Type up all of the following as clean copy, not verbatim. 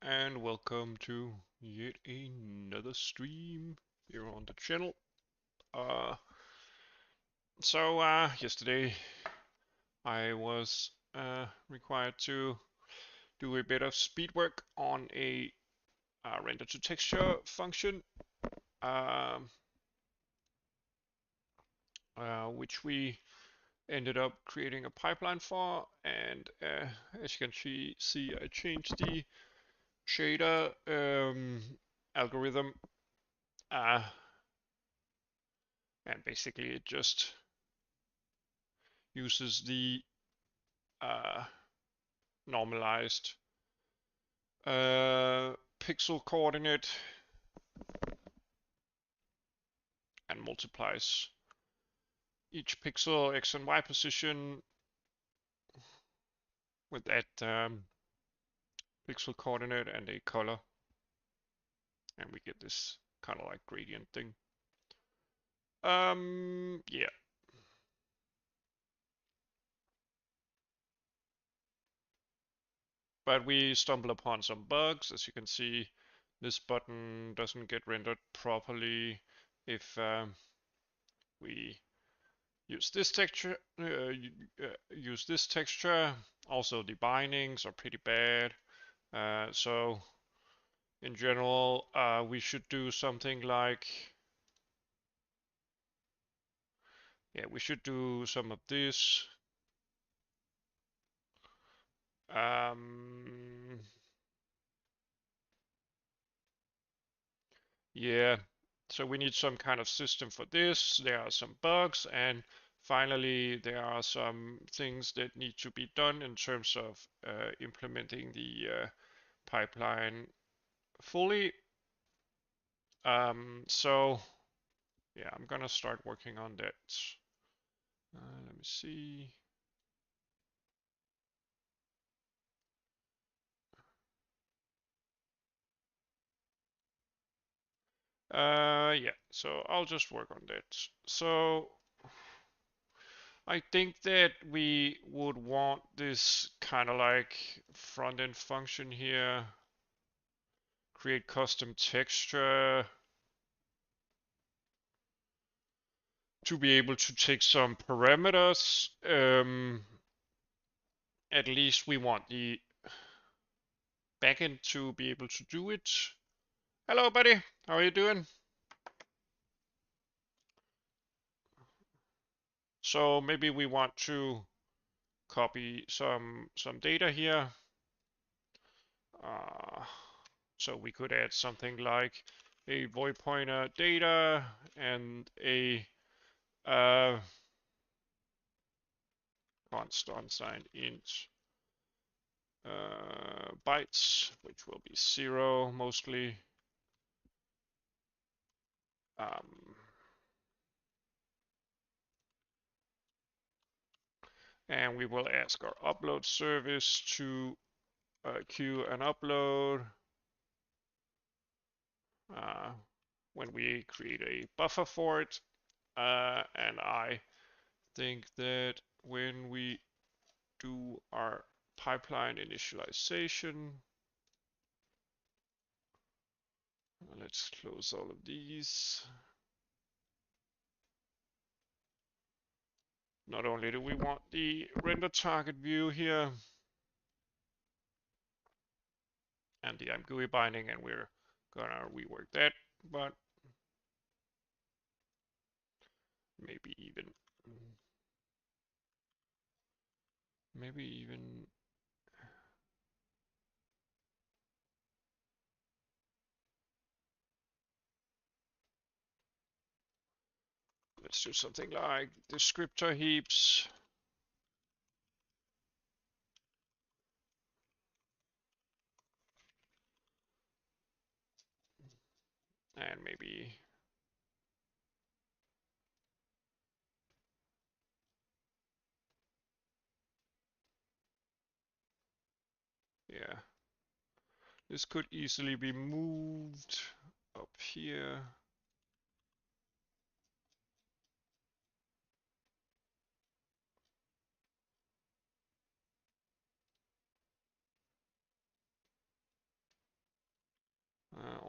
and welcome to yet another stream here on the channel. Yesterday I was required to do a bit of speed work on a render to texture function, which we ended up creating a pipeline for, and as you can see, I changed the shader algorithm, and basically it just uses the normalized pixel coordinate and multiplies each pixel x and y position with that pixel coordinate and a color, and we get this kind of like gradient thing. Yeah. But we stumble upon some bugs. As you can see, this button doesn't get rendered properly if we use this texture. Also, the bindings are pretty bad. So, in general, we should do something like, we should do some of this. Yeah, so we need some kind of system for this. There are some bugs, and finally there are some things that need to be done in terms of implementing the pipeline fully. So yeah, I'm gonna start working on that. Let me see. Yeah, so I'll just work on that. So I think that we would want this kind of like front-end function here. Create custom texture to be able to take some parameters. At least we want the backend to be able to do it. Hello, buddy. How are you doing? So maybe we want to copy some data here. So we could add something like a void pointer data and a constant sign int bytes, which will be 0 mostly. And we will ask our upload service to queue an upload when we create a buffer for it. And I think that when we do our pipeline initialization, let's close all of these. Not only do we want the render target view here and the ImGUI binding, and we're gonna rework that, but maybe even let's do something like descriptor heaps. And maybe yeah, this could easily be moved up here.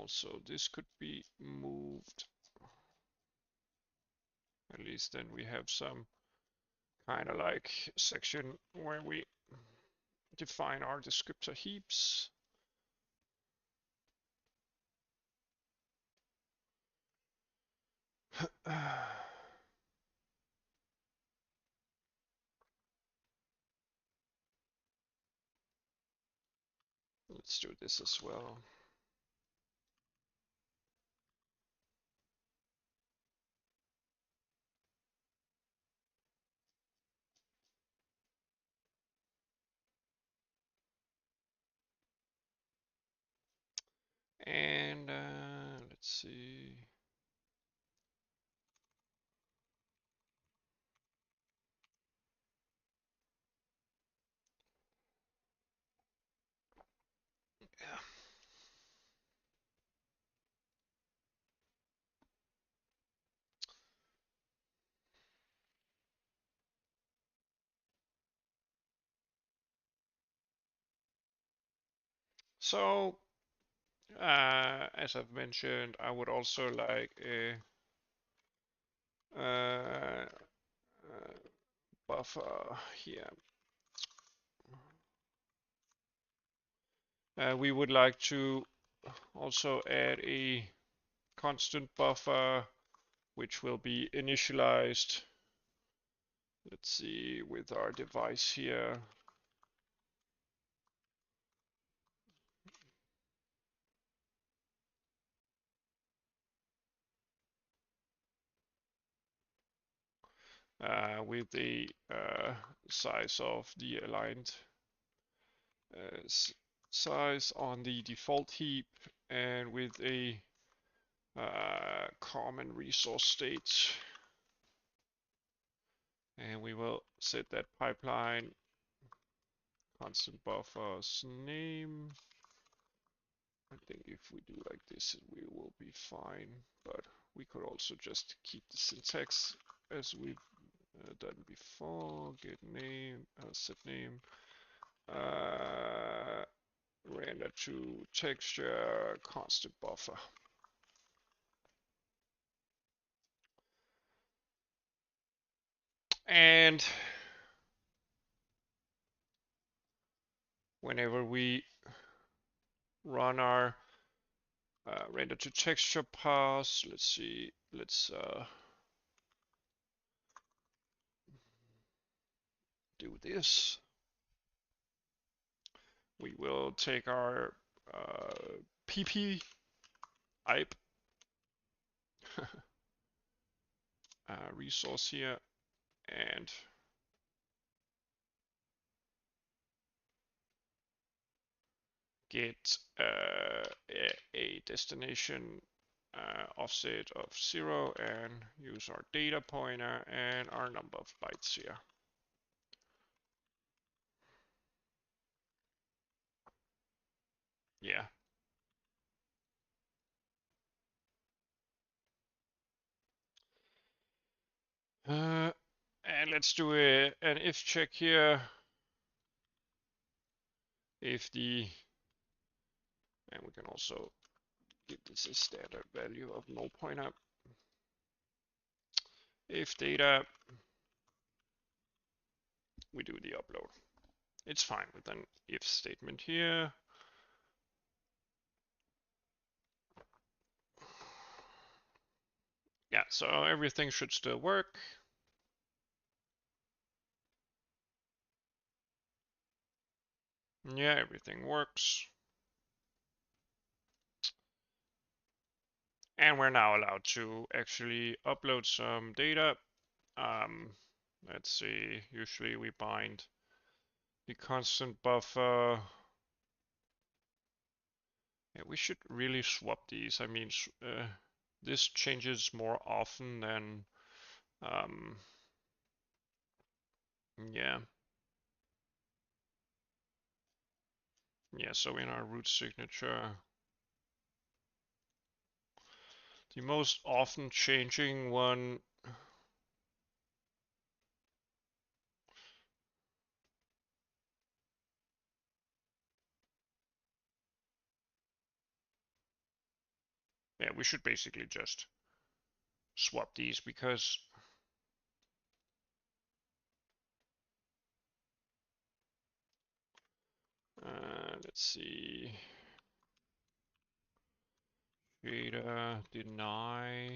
also this could be moved. At least then we have some kind of like section where we define our descriptor heaps. Let's do this as well. And let's see. Yeah. So, as I've mentioned, I would also like a buffer here. We would like to also add a constant buffer which will be initialized. Let's see, with our device here. With the size of the aligned size on the default heap, and with a common resource state. And we will set that pipeline constant buffers name. I think if we do like this, we will be fine. But we could also just keep the syntax as we've done before. Get name, set name, render to texture, constant buffer. And whenever we run our render to texture pass, let's see, let's do this. We will take our pp IPE resource here and get a destination offset of 0 and use our data pointer and our number of bytes here. Yeah. And let's do an if check here. If the, and we can also give this a standard value of null pointer. If data, we do the upload. It's fine with an if statement here. Yeah, so everything should still work. Yeah, everything works. And we're now allowed to actually upload some data. Let's see, usually we bind the constant buffer. Yeah, we should really swap these. I mean, this changes more often than, yeah. Yeah, so in our root signature, the most often changing one Yeah, we should basically just swap these because let's see, data deny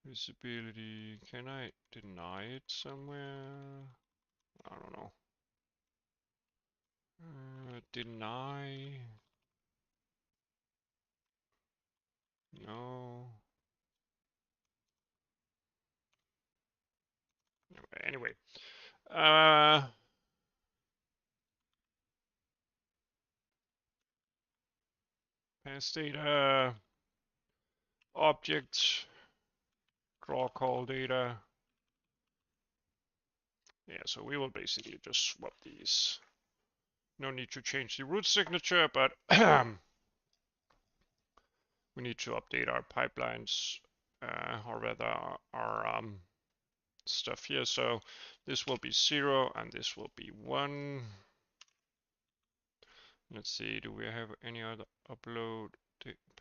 visibility. Can I deny it somewhere? I don't know. Deny. No. Anyway, pass data, object, draw call data. Yeah, so we will basically just swap these. No need to change the root signature, but we need to update our pipelines, or rather our stuff here. So this will be 0 and this will be 1. Let's see, do we have any other upload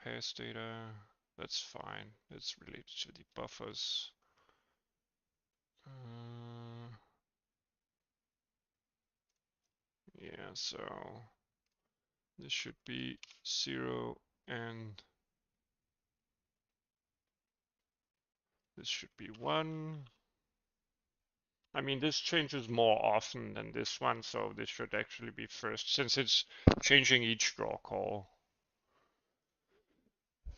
pass data? That's fine. It's related to the buffers. Yeah, so this should be 0 and this should be 1. I mean, this changes more often than this one, so this should actually be first, since it's changing each draw call.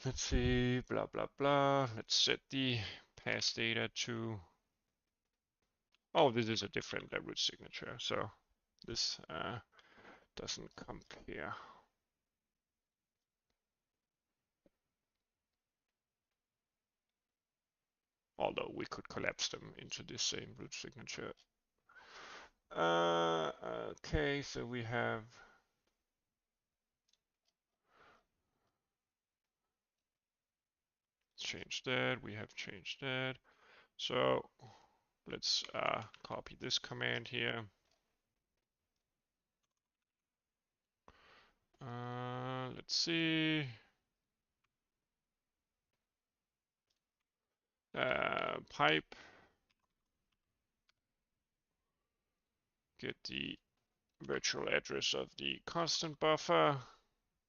Let's see, blah, blah, blah. Let's set the pass data to... Oh, this is a different root signature, so this doesn't compare. Although we could collapse them into the same root signature. Okay, so we have changed that, we have changed that. So let's copy this command here. Let's see. Pipe. Get the virtual address of the constant buffer.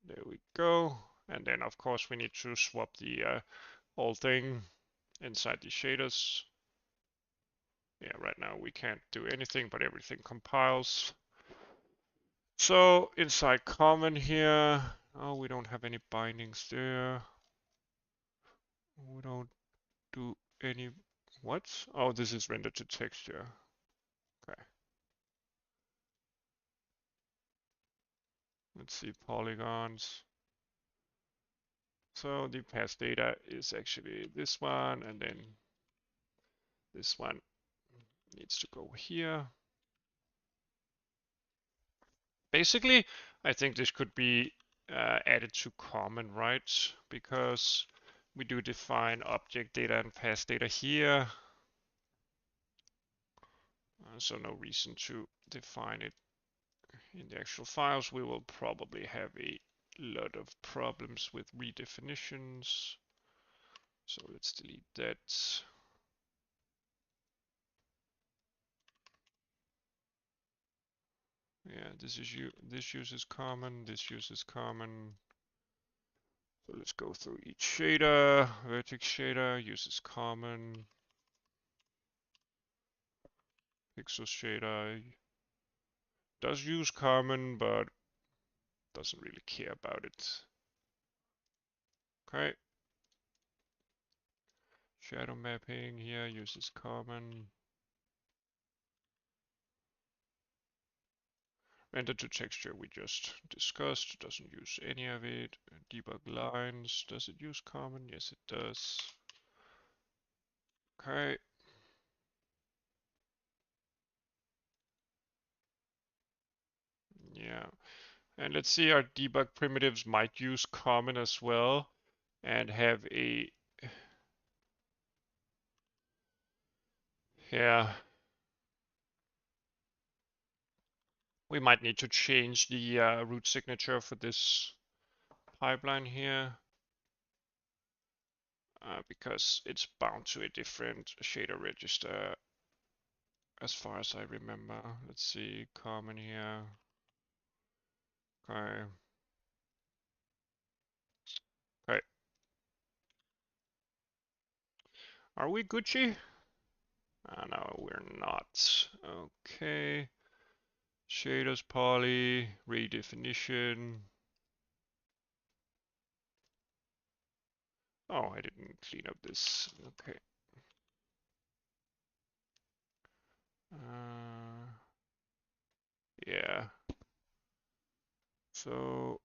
There we go. And then of course we need to swap the whole thing inside the shaders. Yeah, right now we can't do anything, but everything compiles. So inside common here, oh, we don't have any bindings there. We don't do any, what? Oh, this is rendered to texture. Okay. Let's see, polygons. So the pass data is actually this one, and then this one needs to go here. Basically, I think this could be added to common, right? Because we do define object data and pass data here. So no reason to define it in the actual files. We will probably have a lot of problems with redefinitions. So let's delete that. Yeah, this uses common, this uses common. So let's go through each shader. Vertex shader uses common. Pixel shader does use common, but doesn't really care about it. Okay. Shadow mapping here uses common. Render to texture we just discussed, doesn't use any of it. Debug lines, does it use common? Yes, it does. Okay. Yeah. And let's see, our debug primitives might use common as well and have a, yeah. We might need to change the root signature for this pipeline here because it's bound to a different shader register as far as I remember. Let's see, common here. Okay. Okay. Are we Gucci? No, we're not. Okay. Shaders poly, redefinition. Oh, I didn't clean up this. Okay. Yeah. So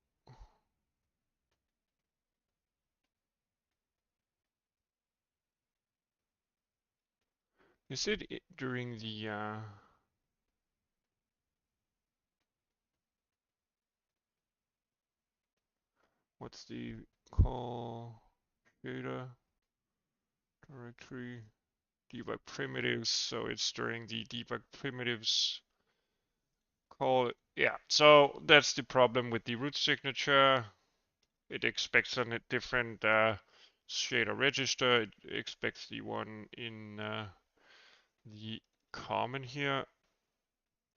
is it during the what's the call shader directory debug primitives? So it's during the debug primitives call. Yeah. So that's the problem with the root signature. It expects a different shader register. It expects the one in the common here.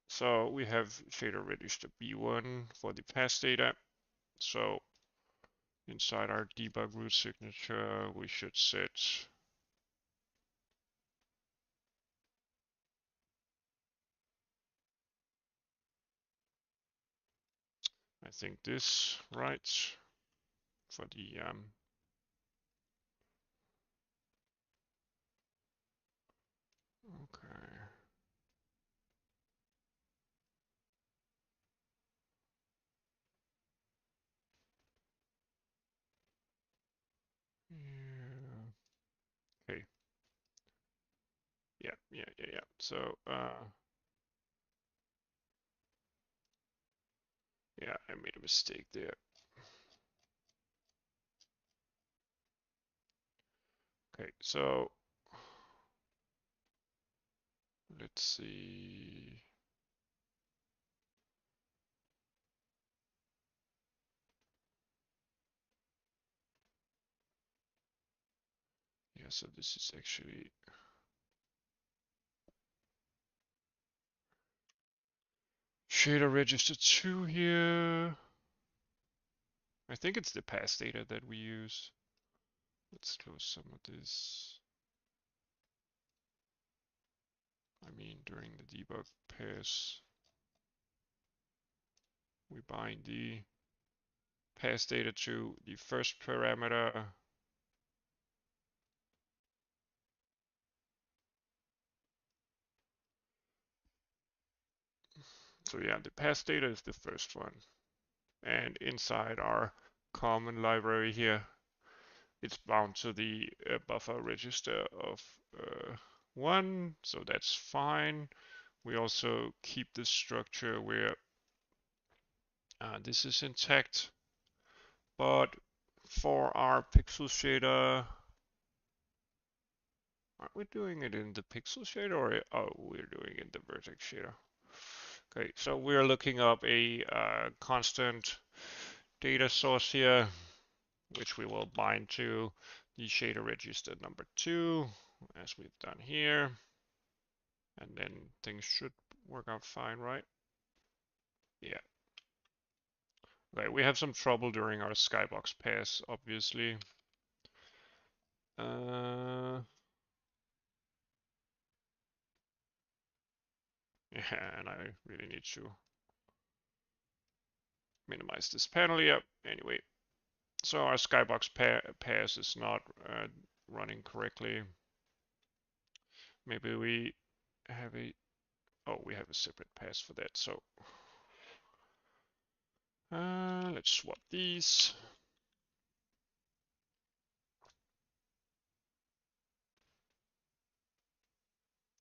So we have shader register B1 for the pass data. So inside our debug root signature, we should set I think this right for the okay. Yeah. Okay. Yeah. So yeah, I made a mistake there. Okay, so let's see. Yeah, so this is actually shader register 2 here. I think it's the pass data that we use. Let's close some of this. I mean, during the debug pass, we bind the pass data to the first parameter. So yeah, the pass data is the first one. And inside our common library here, it's bound to the buffer register of 1, so that's fine. We also keep this structure where this is intact, but for our pixel shader, are we doing it in the pixel shader or we're doing it in the vertex shader? Okay, so we're looking up a constant data source here, which we will bind to the shader register number 2, as we've done here. And then things should work out fine, right? Yeah. Okay, we have some trouble during our skybox pass, obviously. Yeah, and I really need to minimize this panel. Yep. Anyway, so our skybox pass is not running correctly. Maybe we have we have a separate pass for that. So let's swap these.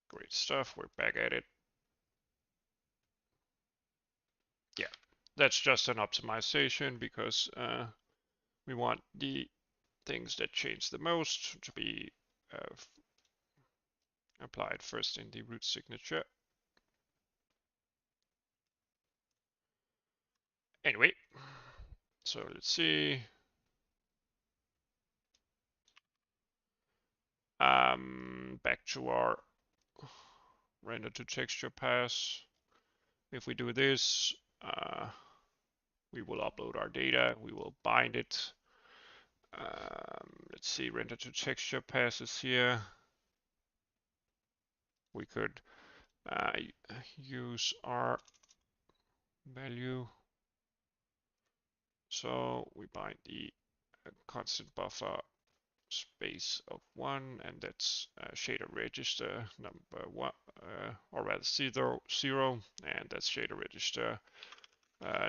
Great stuff. We're back at it. Yeah, that's just an optimization because we want the things that change the most to be applied first in the root signature. Anyway, so let's see. Back to our render to texture pass. If we do this, we will upload our data, we will bind it. Let's see, render to texture passes here. We could use our value. So we bind the constant buffer space of 1, and that's shader register number 1, or rather 0, and that's shader register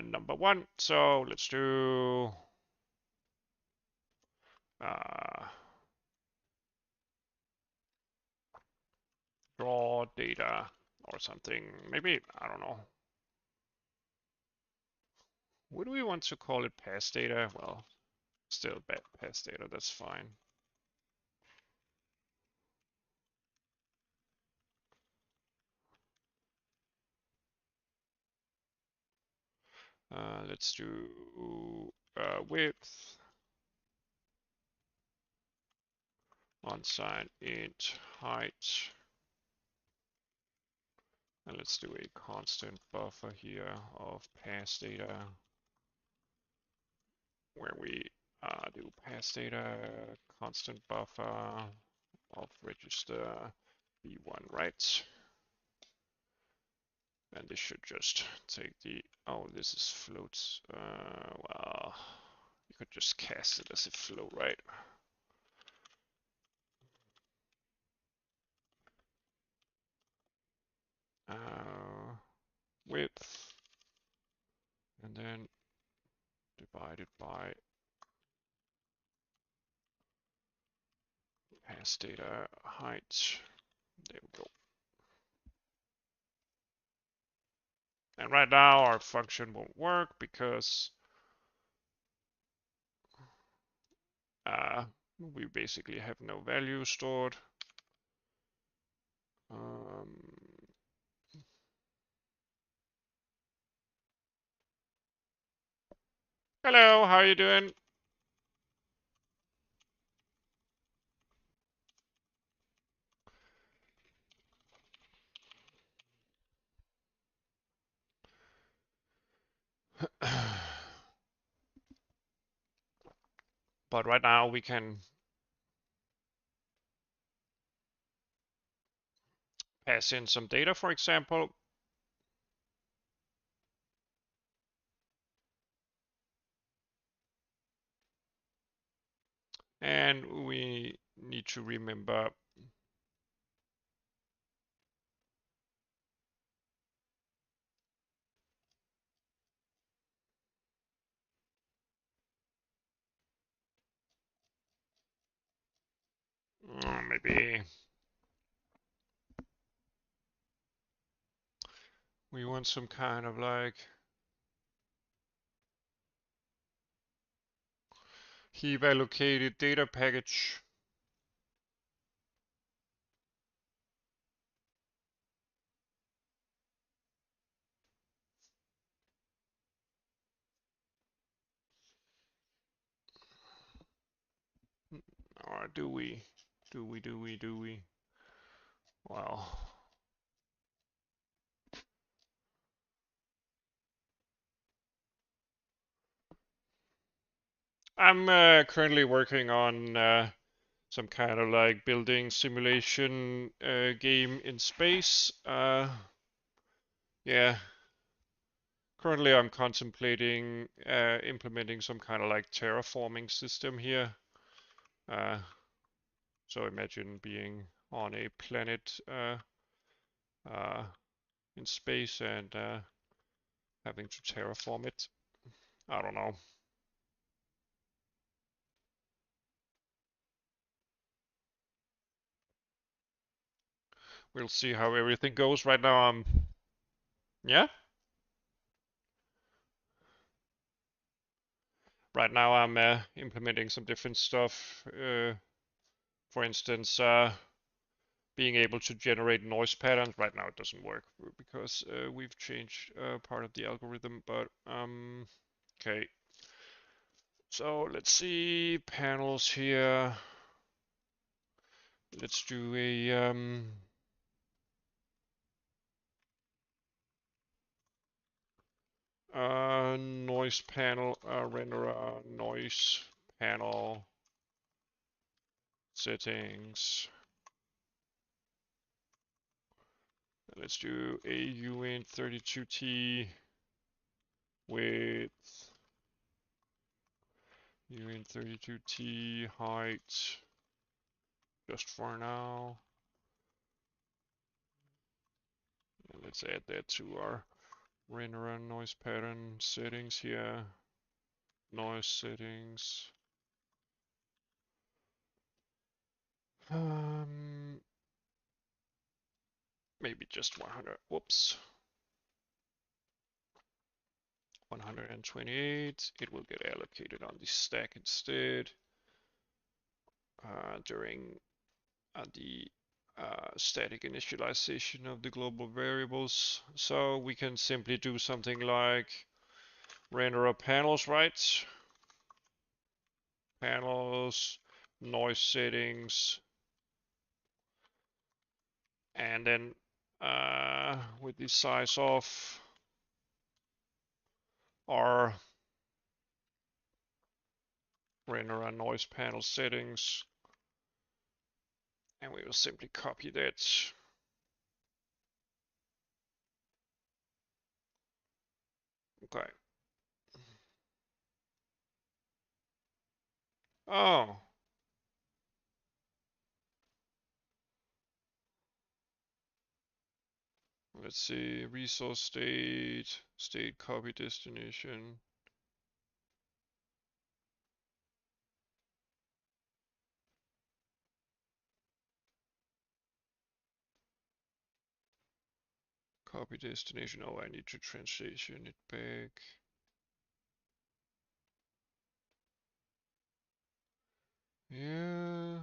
number 1. So let's do draw data or something. Maybe, I don't know. Would we want to call it pass data? Well, still pass data, that's fine. Let's do width unsigned int height, and let's do a constant buffer here of pass data, where we do pass data constant buffer of register v1 right, and this should just take the, oh, this is floats. Well, you could just cast it as a float, right? Width, and then divided by pass data height. There we go. And right now our function won't work because we basically have no value stored. Hello, how are you doing? But right now we can pass in some data, for example. And we need to remember maybe we want some kind of like heap allocated data package. Or do we? Well, I'm currently working on some kind of like building simulation game in space. Yeah. Currently, I'm contemplating implementing some kind of like terraforming system here. So imagine being on a planet in space and having to terraform it. I don't know. We'll see how everything goes. Right now, yeah. Right now, I'm implementing some different stuff. For instance, being able to generate noise patterns. Right now, it doesn't work because we've changed part of the algorithm. But Okay, so let's see panels here. Let's do a noise panel, render a noise panel settings. Let's do a UN32T width, UN32T height, just for now. And let's add that to our render and noise pattern settings here. Noise settings. Maybe just 100. Whoops. 128. It will get allocated on the stack instead during the static initialization of the global variables. So we can simply do something like render up panels, right? Panels, noise settings, and then with the size of our render and noise panel settings, and we will simply copy that. Okay. Oh. Let's see, resource state, state copy destination. Copy destination. Oh, I need to translation it back. Yeah.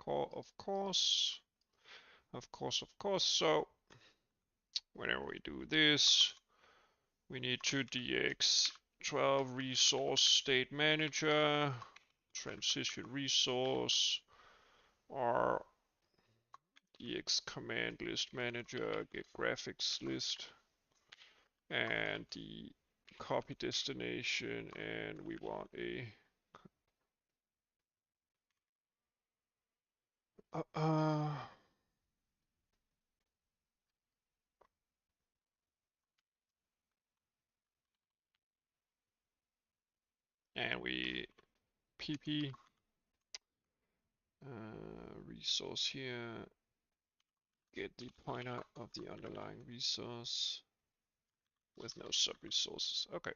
Of course. Of course, of course. So, whenever we do this, we need to DX12 resource state manager, transition resource, or DX command list manager, get graphics list, and the copy destination, and we want a and we pp resource here, get the pointer of the underlying resource with no sub resources. Okay,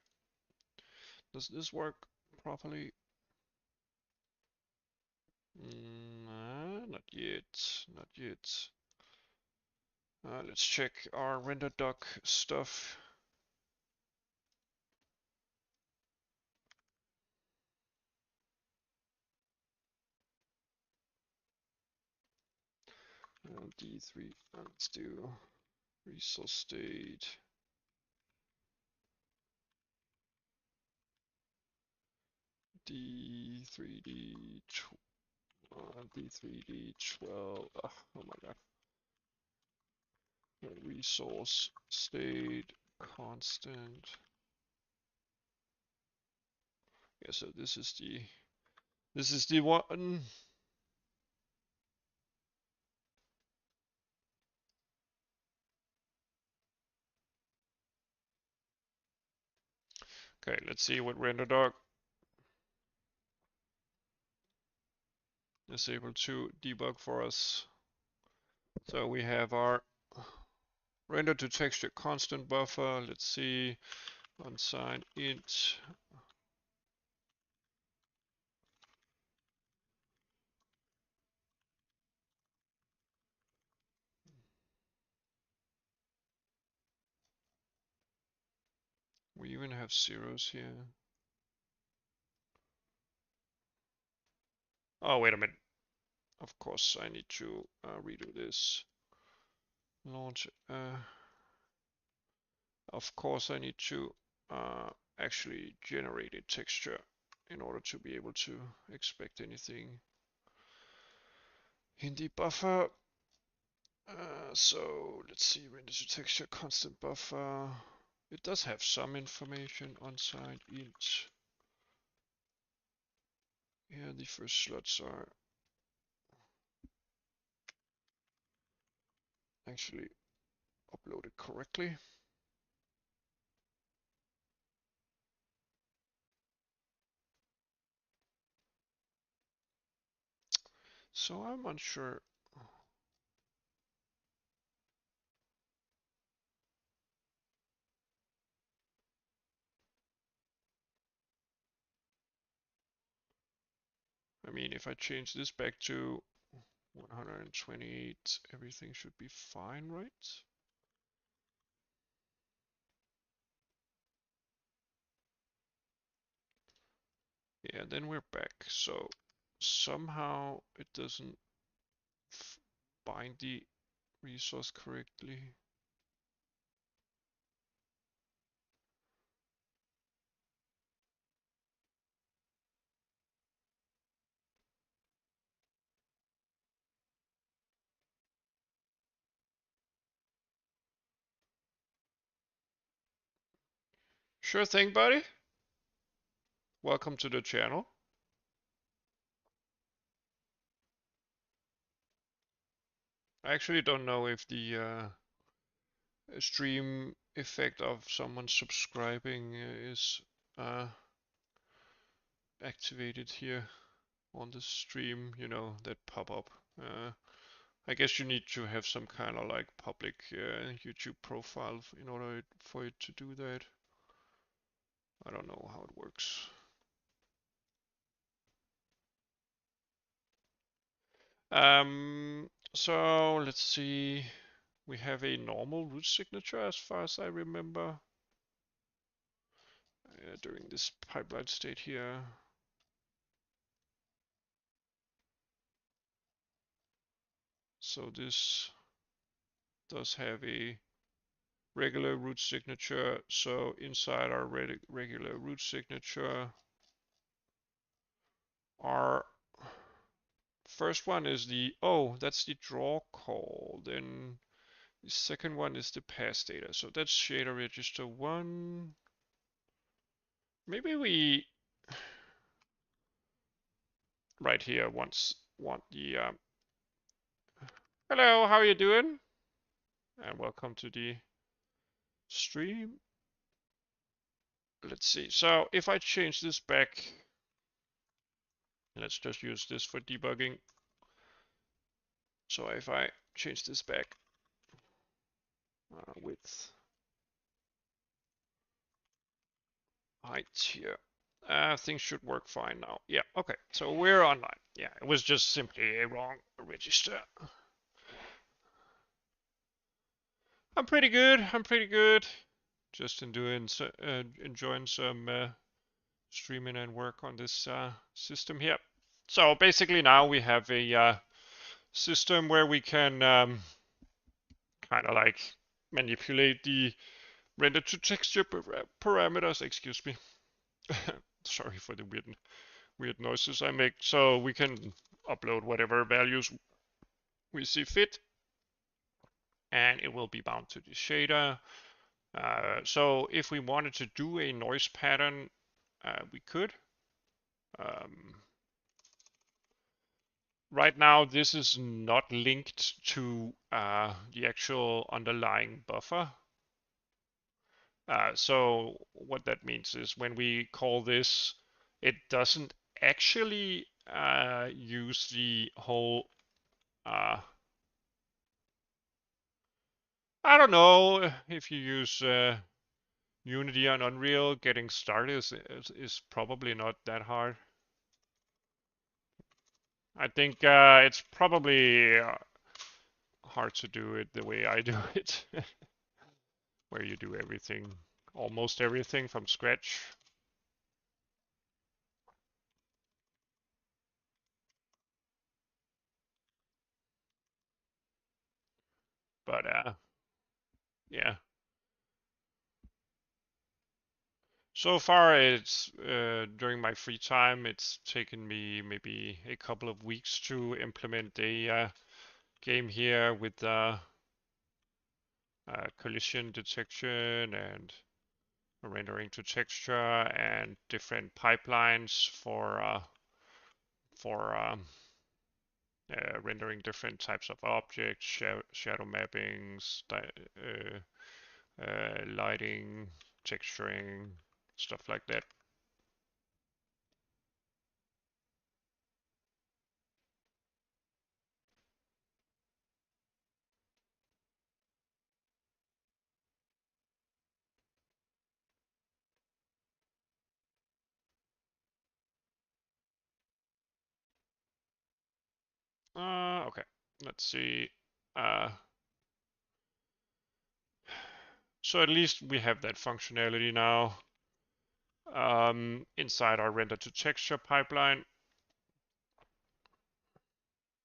does this work properly? Not yet, not yet. Let's check our render doc stuff. D3, let's do resource state. D3D, D3D12, oh my god. Resource state constant. Yeah, so this is the one. Okay, let's see what RenderDoc is able to debug for us. So we have our render to texture constant buffer. Let's see, unsigned int. We even have zeros here. Oh, wait a minute. Of course, I need to redo this. Launch. Of course, I need to actually generate a texture in order to be able to expect anything in the buffer. So let's see, render to texture, constant buffer. It does have some information on site int. Here the first slots are actually uploaded correctly. So I'm unsure. I mean, if I change this back to 128, everything should be fine, right? Yeah, then we're back. So somehow it doesn't bind the resource correctly. Sure thing, buddy. Welcome to the channel. I actually don't know if the stream effect of someone subscribing is activated here on the stream, you know, that pop up. I guess you need to have some kind of like public YouTube profile in order for it to do that. I don't know how it works. So let's see. We have a normal root signature as far as I remember during this pipeline state here. So this does have a regular root signature. So inside our regular root signature, our first one is that's the draw call. Then the second one is the pass data. So that's shader register 1. Maybe we right here want the hello, how are you doing? And welcome to the stream. Let's see. So if I change this back, let's just use this for debugging. So if I change this back width, height here, things should work fine now. Yeah, okay. So we're online. Yeah, it was just simply a wrong register. I'm pretty good. I'm pretty good. Just enjoying some streaming and work on this system here. So basically now we have a system where we can kind of like manipulate the render to texture parameters. Excuse me. Sorry for the weird noises I make. So we can upload whatever values we see fit, and it will be bound to the shader. So if we wanted to do a noise pattern, we could. Right now, this is not linked to the actual underlying buffer. So what that means is when we call this, it doesn't actually use the whole, I don't know if you use Unity and Unreal, getting started is probably not that hard. I think it's probably hard to do it the way I do it, where you do everything, almost everything from scratch. But yeah. So far, it's during my free time, it's taken me maybe a couple of weeks to implement a game here with collision detection and rendering to texture and different pipelines for rendering different types of objects, shadow mappings, lighting, texturing, stuff like that. Okay, let's see. Uh, so at least we have that functionality now inside our render to texture pipeline.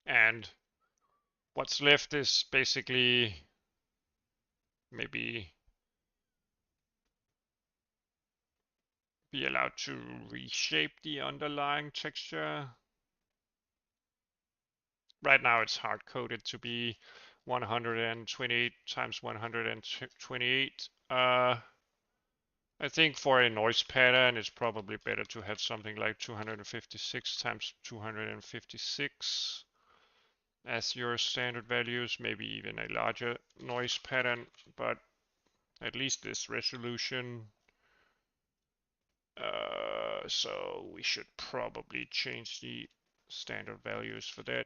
And what's left is basically maybe be allowed to reshape the underlying texture. Right now it's hard coded to be 128 times 128. I think for a noise pattern, it's probably better to have something like 256 times 256 as your standard values, maybe even a larger noise pattern, but at least this resolution. So we should probably change the standard values for that.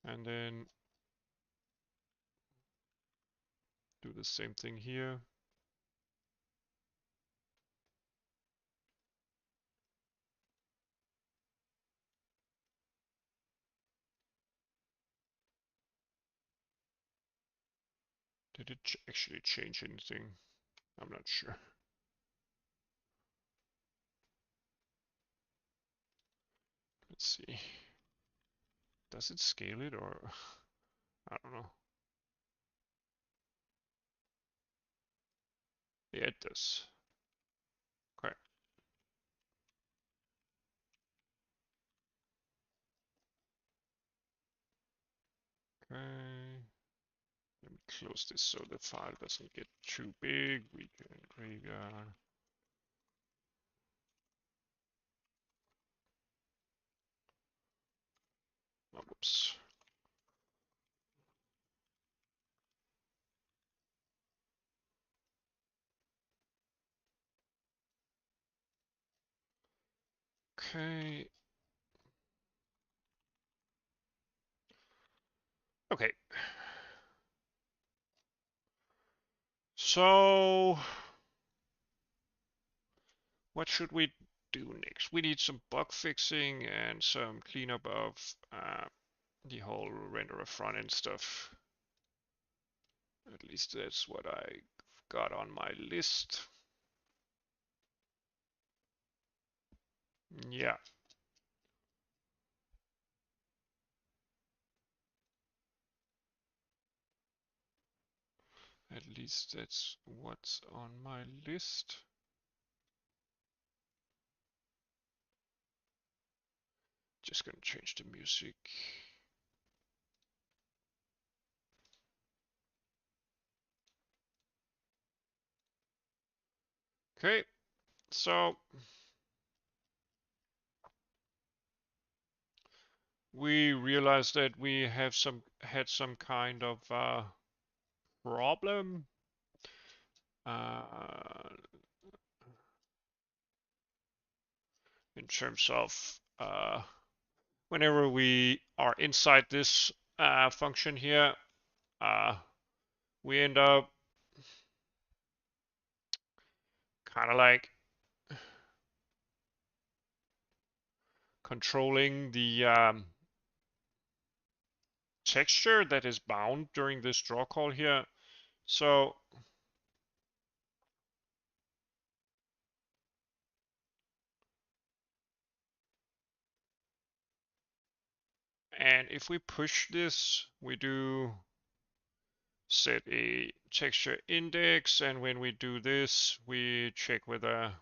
And then do the same thing here. Did it actually change anything? I'm not sure. Let's see. Does it scale it or I don't know. Yeah, it does. Okay. Okay. Let me close this so the file doesn't get too big. We can graveyard. Oh, whoops. Okay. Okay. So what should we do next? We need some bug fixing and some cleanup of the whole renderer front end stuff. At least that's what I got on my list. Yeah. At least that's what's on my list. Just gonna change the music. Okay, so we realized that we have had some kind of problem. In terms of whenever we are inside this function here, uh, we end up kind of like controlling the texture that is bound during this draw call here. So and if we push this, we do set a texture index, and when we do this, we check whether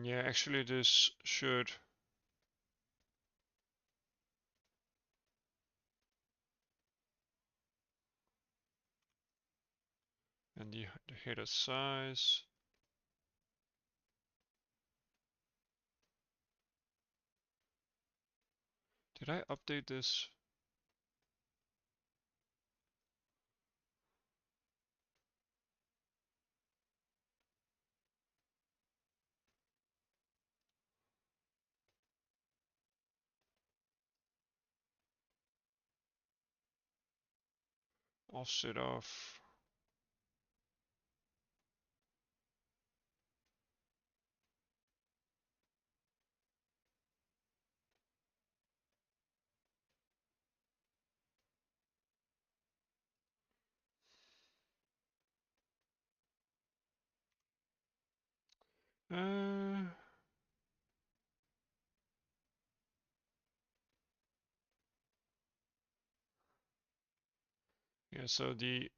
yeah, actually this should and the header size. Did I update this? Offset off. Uh, yeah, so the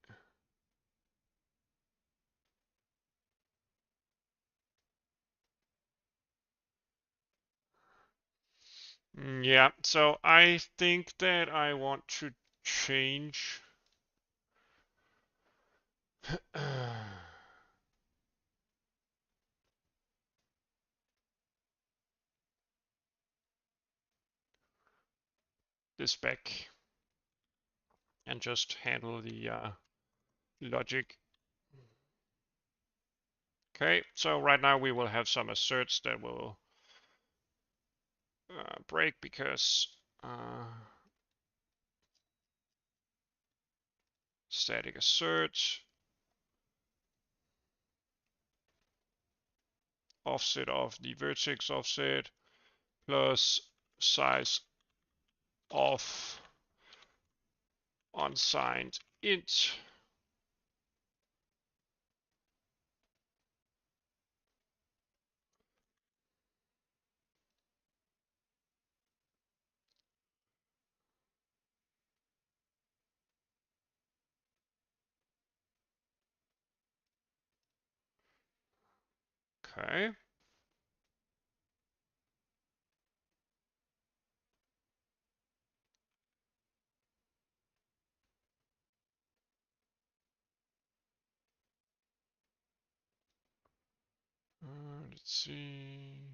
yeah, so I think that I want to change this back and just handle the logic. Okay, so right now we will have some asserts that will break because static assert, offset of the vertex offset, plus size of unsigned int. Okay. Let's see.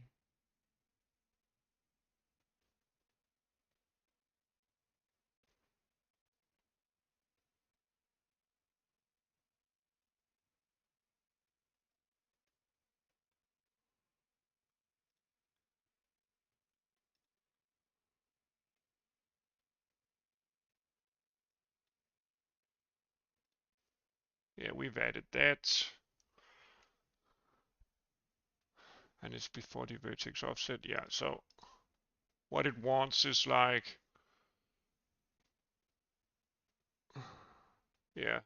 Yeah, we've added that. And it's before the vertex offset. Yeah, so what it wants is like, yeah,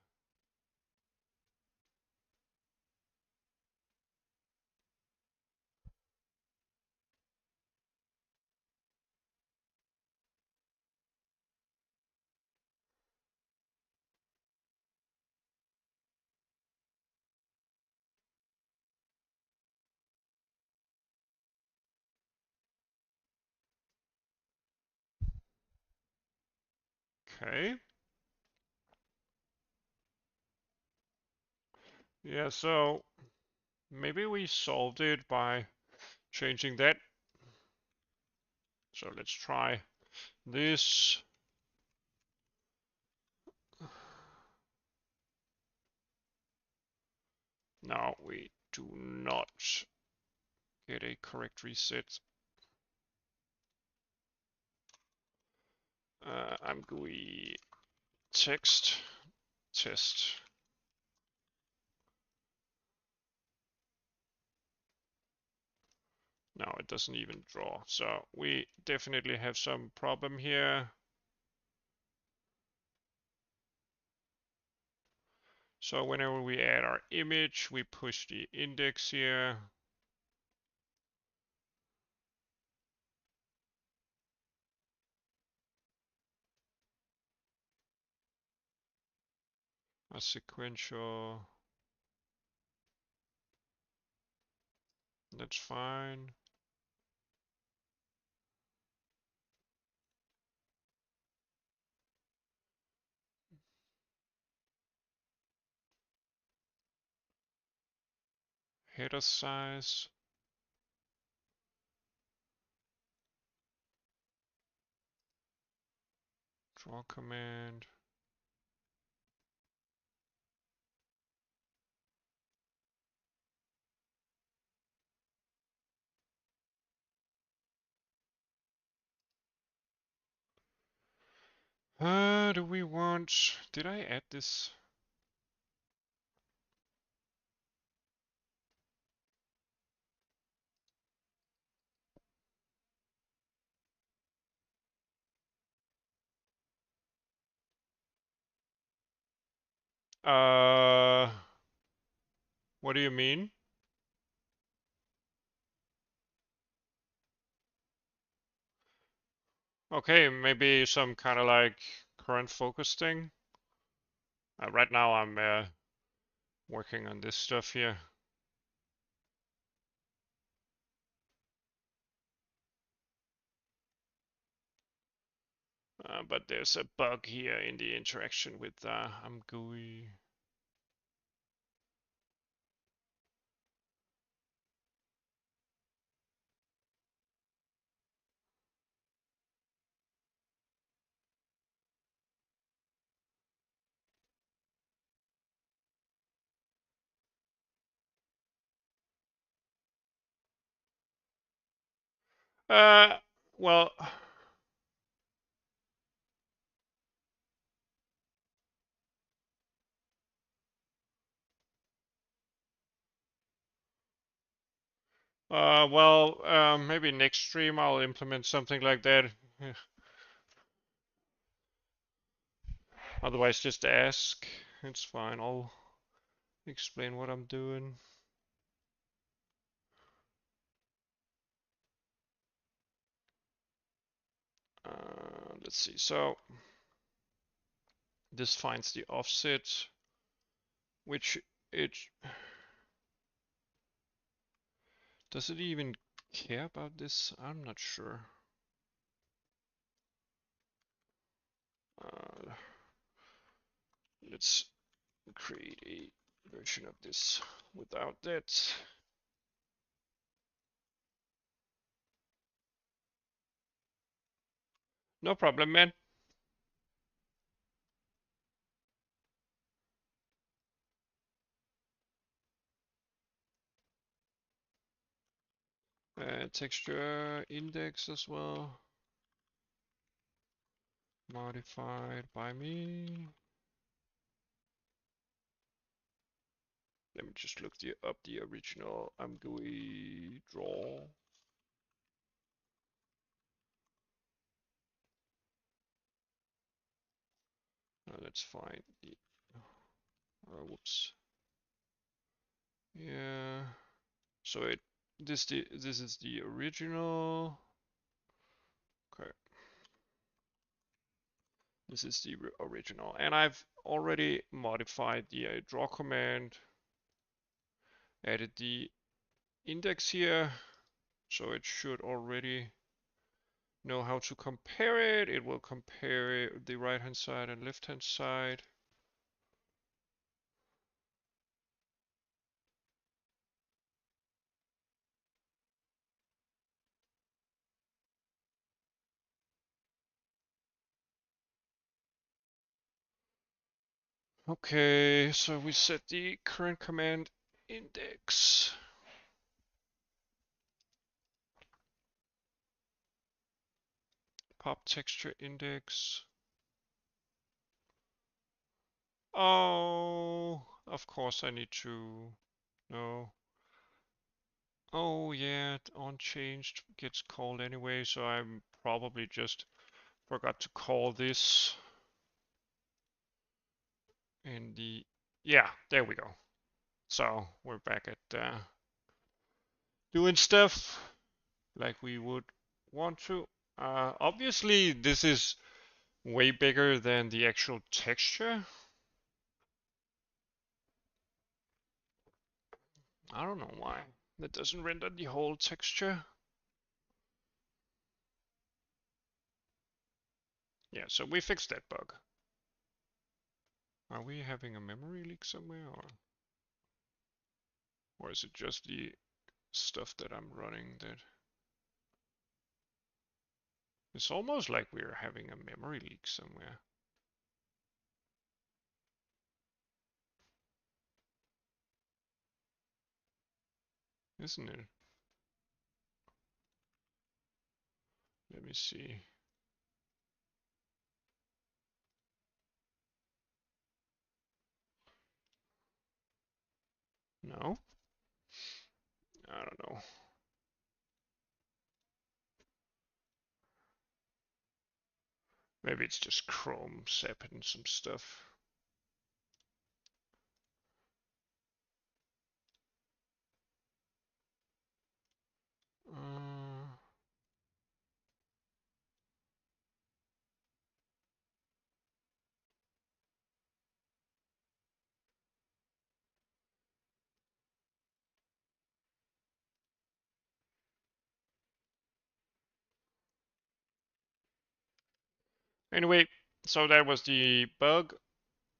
okay. Yeah, so maybe we solved it by changing that. So let's try this. Now we do not get a correct reset. ImGUI text test. No, it doesn't even draw. So we definitely have some problem here. So whenever we add our image, we push the index here. A sequential. That's fine. Header size. Draw command. Do we want... Did I add this? What do you mean? Okay, maybe some kind of like current focus thing. Right now I'm working on this stuff here. But there's a bug here in the interaction with ImGUI. Uh, well, maybe next stream I'll implement something like that. Otherwise, just ask. It's fine. I'll explain what I'm doing. Let's see. So this finds the offset, which it does it even care about this? I'm not sure. Let's create a version of this without that. No problem, man. Texture index as well. Modified by me. Let me just look up the original ImGUI draw. Let's find the. Whoops. Yeah. So this is the original. Okay. This is the original, and I've already modified the draw command. Added the index here, so it should already know how to compare it. It will compare the right hand side and left hand side. Okay, so we set the current command index. Pop texture index. Oh, of course I need to. No. Oh yeah, onChanged gets called anyway, so I'm probably just forgot to call this in the Yeah, there we go. So we're back at doing stuff like we would want to. Obviously, this is way bigger than the actual texture. I don't know why. That doesn't render the whole texture. Yeah, so we fixed that bug. Are we having a memory leak somewhere, or is it just the stuff that I'm running that... It's almost like we're having a memory leak somewhere. Isn't it? Let me see. No? I don't know. Maybe it's just Chrome sapping some stuff. Uh, anyway, so that was the bug.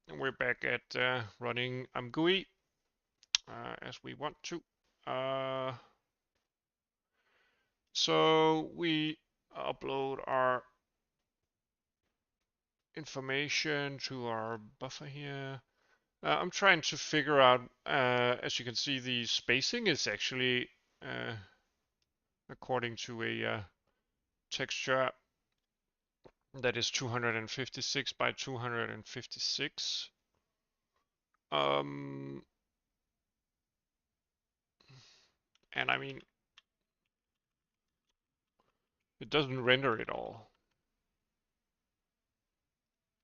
And we're back at running ImGUI as we want to. So we upload our information to our buffer here. I'm trying to figure out, as you can see, the spacing is actually according to a texture that is 256 by 256. And I mean, it doesn't render it all.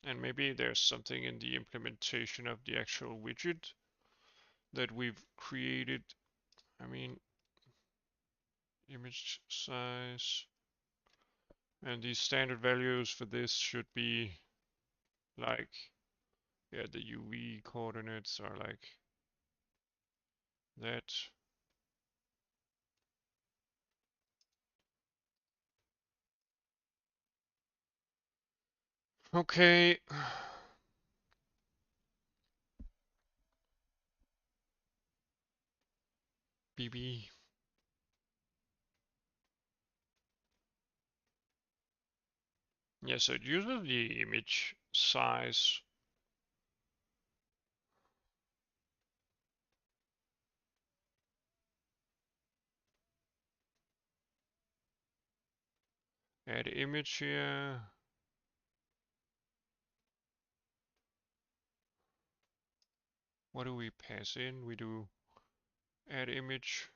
And maybe there's something in the implementation of the actual widget that we've created. I mean, image size. And the standard values for this should be like, yeah, the UV coordinates are like that. Okay. BB. Yeah, so it uses the image size. Add image here. What do we pass in? We do add image.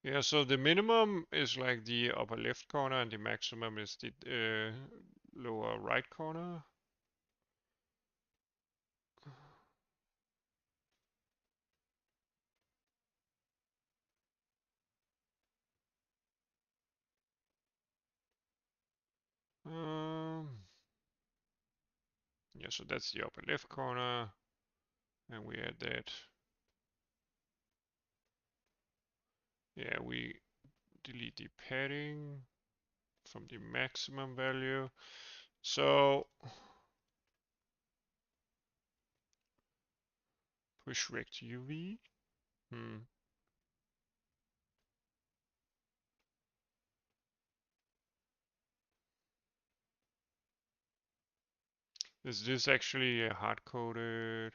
Yeah, so the minimum is like the upper left corner and the maximum is the lower right corner. Yeah, so that's the upper left corner, and we add that. Yeah, we delete the padding from the maximum value. So push rect UV. Is this actually hard coded?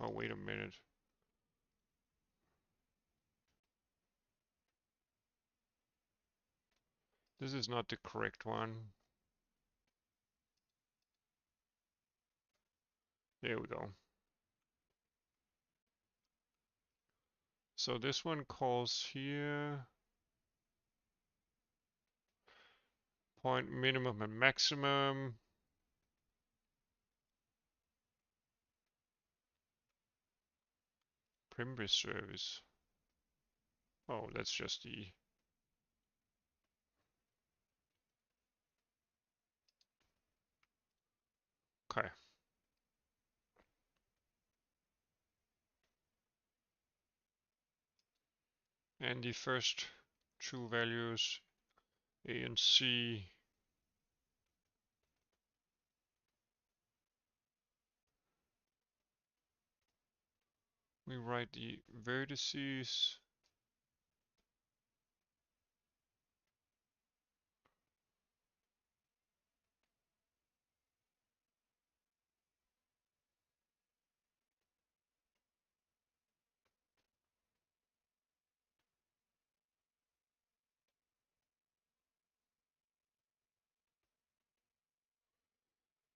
Oh, wait a minute. This is not the correct one. There we go. So this one calls here point minimum and maximum. Primary service. Oh, that's just the. Okay. And the first two values, A and C, we write the vertices.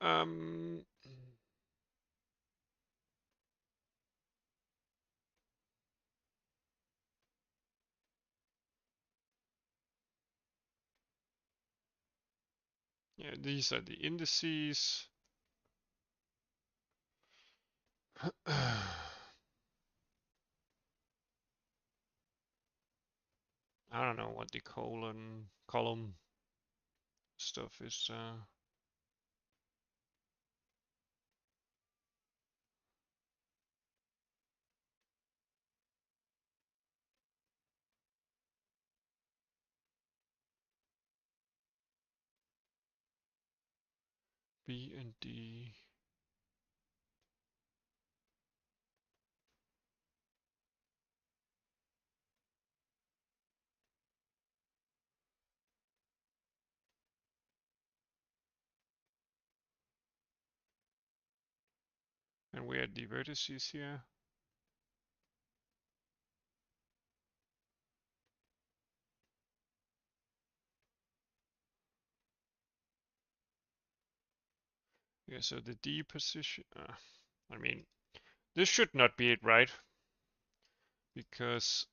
Um, yeah, these are the indices. I don't know what the column stuff is. B and D. And we add the vertices here. Yeah, so the D position. I mean, this should not be it, right? Because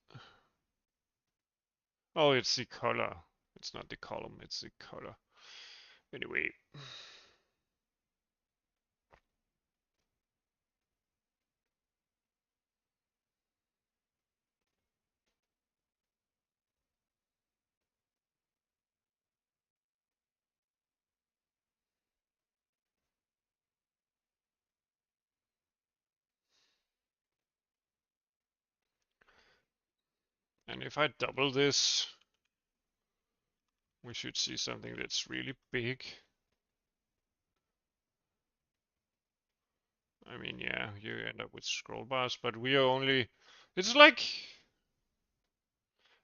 oh, it's the color. It's not the column. It's the color. Anyway. And if I double this, we should see something that's really big. I mean, yeah, you end up with scroll bars, but we are only. It's like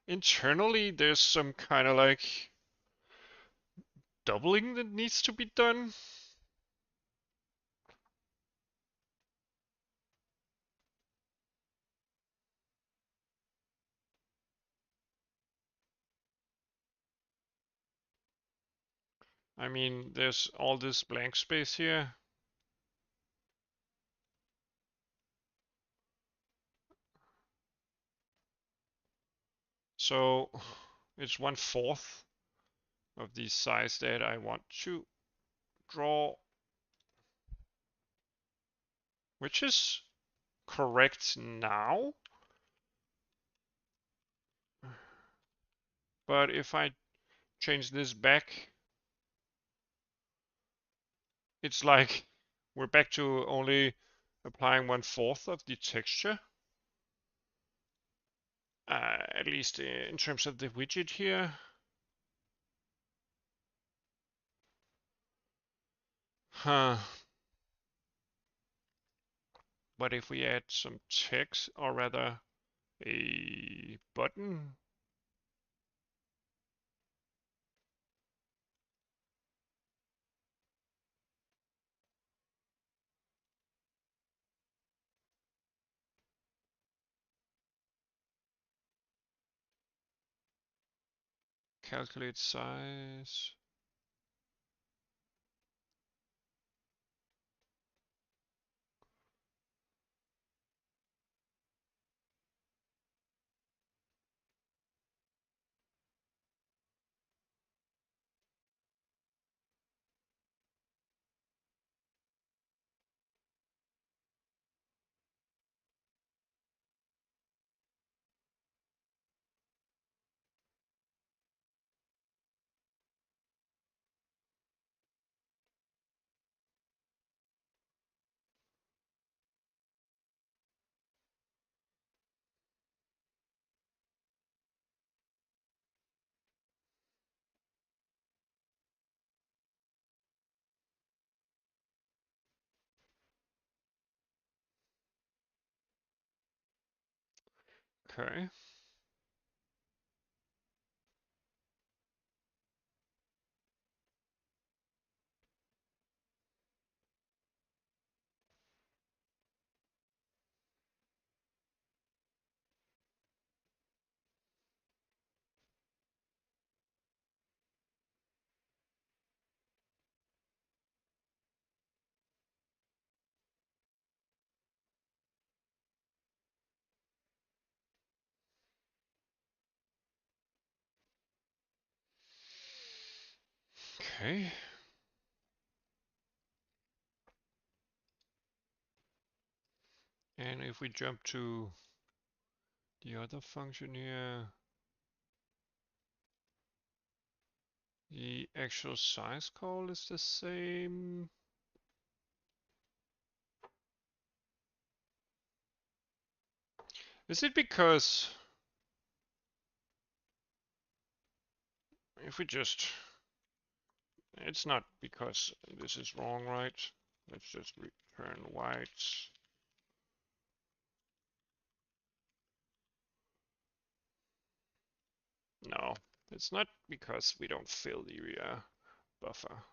internally there's some kind of like doubling that needs to be done. I mean, there's all this blank space here. So it's 1/4 of the size that I want to draw, which is correct now. But if I change this back, it's like we're back to only applying 1/4 of the texture. At least in terms of the widget here. Huh. But if we add some text, or rather a button, calculate size. Okay. Okay. And if we jump to the other function here, the actual size call is the same. Is it because if we just, it's not because this is wrong, right? Let's just return white. No, it's not because we don't fill the buffer.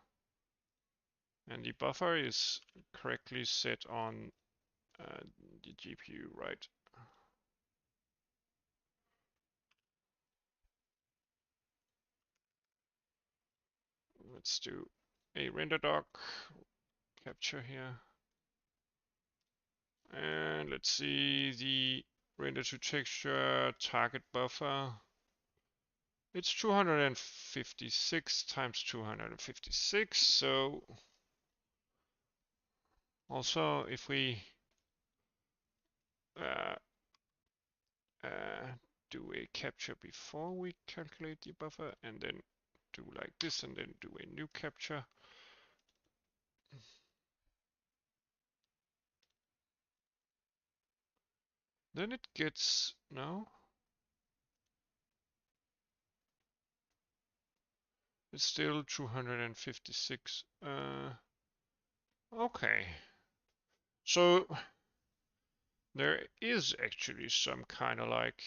And the buffer is correctly set on the GPU, right? Let's do a render doc capture here. And let's see the render to texture target buffer. It's 256 times 256. So also if we uh, do a capture before we calculate the buffer and then do like this and then do a new capture. Then it gets, no, it's still 256. Okay. So there is actually some kind of like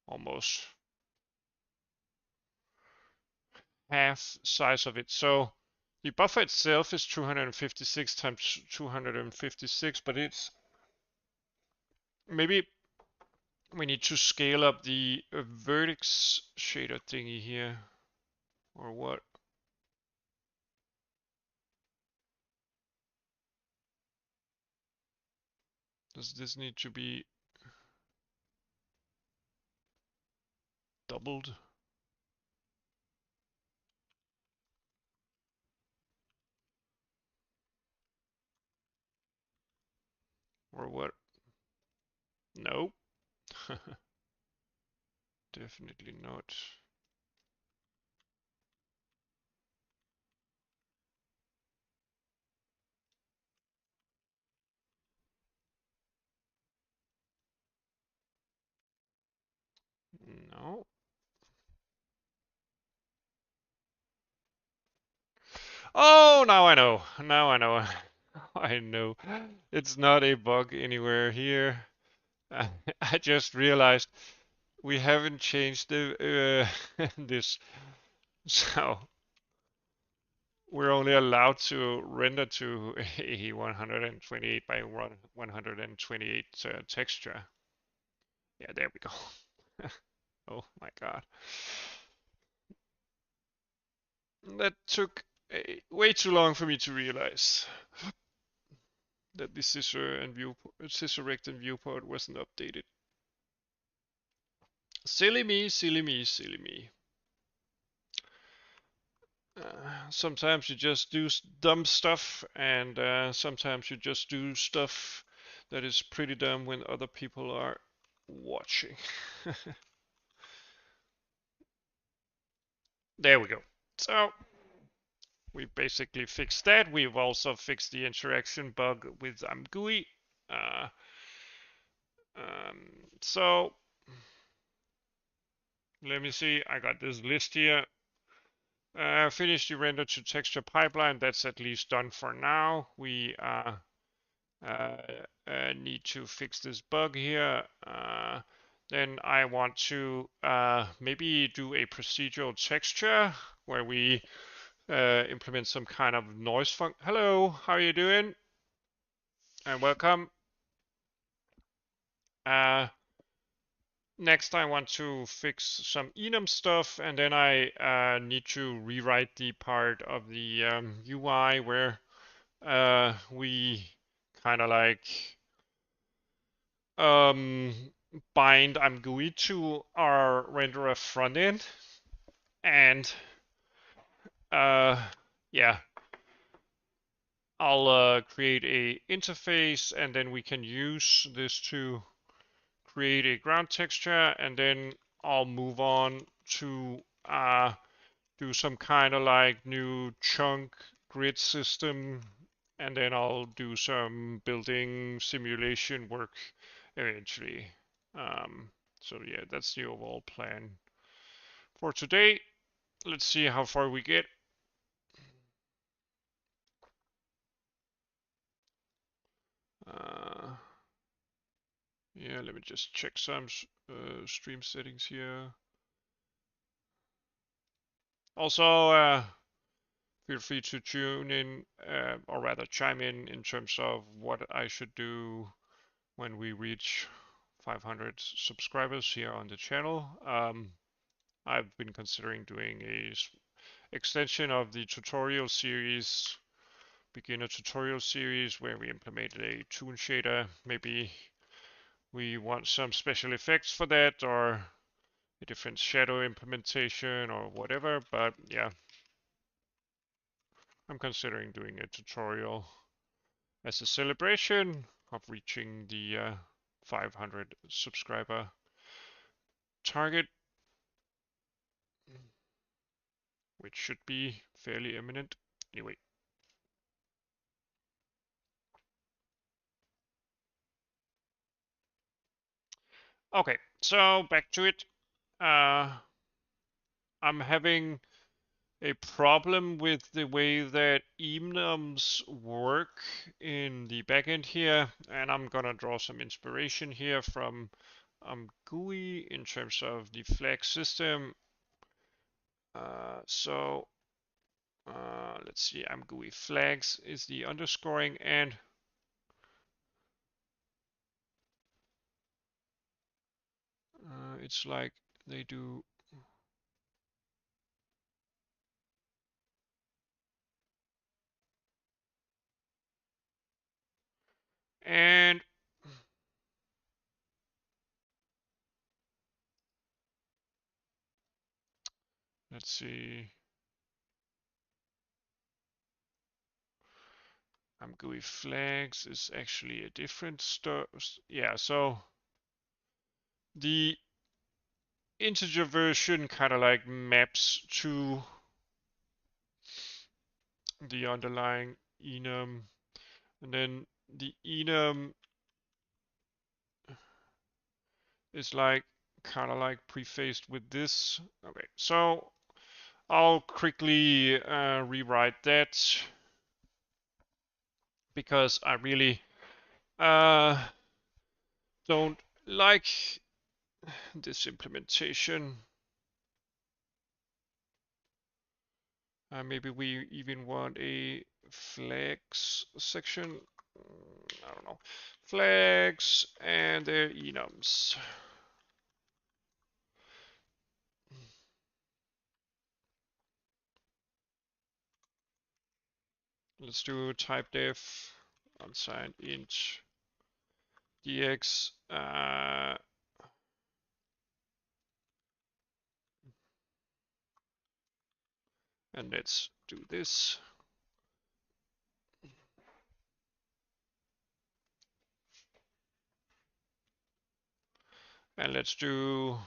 almost half size of it. So the buffer itself is 256 times 256, but it's maybe we need to scale up the vertex shader thingy here, or what? Does this need to be doubled? Or what? No. Definitely not. No. Oh, now I know. Now I know. I know. It's not a bug anywhere here. I just realized we haven't changed the this, so we're only allowed to render to a 128 by 128 texture. Yeah, there we go. Oh my god. That took way too long for me to realize that the scissor rect and viewport wasn't updated. Silly me, silly me, silly me. Sometimes you just do dumb stuff, and sometimes you just do stuff that is pretty dumb when other people are watching. There we go. So we basically fixed that. We've also fixed the interaction bug with ImGUI. Uh, so let me see. I got this list here. Finish the render to texture pipeline. That's at least done for now. We need to fix this bug here. Then I want to maybe do a procedural texture where we implement some kind of noise function. Hello, how are you doing? And welcome. Next, I want to fix some enum stuff, and then I need to rewrite the part of the UI where we kind of like bind ImGUI to our renderer front end, and yeah, I'll create a interface, and then we can use this to create a ground texture, and then I'll move on to do some kind of like new chunk grid system, and then I'll do some building simulation work eventually. So yeah, that's the overall plan for today. Let's see how far we get. Yeah, let me just check some stream settings here. Also, feel free to tune in, or rather chime in terms of what I should do when we reach 500 subscribers here on the channel. I've been considering doing a extension of the tutorial series, beginner tutorial series, where we implemented a toon shader. Maybe we want some special effects for that, or a different shadow implementation, or whatever. But yeah, I'm considering doing a tutorial as a celebration of reaching the 500 subscriber target, which should be fairly imminent. Anyway. Okay, so back to it. I'm having a problem with the way that enums work in the backend here, and I'm gonna draw some inspiration here from ImGUI in terms of the flag system. Let's see, ImGUI flags is the underscoring, and it's like they do. And let's see. ImGUI flags is actually a different stuff. Yeah, so the integer version kind of like maps to the underlying enum, and then the enum is like kind of like prefaced with this. Okay, so I'll quickly rewrite that because I really don't like this implementation. Maybe we even want a flags section. I don't know. Flags and their enums. Let's do type def unsigned int dx. And let's do this. And let's do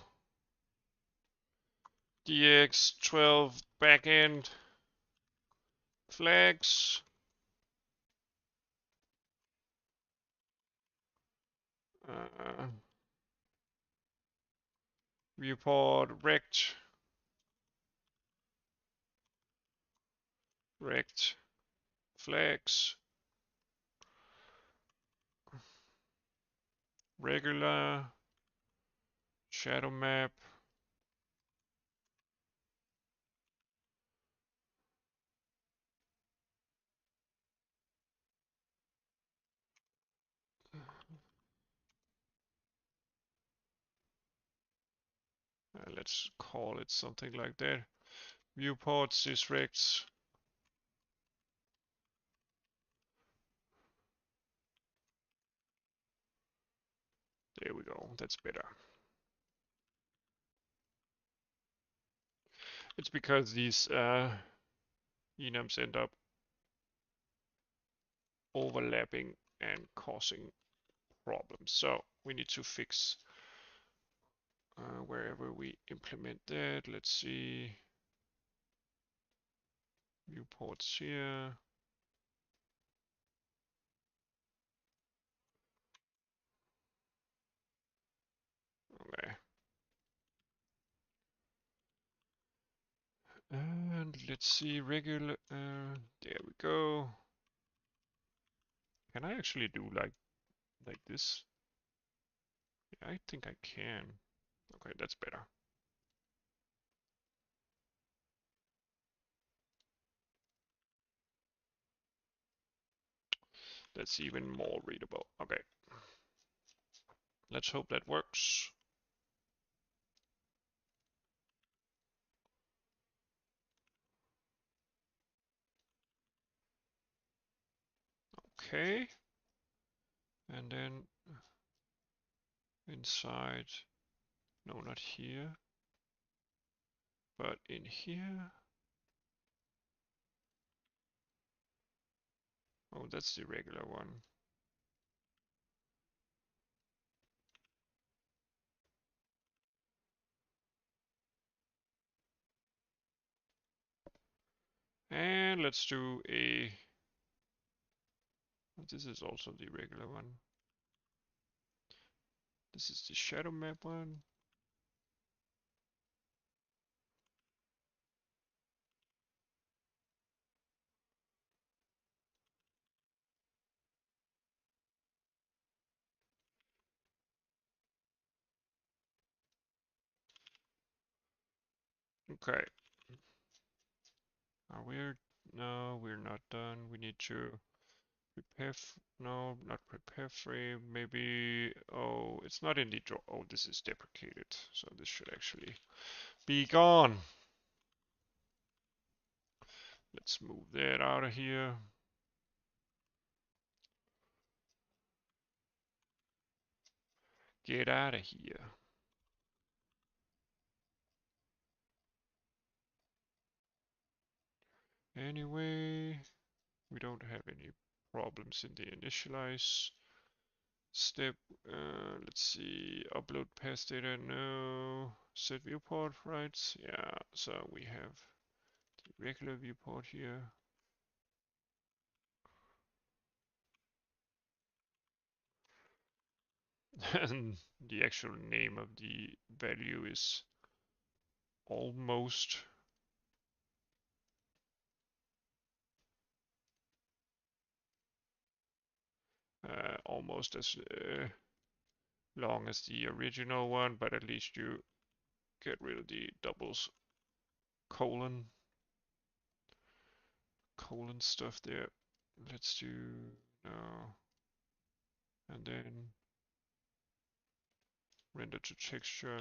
DX12 backend flags. Viewport rect flags. regular, shadow map. Let's call it something like that. Viewport sysregs. There we go. That's better. It's because these enums end up overlapping and causing problems. So we need to fix wherever we implement that. Let's see. Viewports here. Okay. And let's see, regular, there we go. Can I actually do like this? Yeah, I think I can. Okay, that's better. That's even more readable. Okay. Let's hope that works. Okay. And then inside, no, not here, but in here. Oh, that's the regular one. And let's do a, this is also the regular one. This is the shadow map one. Okay. Are we? No, we're not done. We need to prepare. No, not prepare frame. Maybe. Oh, it's not in the draw. Oh, this is deprecated. So this should actually be gone. Let's move that out of here. Get out of here. Anyway, we don't have any problems in the initialize step. Let's see, upload past data, no. Set viewport rights, yeah, so we have the regular viewport here. And the actual name of the value is almost almost as long as the original one, but at least you get rid of the doubles colon stuff there. Let's do no, and then render to texture.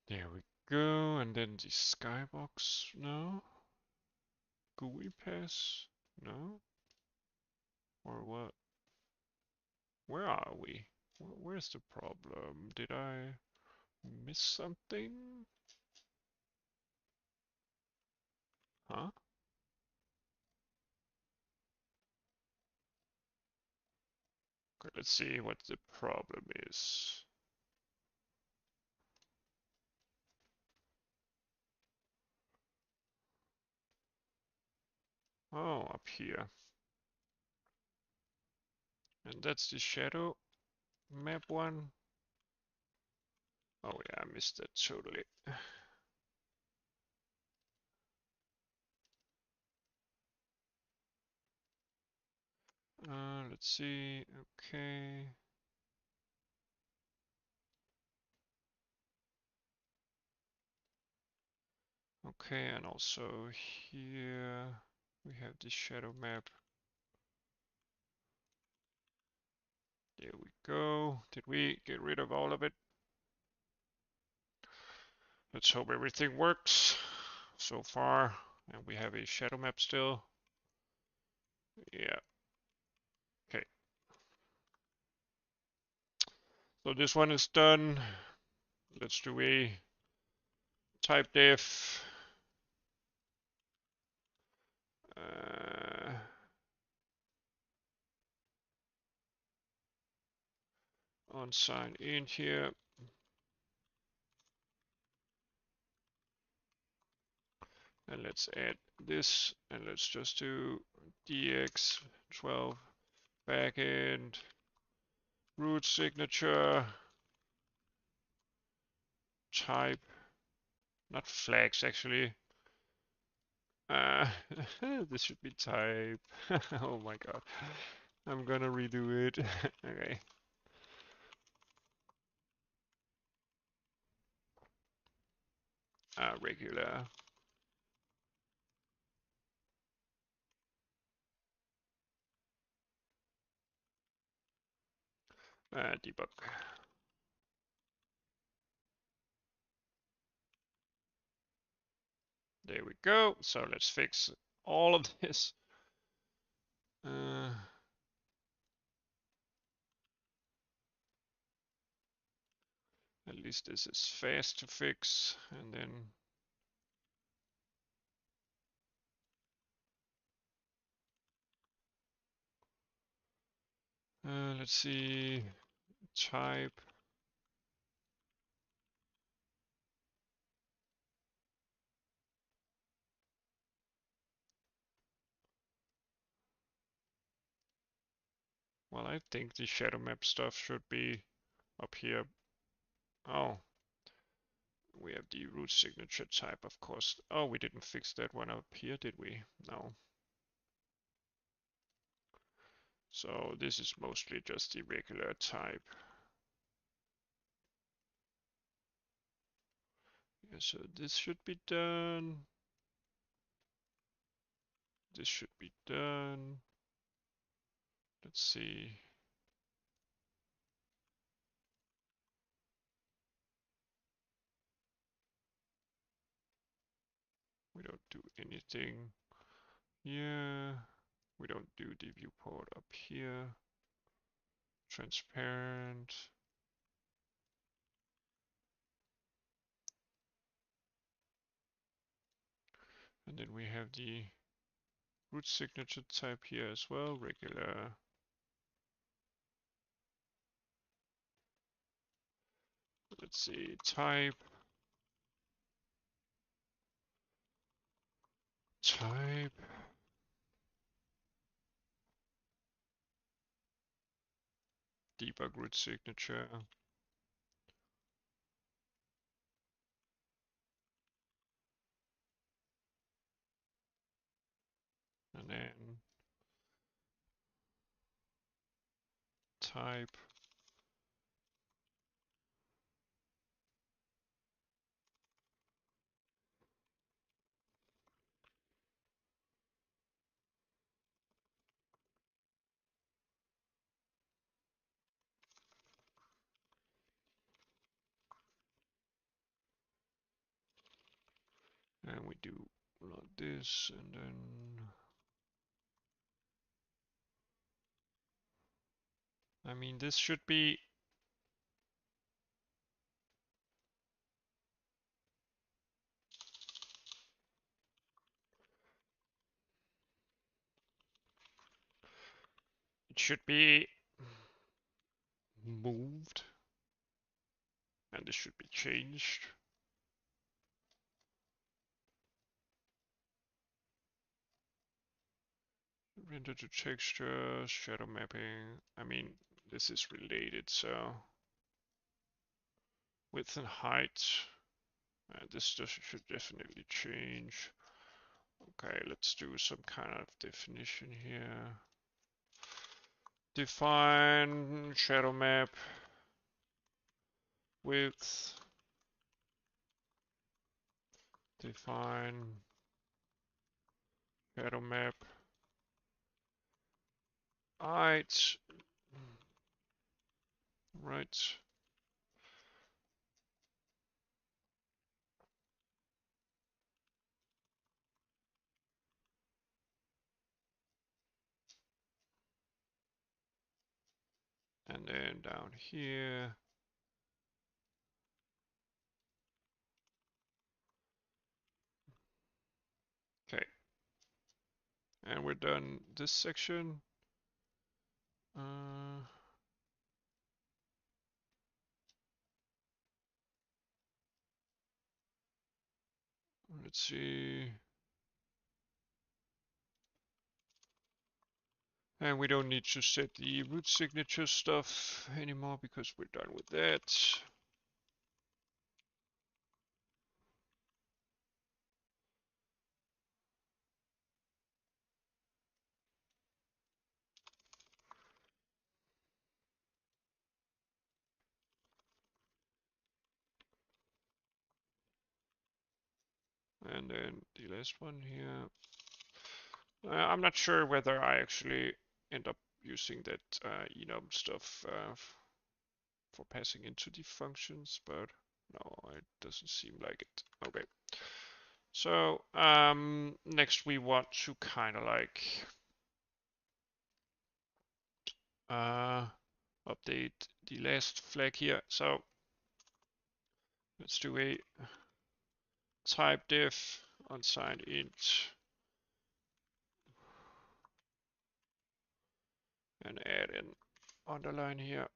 There we go, and then the skybox, no. GUI pass, no. Or what? Where are we? Where's the problem? Did I miss something? Huh? Okay, let's see what the problem is. Oh, up here. And that's the shadow map one. Oh yeah, I missed that totally. And Let's see. Okay. Okay, and also here we have this shadow map. There we go. Did we get rid of all of it? Let's hope everything works so far. And we have a shadow map still. Yeah. Okay. So this one is done. Let's do a type def. On sign in here. And let's add this, and let's just do DX12 backend root signature type, not flags actually. This should be type. Oh my god, I'm gonna redo it. Okay. Regular. Debug. There we go. So let's fix all of this. At least this is fast to fix, and then let's see, type. Well, I think the shadow map stuff should be up here. Oh, we have the root signature type, of course. Oh, we didn't fix that one up here, did we? No. So this is mostly just the regular type. Yeah, so this should be done. This should be done. Let's see. We don't do anything here. We don't do the viewport up here. Transparent. And then we have the root signature type here as well, regular. Let's see, type. Debug root signature. And then type. And we do like this, and then I mean this should be it should be moved, and this should be changed. Render to texture, shadow mapping. I mean, this is related, so width and height. This just should definitely change. Okay, let's do some kind of definition here. Define shadow map width. Define shadow map height. Right. And then down here. Okay. And we're done this section. Let's see. And we don't need to set the root signature stuff anymore because we're done with that. And then the last one here. I'm not sure whether I actually end up using that enum stuff for passing into the functions, but no, it doesn't seem like it. Okay. So next we want to kind of like update the last flag here. So let's do a type def unsigned int and add an underline here.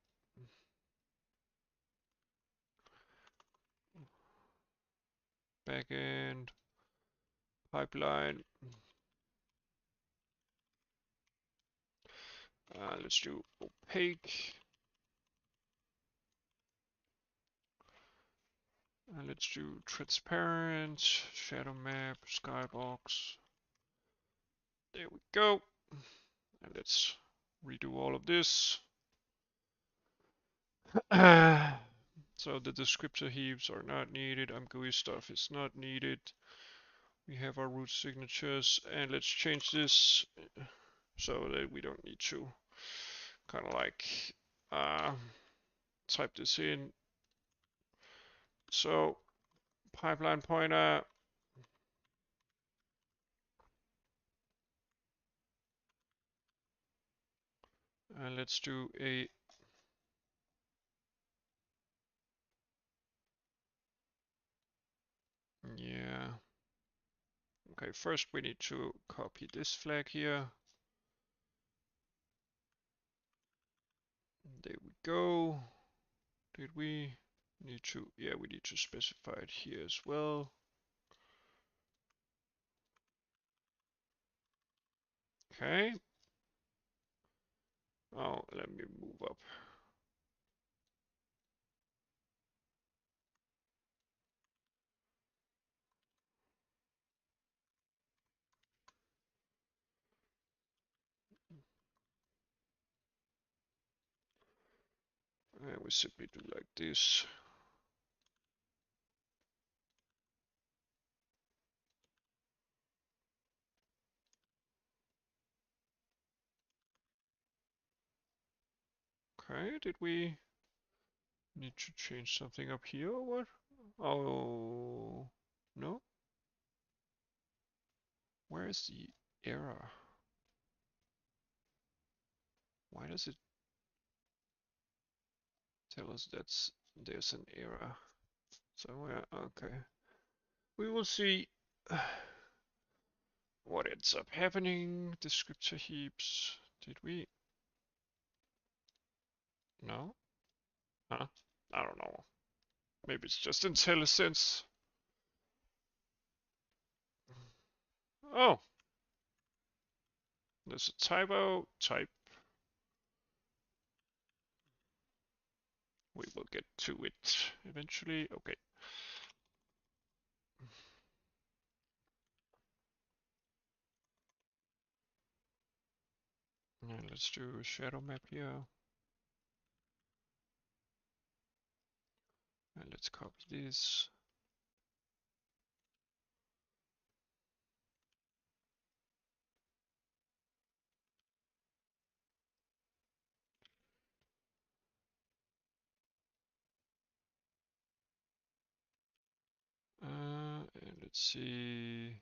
Backend pipeline. Let's do opaque. Let's do transparent, shadow map, skybox. There we go. And let's redo all of this. So the descriptor heaps are not needed. ImGUI stuff is not needed. We have our root signatures, and let's change this so that we don't need to kind of like type this in. So pipeline pointer. And let's do a yeah. Okay, first we need to copy this flag here. There we go. Did we need to? Yeah, we need to specify it here as well. Okay. Oh, let me move up. And we simply do like this. Okay, did we need to change something up here or what? Oh, no. Where is the error? Why does it tell us that there's an error somewhere? Okay. We will see what ends up happening. Descriptor heaps. Did we? No? Huh? I don't know. Maybe it's just IntelliSense. Oh, there's a typo. Type. We will get to it eventually. Okay. And let's do a shadow map here. And let's copy this. And let's see.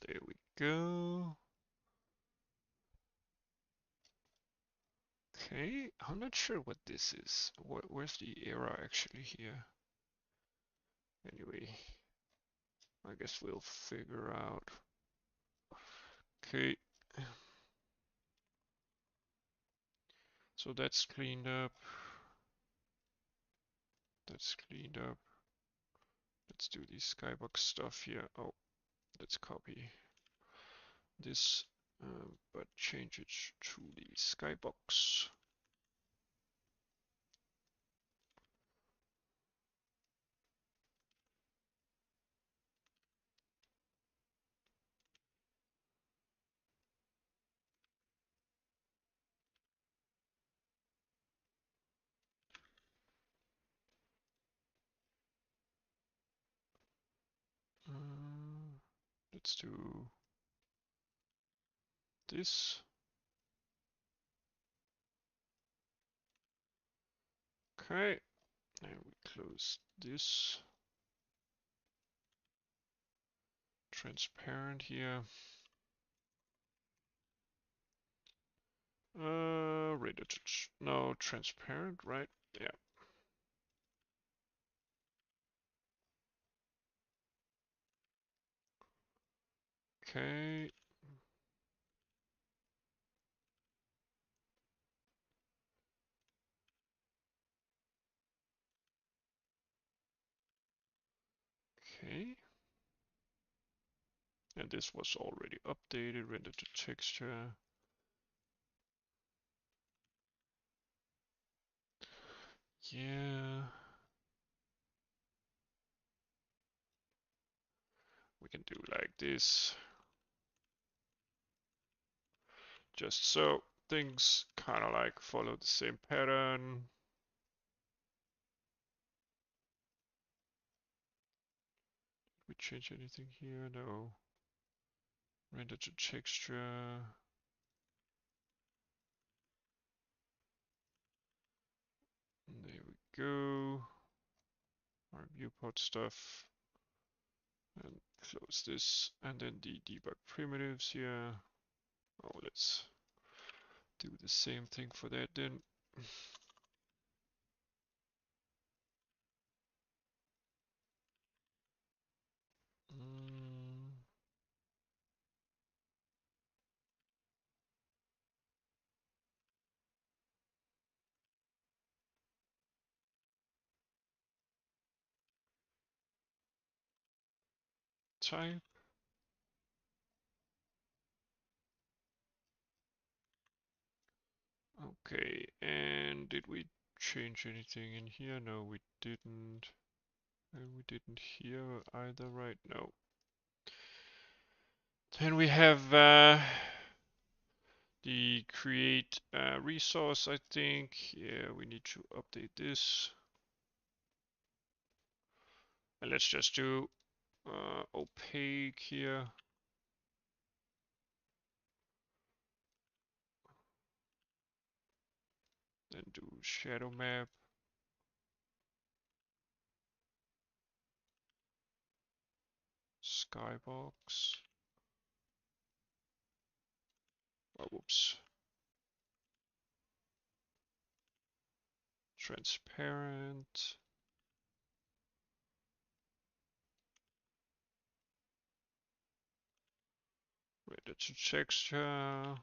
There we go. Okay, I'm not sure what this is. Where's the error actually here? Anyway, I guess we'll figure out. Okay. So that's cleaned up. That's cleaned up. Let's do the skybox stuff here. Oh, let's copy this, but change it to the skybox. Let's do this. Okay, and we close this. Transparent here. No, transparent, right? Yeah. Okay. Okay. And this was already updated, render to texture. Yeah. We can do like this. Just so things kind of like follow the same pattern. Did we change anything here? No. Render to texture. There we go. Our viewport stuff. And close this. And then the debug primitives here. Oh, let's do the same thing for that then. Type. Okay, and did we change anything in here? No, we didn't. And we didn't here either, right? No. Then we have the create resource, I think. Yeah, we need to update this. And let's just do opaque here. Then do shadow map. Skybox. Oh, whoops. Transparent. Render to texture.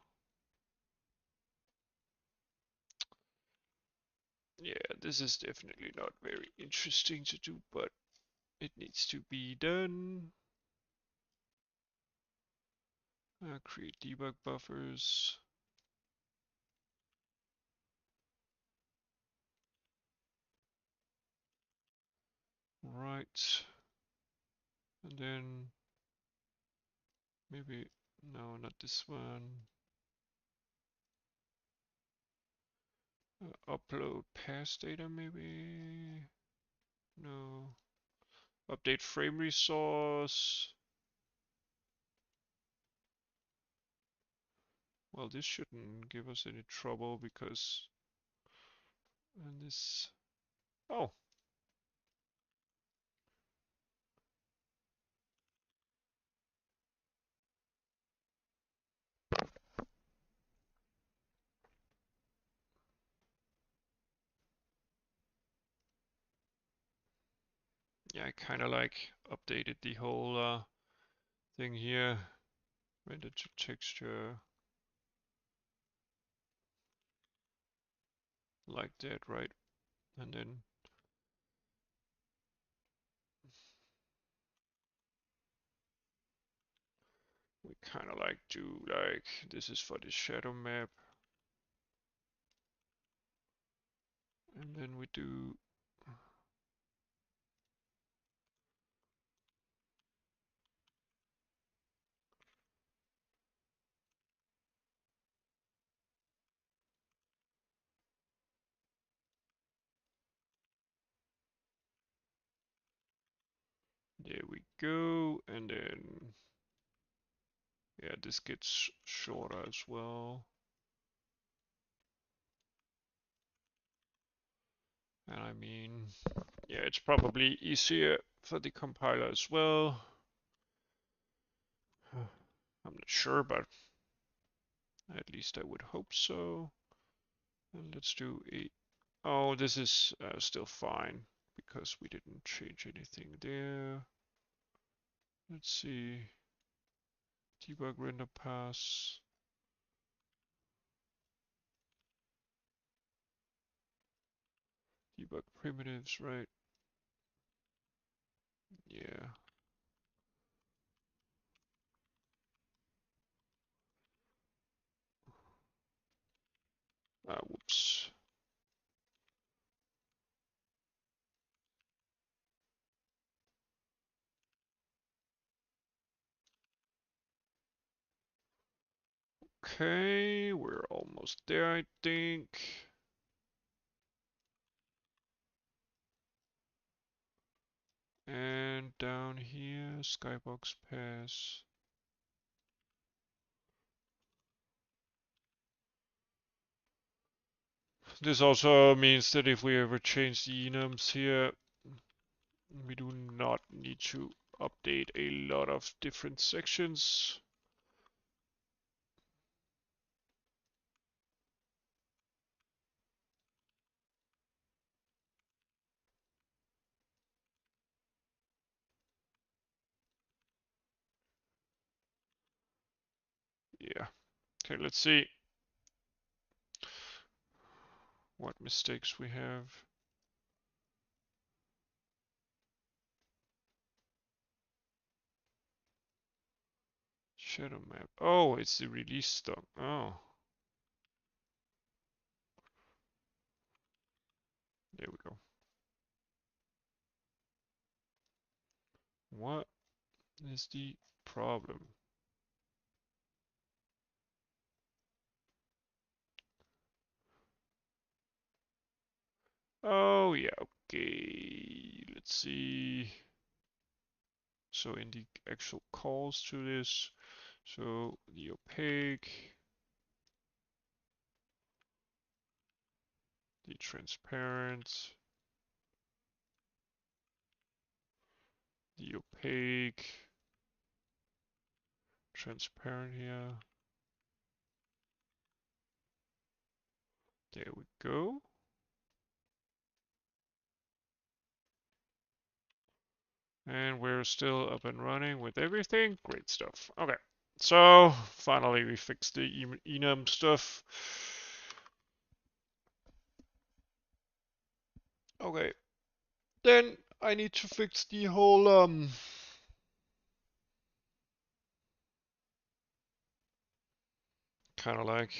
Yeah, this is definitely not very interesting to do, but it needs to be done. Create debug buffers. Right. And then maybe, no, not this one. Upload past data maybe? No. Update frame resource. Well, this shouldn't give us any trouble because, and this, oh, yeah, I kind of like updated the whole thing here. Render to texture like that, right? And then we kind of like do like, this is for the shadow map. And then we do, there we go. And then, yeah, this gets shorter as well. And I mean, yeah, it's probably easier for the compiler as well. I'm not sure, but at least I would hope so. And let's do a, oh, this is still fine because we didn't change anything there. Let's see, debug render pass. Debug primitives, right? Yeah. Whoops. Okay, we're almost there, I think. And down here, skybox pass. This also means that if we ever change the enums here, we do not need to update a lot of different sections. Yeah. Okay, let's see what mistakes we have. Shadow map. Oh, it's the release stock. Oh. There we go. What is the problem? Oh, yeah, okay. Let's see. So in the actual calls to this, so the opaque, the transparent, the opaque, transparent here. There we go. And we're still up and running with everything. Great stuff. Okay. So finally we fixed the enum stuff. Okay. Then I need to fix the whole kind of like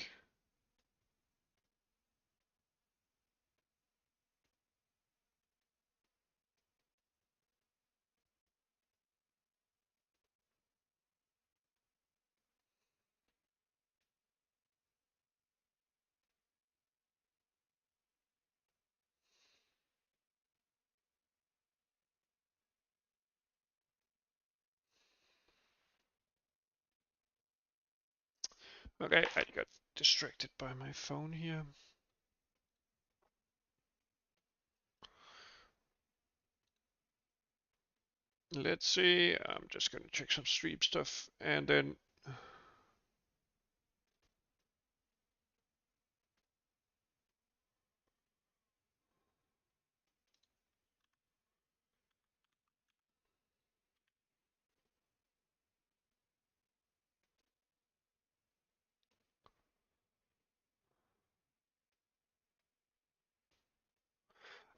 Okay, I got distracted by my phone here. Let's see, I'm just gonna check some stream stuff and then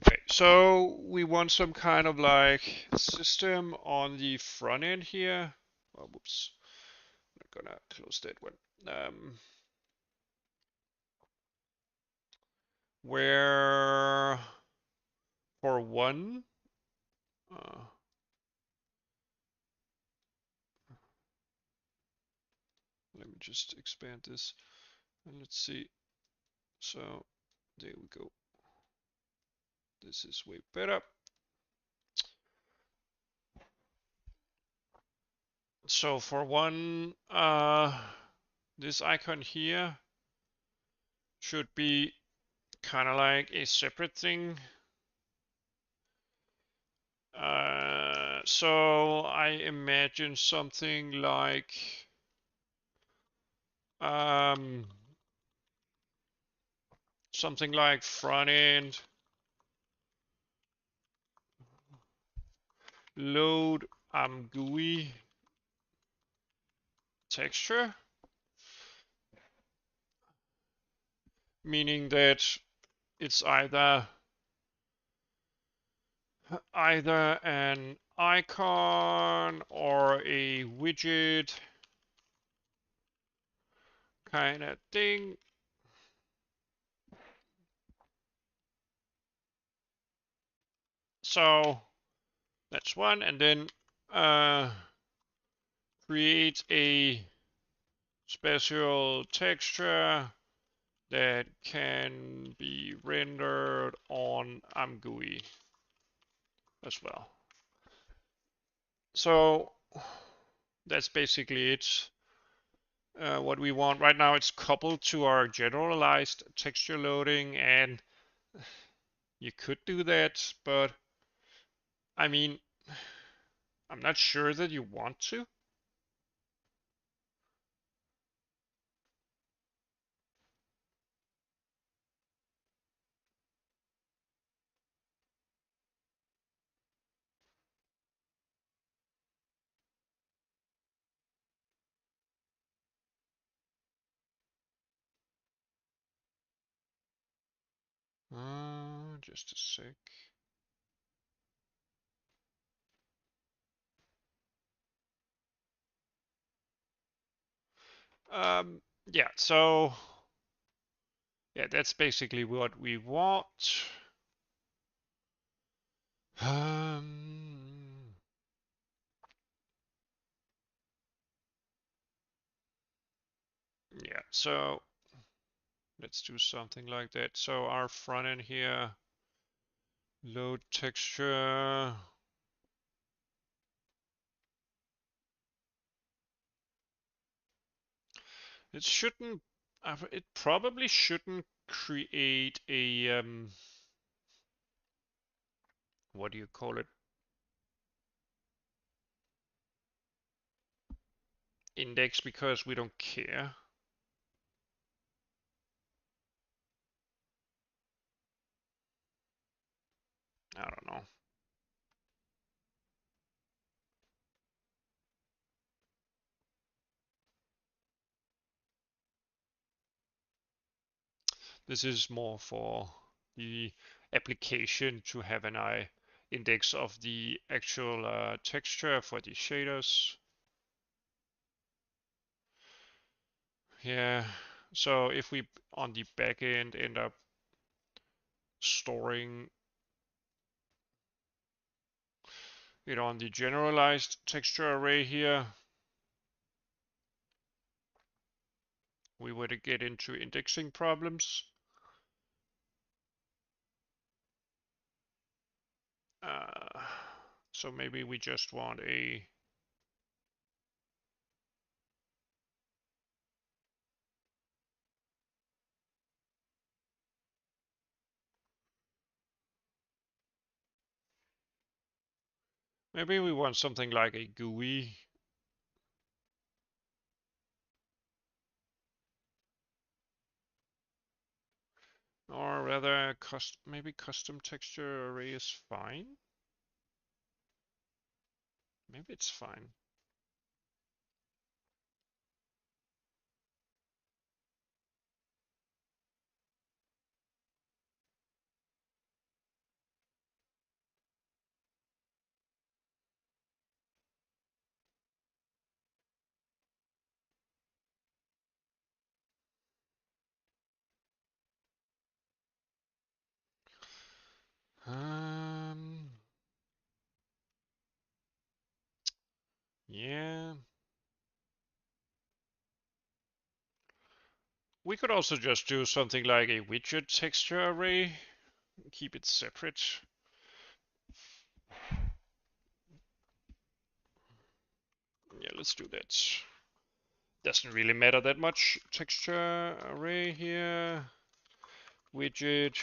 okay, so we want some kind of like system on the front end here. Oh, whoops, I'm gonna close that one. Where for one, uh, let me just expand this and let's see. So there we go. This is way better. So for one, this icon here should be kind of like a separate thing. So I imagine something like front end load ImGUI texture, meaning that it's either an icon or a widget kind of thing. So that's one, and then create a special texture that can be rendered on ImGUI as well. So that's basically it. What we want right now, it's coupled to our generalized texture loading, and you could do that, but I mean, I'm not sure that you want to. Just a sec. Yeah, so yeah, that's basically what we want. Yeah, so let's do something like that. So our front end here, load texture. It shouldn't, it probably shouldn't create a, what do you call it? Index, because we don't care. I don't know. This is more for the application to have an index of the actual texture for the shaders. Yeah, so if we on the back end end up storing it on the generalized texture array here, we would get into indexing problems. So maybe we just want a, Maybe we want something like a GUI. Or rather, maybe custom texture array is fine. Maybe it's fine. Yeah. We could also just do something like a widget texture array. Keep it separate. Yeah, let's do that. Doesn't really matter that much. Texture array here. Widget.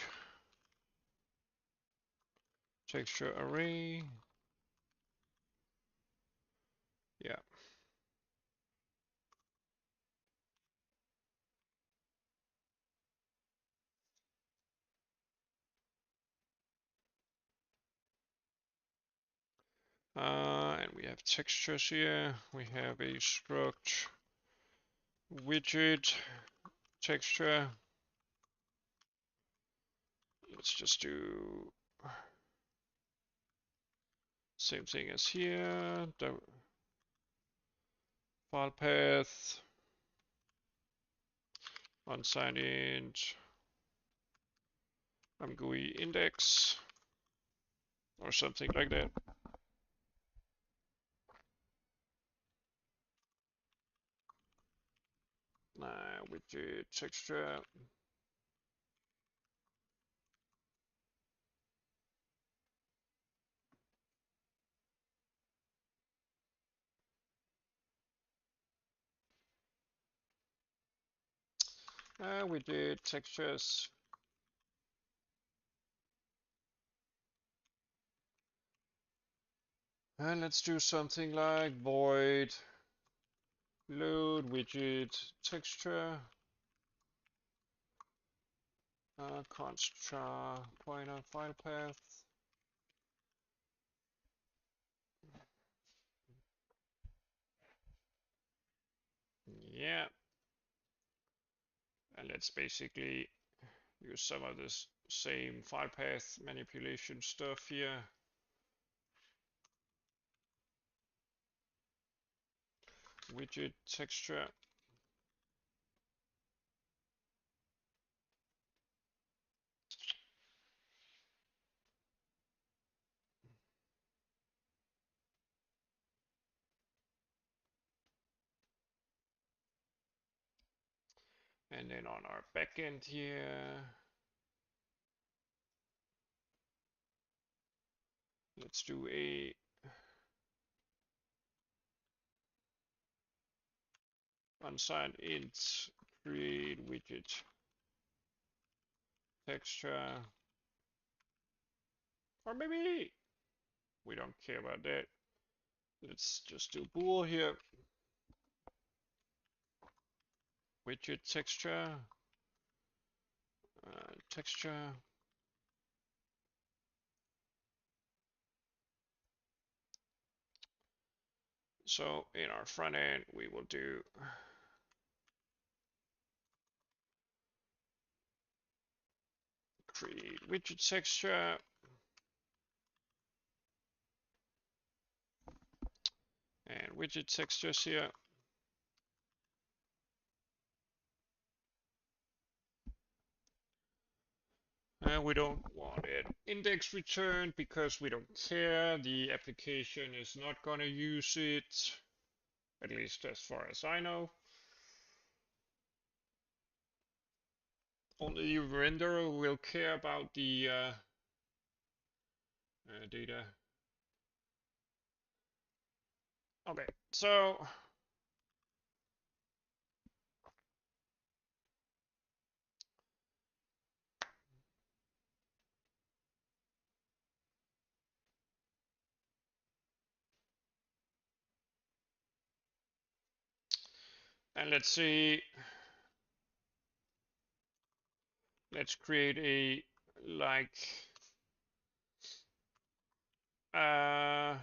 Texture array. Yeah. And we have textures here. We have a struct widget texture. Let's just do same thing as here. The file path, unsigned int, ImGUI index, or something like that. Widget texture. Widget textures. And let's do something like void load widget texture. Const char pointer file path. Yeah. And let's basically use some of this same file path manipulation stuff here. Widget texture. And then on our backend here, let's do a unsigned int create widget texture. Or maybe we don't care about that. Let's just do bool here. Widget texture. Texture. So in our front end, we will do create widget texture. And widget textures here. And we don't want it index returned because we don't care. The application is not going to use it, at least as far as I know. Only the renderer will care about the data. Okay, so And let's see, let's create a like uh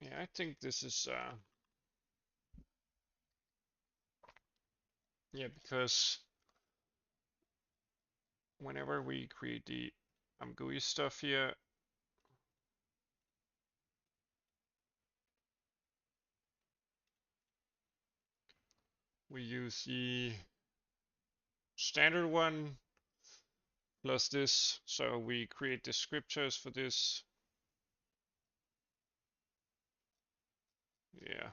yeah, I think this is yeah, because whenever we create the ImGUI stuff here, we use the standard one plus this, so we create descriptors for this. Yeah.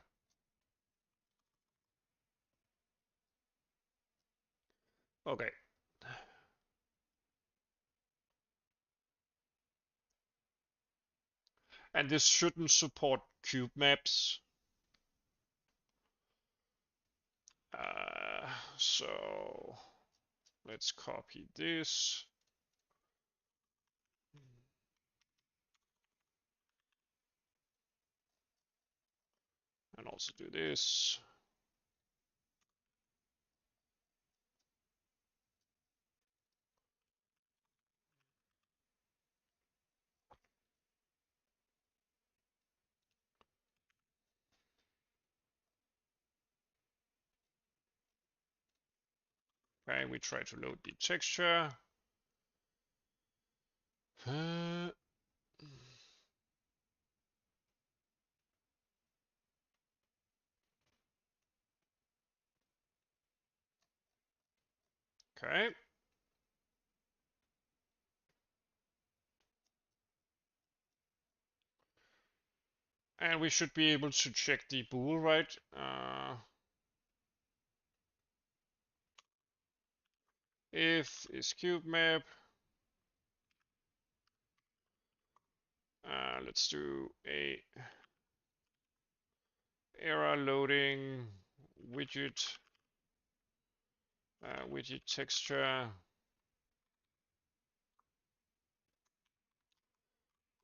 Okay. And this shouldn't support cube maps. So let's copy this. And also do this. Okay, we try to load the texture. Okay. And we should be able to check the bool, right? If is cube map. Let's do a error loading widget, widget texture.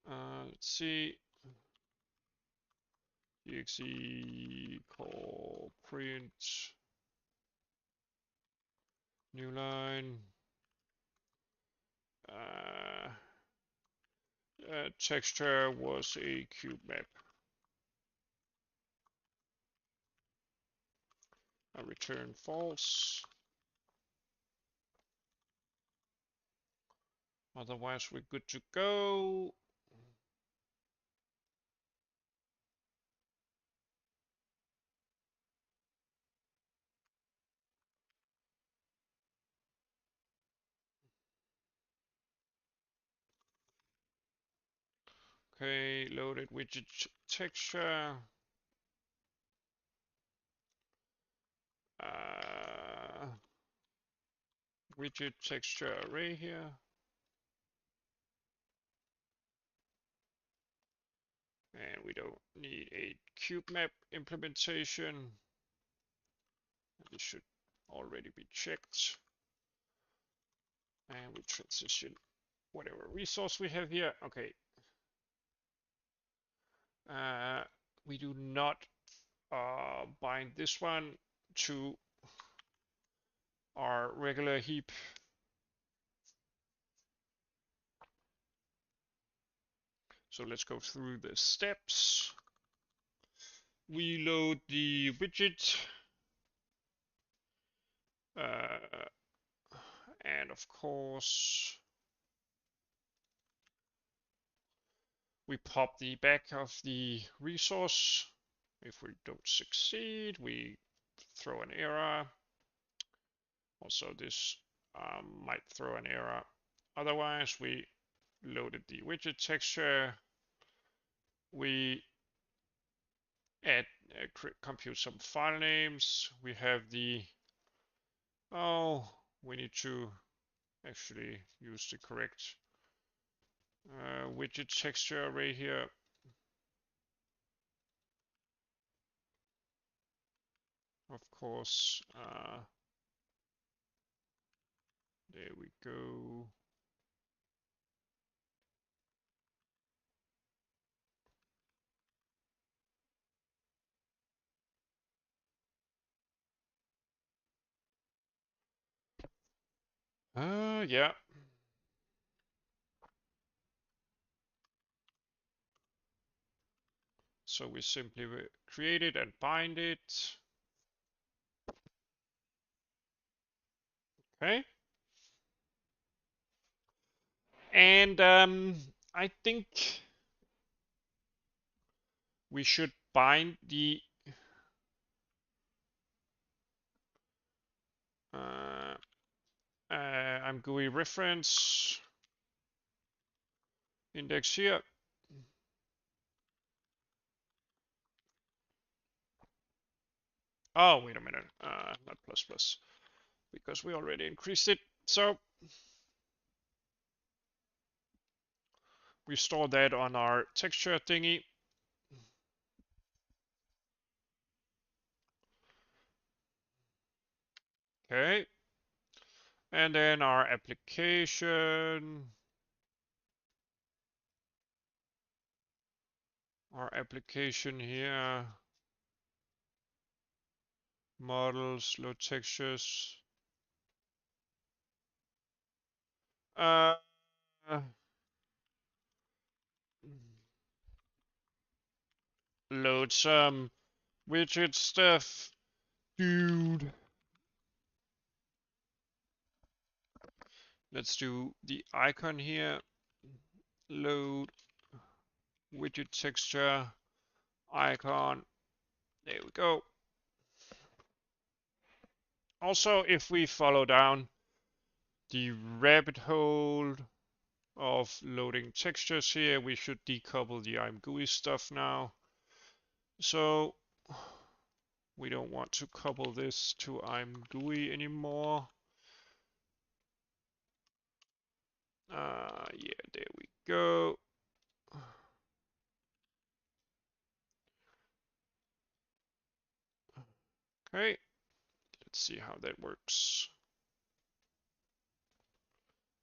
Let's see. exe call print new line. Texture was a cube map. Return false. Otherwise, we're good to go. Okay, loaded widget texture. Widget texture array here. And we don't need a cube map implementation. This should already be checked. And we transition whatever resource we have here. Okay. We do not bind this one to our regular heap. So let's go through the steps. We load the widget. And of course, we pop the back of the resource. If we don't succeed, we throw an error. Also, this might throw an error. Otherwise, we loaded the widget texture. We add, compute some file names. We have the, we need to actually use the correct widget texture array here. Of course, there we go. Yeah. So we simply create it and bind it. Okay. And I think we should bind the uh, ImGUI reference index here. Oh, wait a minute. Not plus plus, because we already increased it. So we store that on our texture thingy. Okay. And then our application. Our application here. Models, load textures. Uh, load some widget stuff. Dude. Let's do the icon here. Load widget texture icon. There we go. Also, if we follow down the rabbit hole of loading textures here, we should decouple the ImGUI stuff now. So we don't want to couple this to ImGUI anymore. Yeah, there we go. Okay, let's see how that works.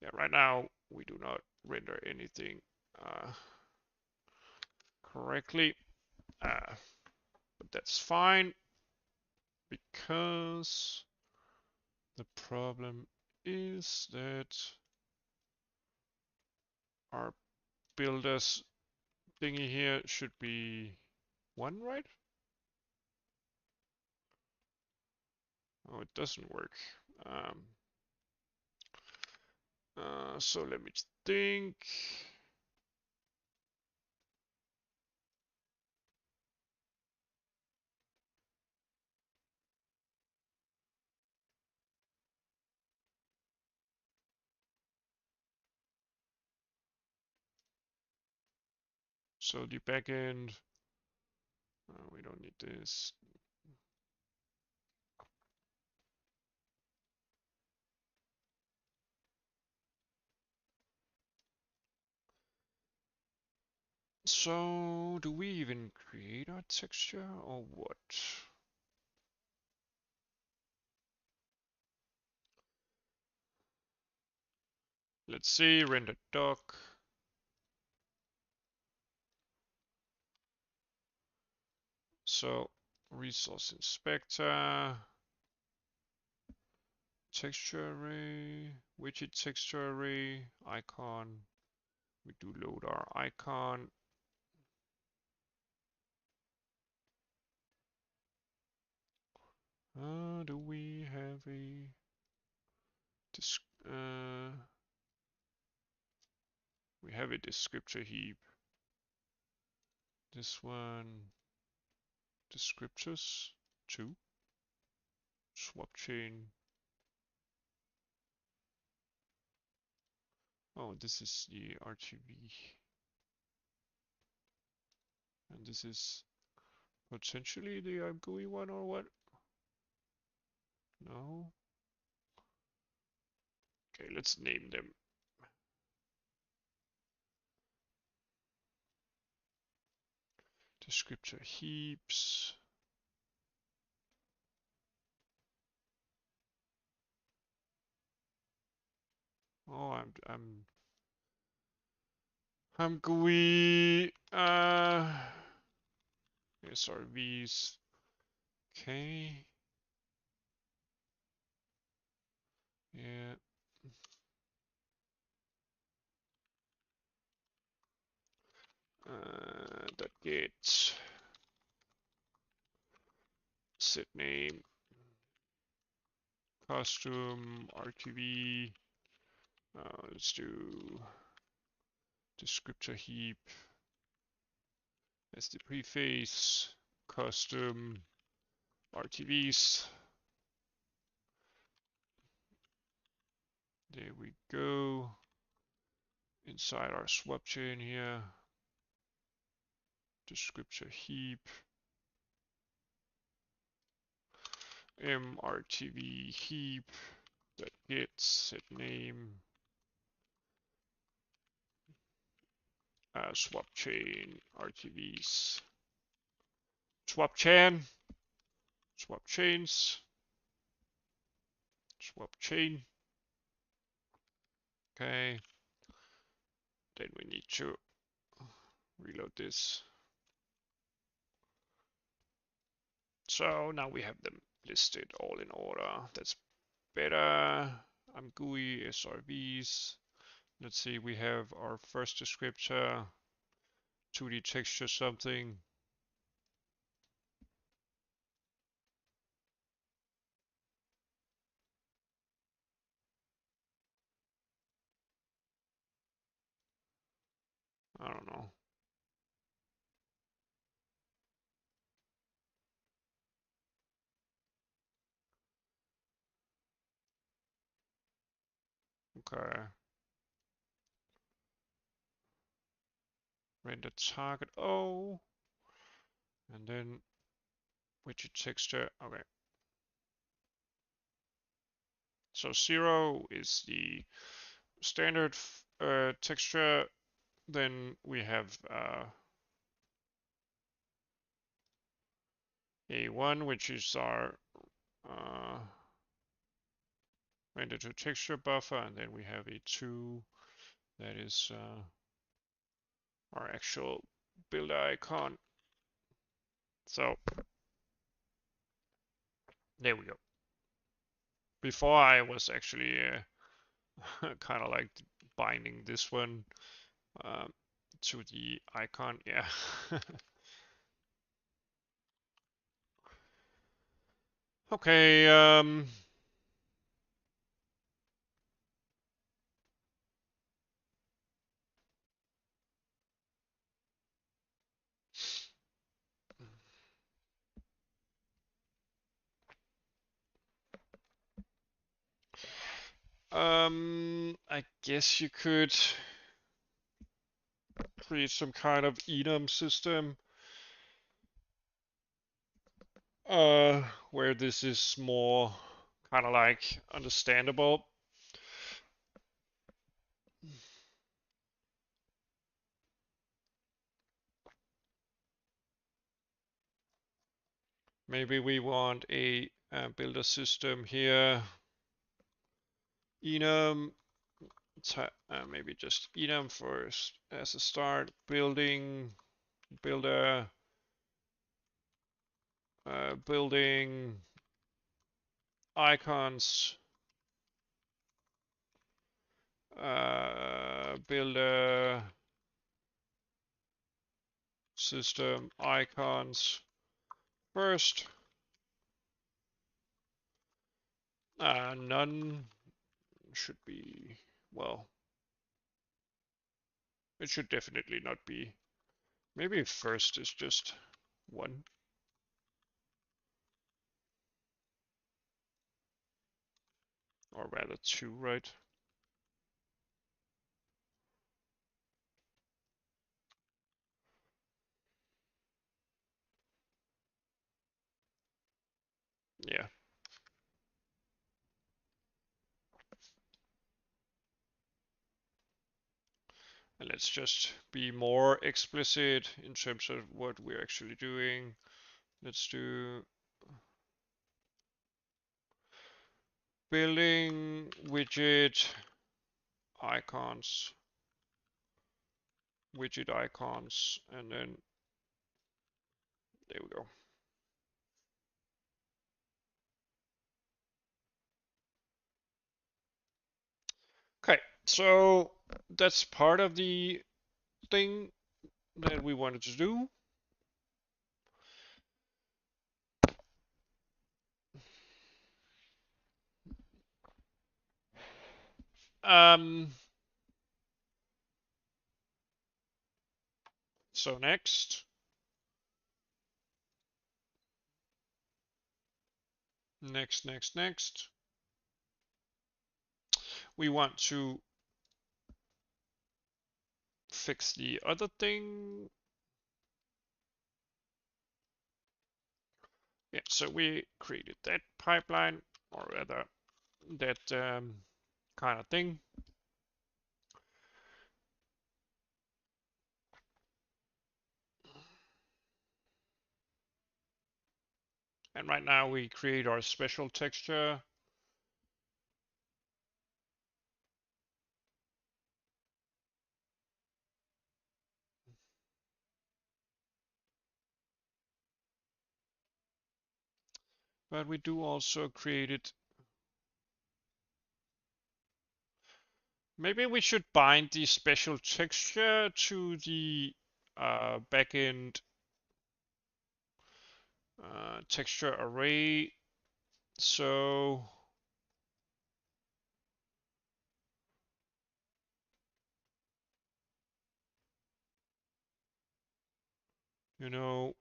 Yeah, right now we do not render anything correctly, but that's fine because the problem is that our builders thingy here should be 1, right? Oh, it doesn't work. Um, so let me think. So the backend, we don't need this. So do we even create our texture or what? Let's see, render doc. So resource inspector, texture array, widget texture array, icon. We do load our icon. Do we have a we have a descriptor heap. This one, descriptors 2, swap chain. Oh, this is the RGB. And this is potentially the ImGUI one or what? No. Okay, let's name them. Descriptor heaps. Oh, I'm GUI. SRVs. Okay. Yeah. that get set name custom RTV. Let's do descriptor heap as the preface, custom RTVs. There we go. Inside our swap chain here, descriptor heap, mrtv heap that gets set name swap chain RTVs, swap chain, swap chains, swap chain. Okay, then we need to reload this. So now we have them listed all in order. That's better. ImGUI, SRVs. Let's see, we have our first descriptor, 2D texture something. I don't know. Okay. Render target. Oh. And then widget texture. Okay. So 0 is the standard texture. Then we have A1, which is our render to texture buffer, and then we have A2, that is our actual builder icon. So there we go. Before I was actually kind of like binding this one to the icon. Yeah. Okay. I guess you could create some kind of enum system where this is more kind of like understandable. Maybe we want a builder system here. Enum, maybe just enum first as a start. Building, builder, building, icons, builder, system, icons first. None should be, well, it should definitely not be. Maybe first is just 1. Or rather 2, right? Yeah. And let's just be more explicit in terms of what we're actually doing. Let's do building widget icons, and then there we go. Okay, so that's part of the thing that we wanted to do. Um, so next, next, we want to fix the other thing. Yeah, so we created that pipeline, or rather, that kind of thing. And right now we create our special texture. But we do also create it. Maybe we should bind the special texture to the backend texture array. So you know,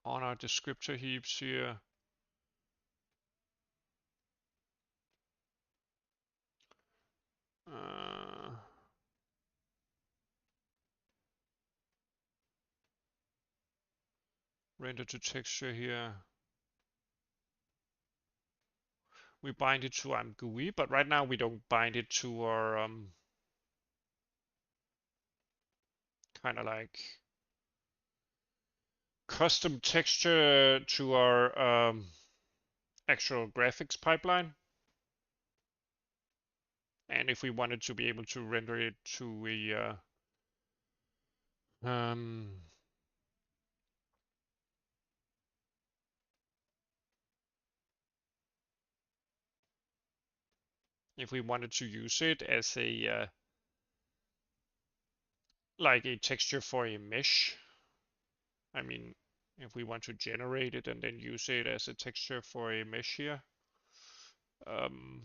on our descriptor heaps here, render to texture here. We bind it to ImGUI, but right now we don't bind it to our kind of like custom texture to our actual graphics pipeline. And if we wanted to be able to render it to a if we wanted to use it as a like a texture for a mesh, I mean, if we want to generate it and then use it as a texture for a mesh here, um,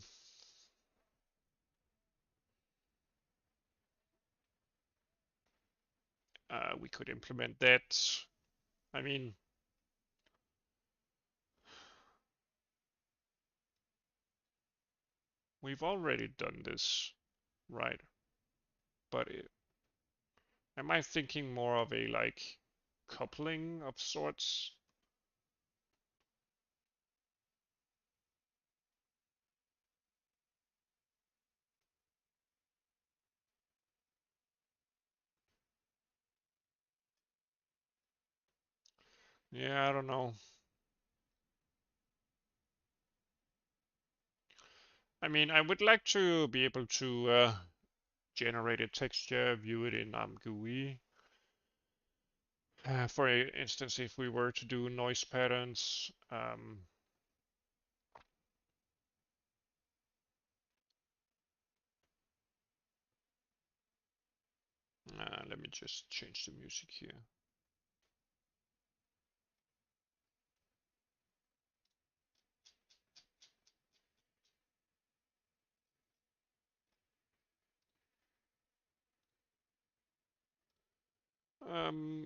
we could implement that. I mean, we've already done this, right? But am I thinking more of a like coupling of sorts? Yeah, I don't know. I mean, I would like to be able to generate a texture, view it in ImGUI. For instance, if we were to do noise patterns, let me just change the music here.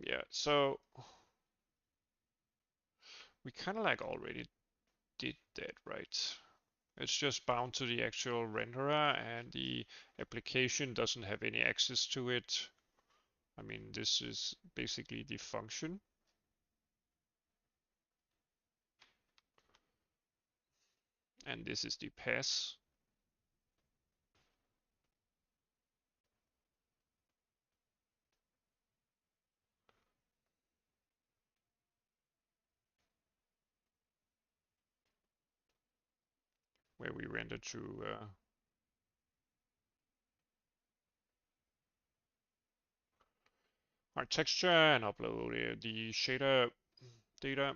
Yeah, so we kind of like already did that, right? It's just bound to the actual renderer and the application doesn't have any access to it. I mean, this is basically the function. And this is the pass. Where we render to our texture and upload the shader data.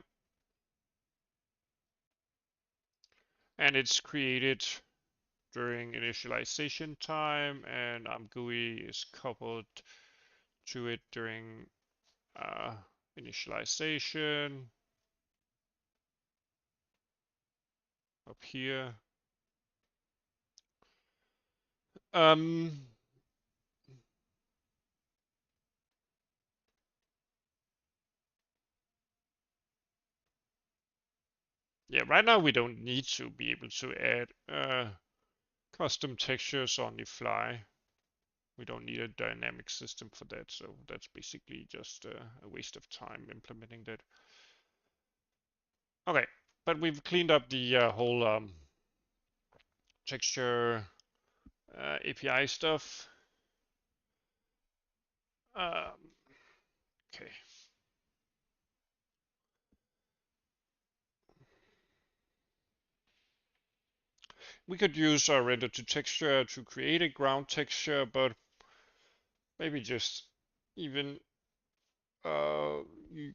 and it's created during initialization time, and ImGUI is coupled to it during initialization up here. Yeah, right now we don't need to be able to add custom textures on the fly. We don't need a dynamic system for that, so that's basically just a waste of time implementing that. Okay, but we've cleaned up the whole texture API stuff. Okay. We could use our render to texture to create a ground texture, but maybe just even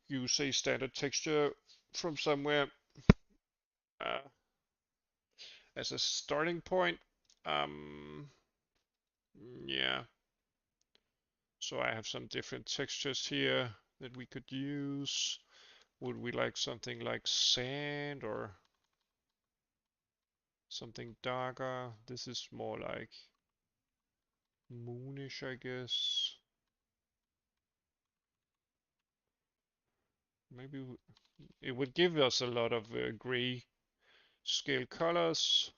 use a standard texture from somewhere uh, as a starting point. Yeah. So I have some different textures here that we could use. Would we like something like sand or something darker? This is more like moonish, I guess. Maybe it would give us a lot of gray scale colors.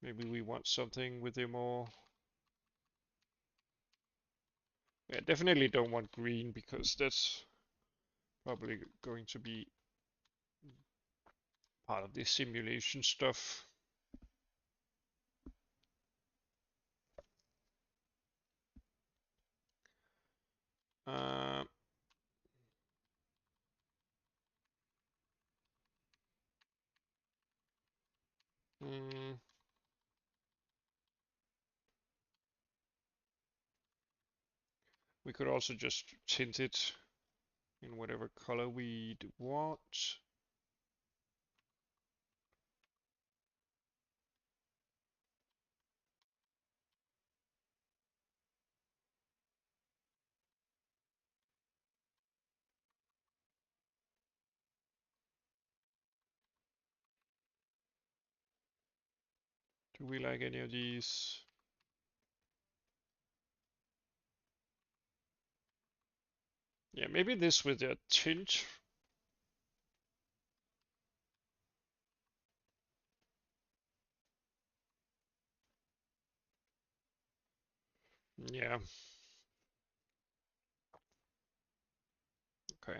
Maybe we want something with a more... Yeah, definitely don't want green because that's probably going to be part of the simulation stuff. Uh, mm, we could also just tint it in whatever color we want. Do we like any of these? Yeah, maybe this with a tint. Yeah. Okay.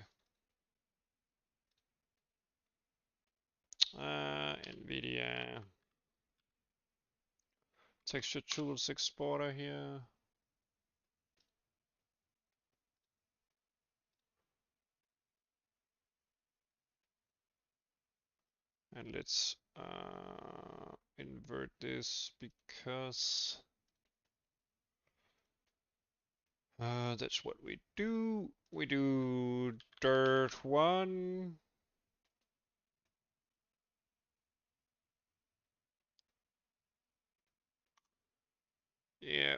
NVIDIA texture tools exporter here. And let's invert this because that's what we do. We do Dirt1. Yeah.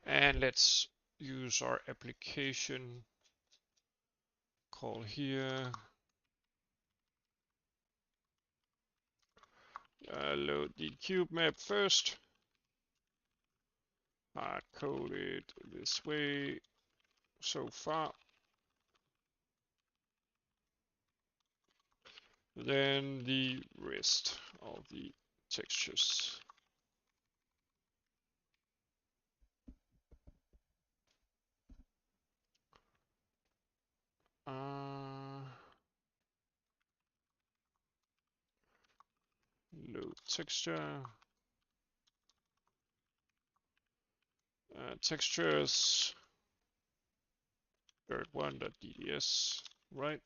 And let's use our application call here. Load the cube map first. Hard code it this way so far. Then the rest of the textures. Load texture. Textures. Dirt1.dds. Right.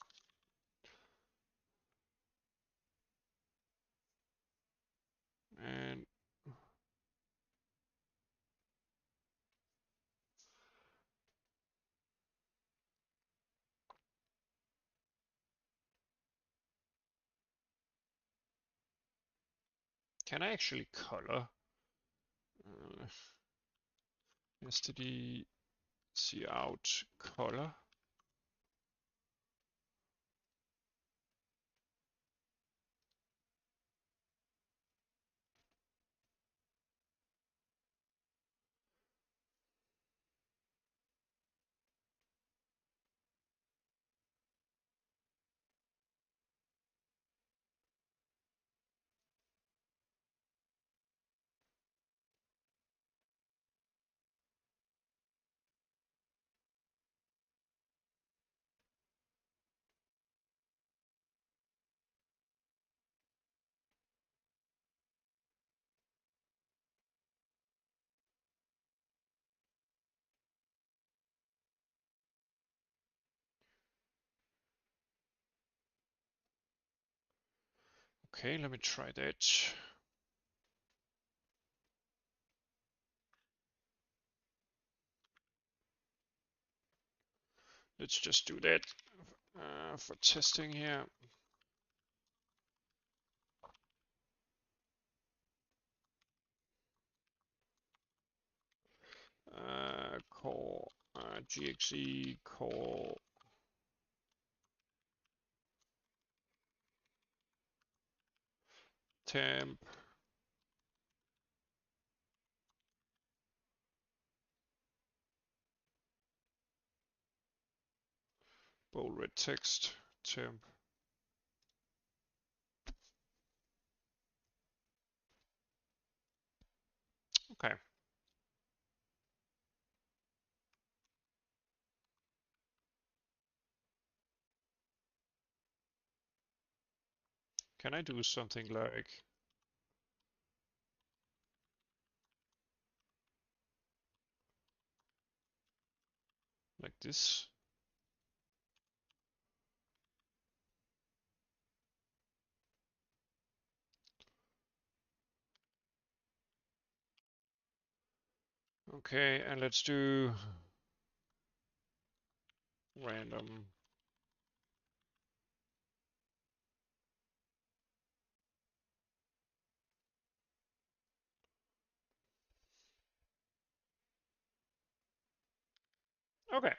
Can I actually color? Std cout color. Okay, let me try that. Let's just do that for testing here. Call gxe call temp bold red text temp. Okay. Can I do something like this? Okay, and let's do random. Okay.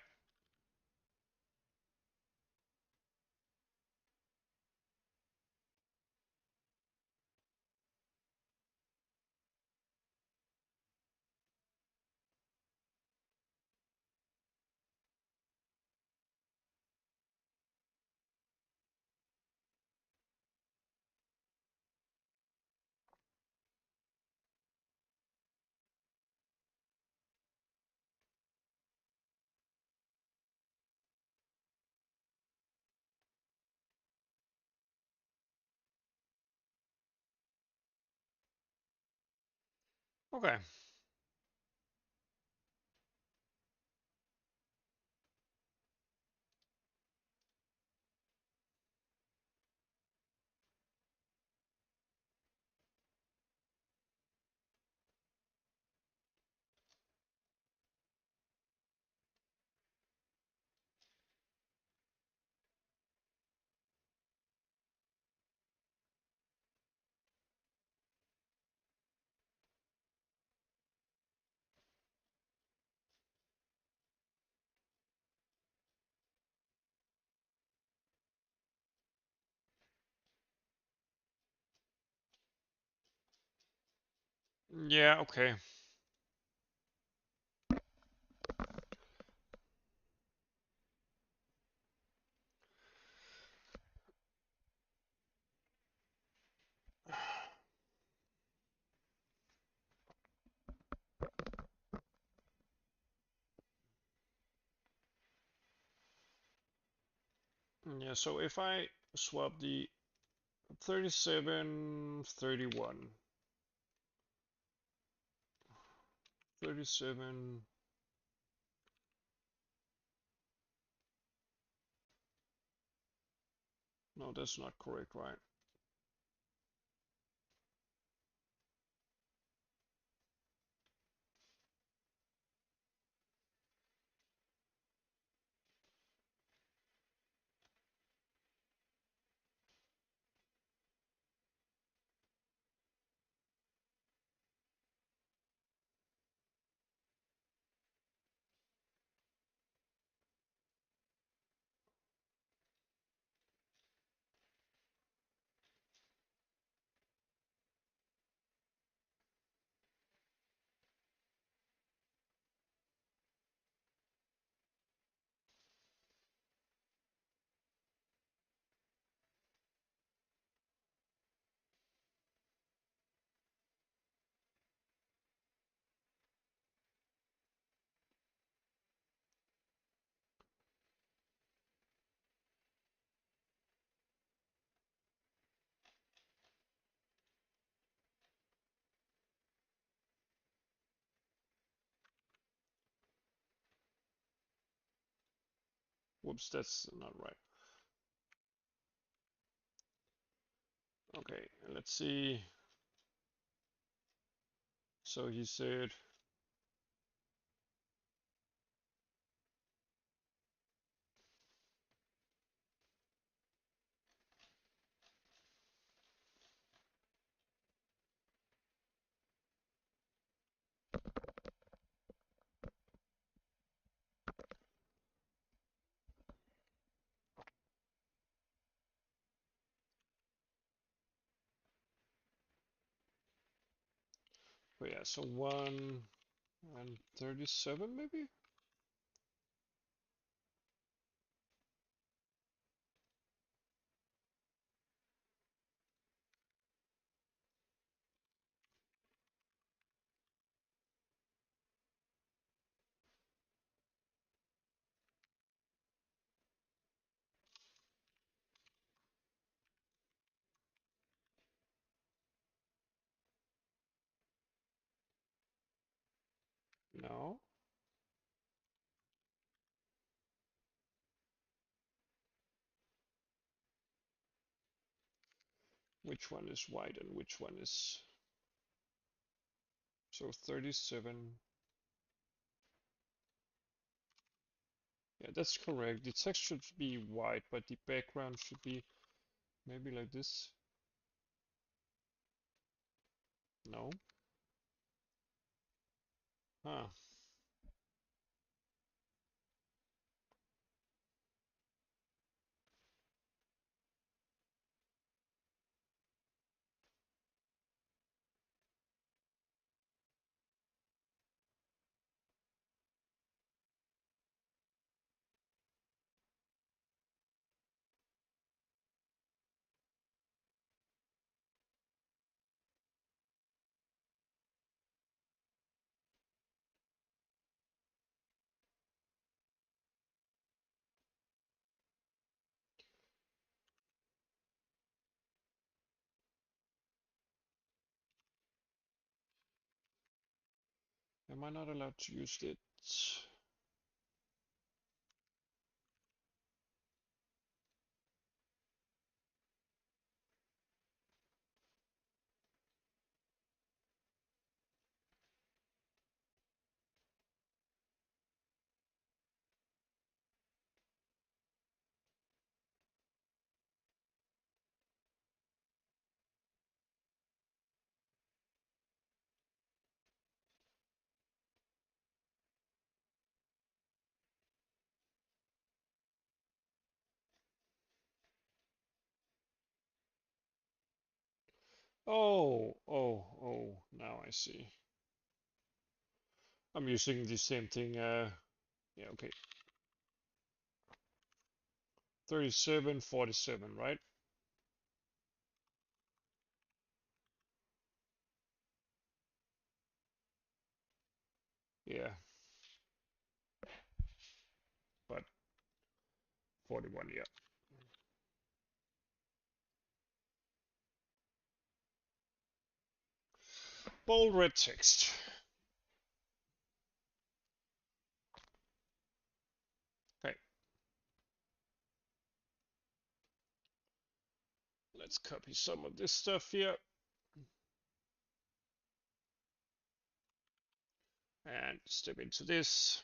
Okay. Yeah, okay. Yeah, so if I swap the 37, 31, 37, no, that's not correct, right? Whoops, that's not right. Okay, let's see. So he said, oh yeah, so 1 and 37 maybe? No. Which one is white and which one is... So 37. Yeah, that's correct. The text should be white, but the background should be maybe like this. No? Huh. Am I not allowed to use it? Oh, now I see. I'm using the same thing, yeah, okay. 37, 47, right? Yeah. But 41, yeah. Bold red text. Okay. Let's copy some of this stuff here. And step into this.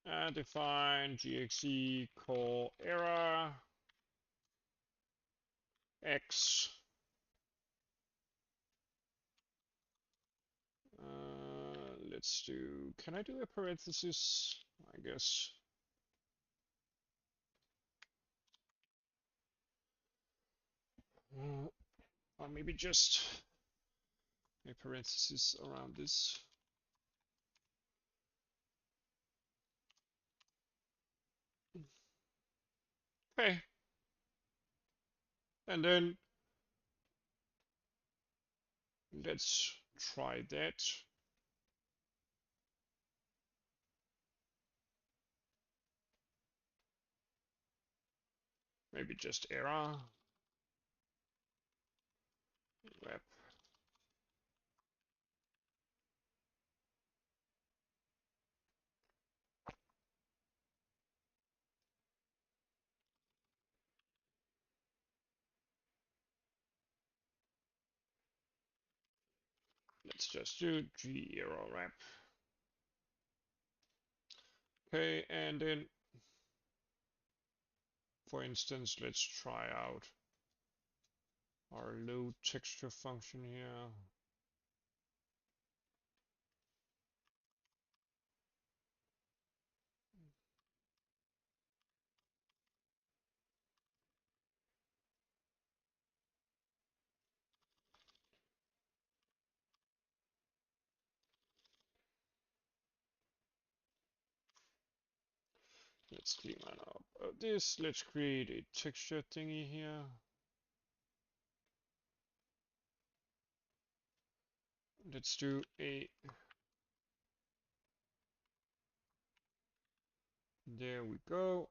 And define gxe call error x. Let's do, can I do a parenthesis? I guess. Or maybe just a parenthesis around this. Okay. And then let's try that. Maybe just error. Web. let's just do G error wrap. Okay, and then, for instance, let's try out our load texture function here. Let's clean up this. Let's create a texture thingy here. Let's do a, there we go.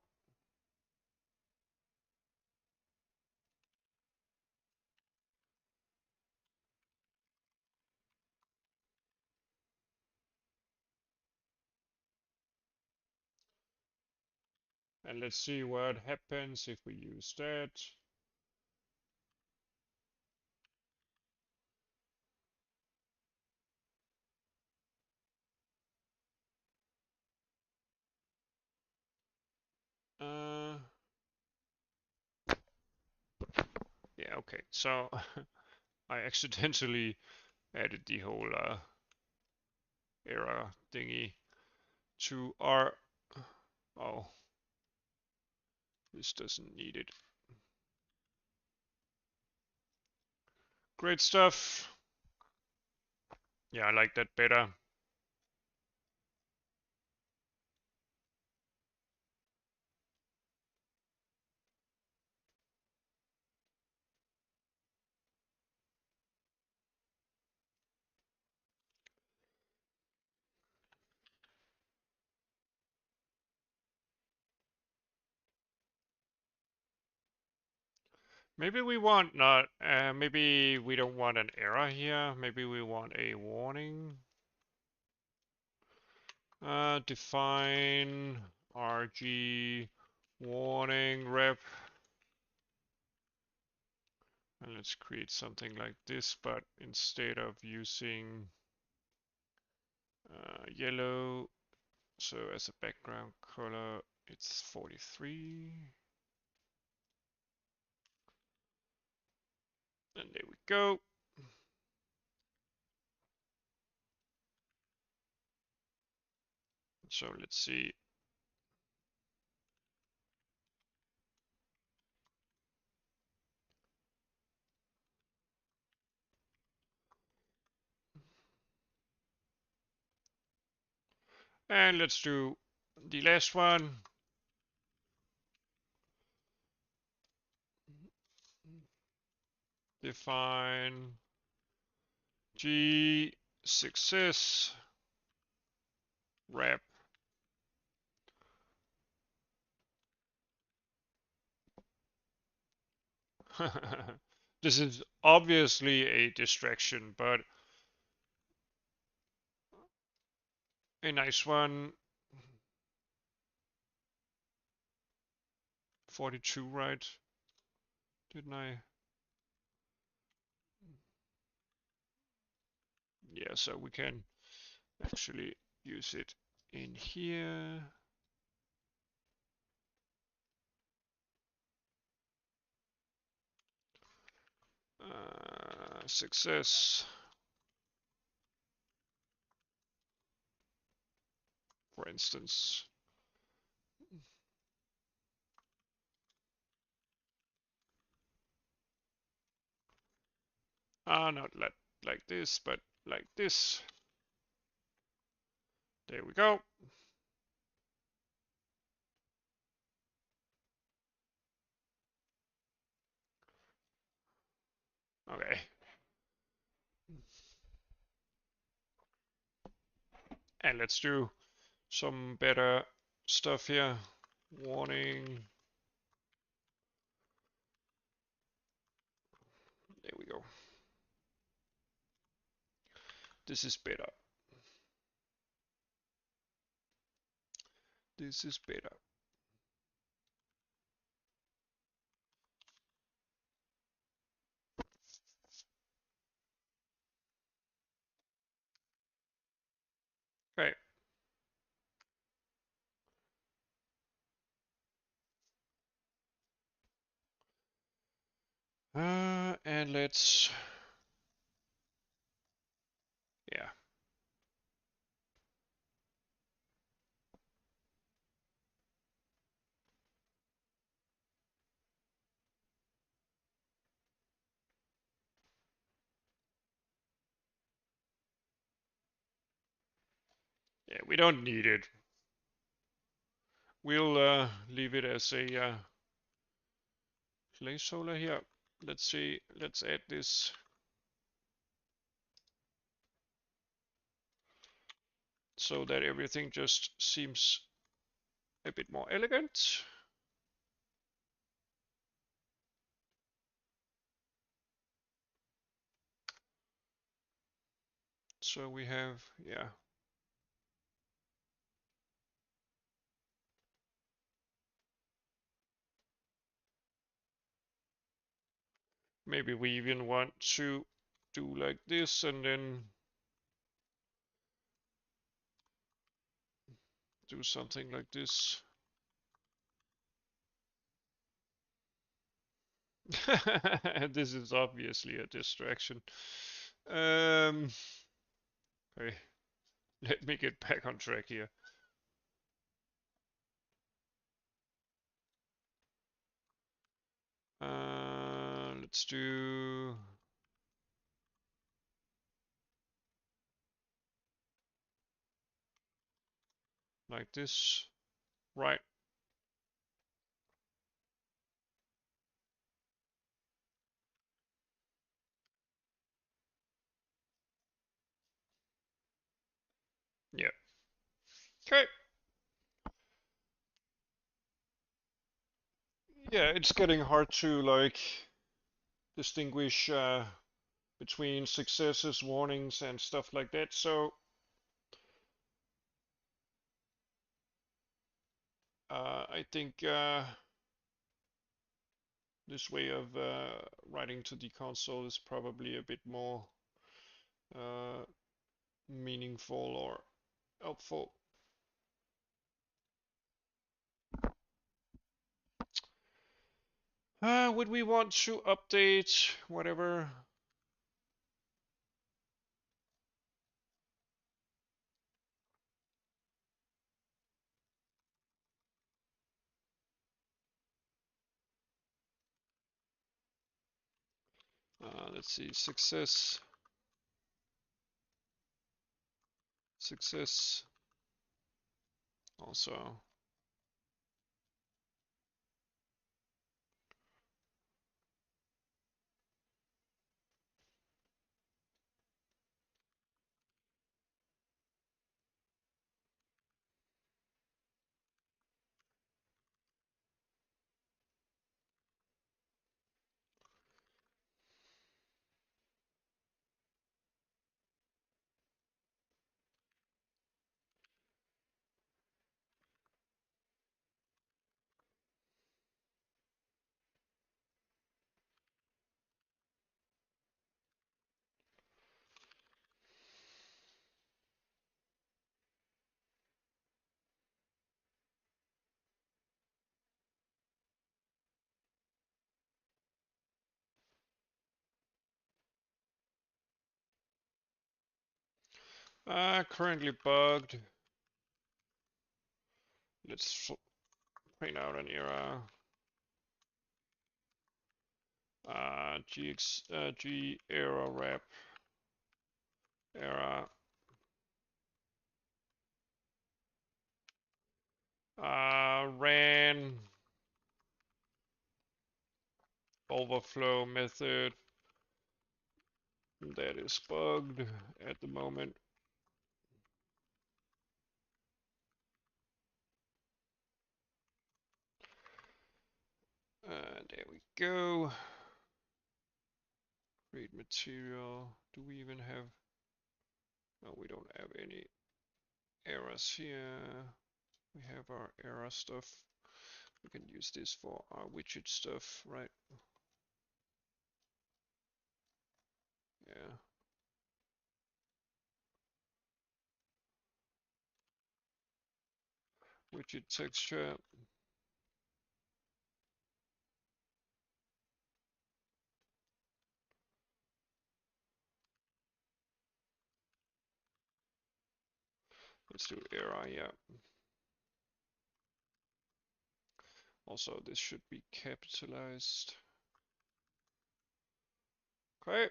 And let's see what happens if we use that. Yeah, okay. So I accidentally added the whole error thingy to our, oh, this doesn't need it. Great stuff. Yeah, I like that better. Maybe we want not, maybe we don't want an error here. Maybe we want a warning. Define RG warning rep. And let's create something like this, but instead of using yellow, so as a background color, it's 43. And there we go. So let's see. And let's do the last one. Define G success wrap. This is obviously a distraction, but a nice one. 42, right? Didn't I? Yeah, so we can actually use it in here. Success, for instance. Not like this, but like this. There we go. Okay. And let's do some better stuff here. Warning. There we go. This is better. This is better. And let's, yeah. Yeah, we don't need it. We'll leave it as a placeholder here. Let's see, let's add this so that everything just seems a bit more elegant. So we have, yeah. Maybe we even want to do like this and then do something like this. This is obviously a distraction. Okay, let me get back on track here. Let's do like this. Right. Yeah. Okay. Yeah, it's getting hard to like distinguish between successes, warnings, and stuff like that. So I think this way of writing to the console is probably a bit more uh, meaningful or helpful. Would we want to update whatever? Let's see, success, success, also. Currently bugged. Let's print out an error. G error wrap error. Ran overflow method that is bugged at the moment. There we go. Create material. Do we even have? No, we don't have any errors here. We have our error stuff. We can use this for our widget stuff, right? Yeah. Widget texture. Let's do error, yeah. Also, this should be capitalized. Okay.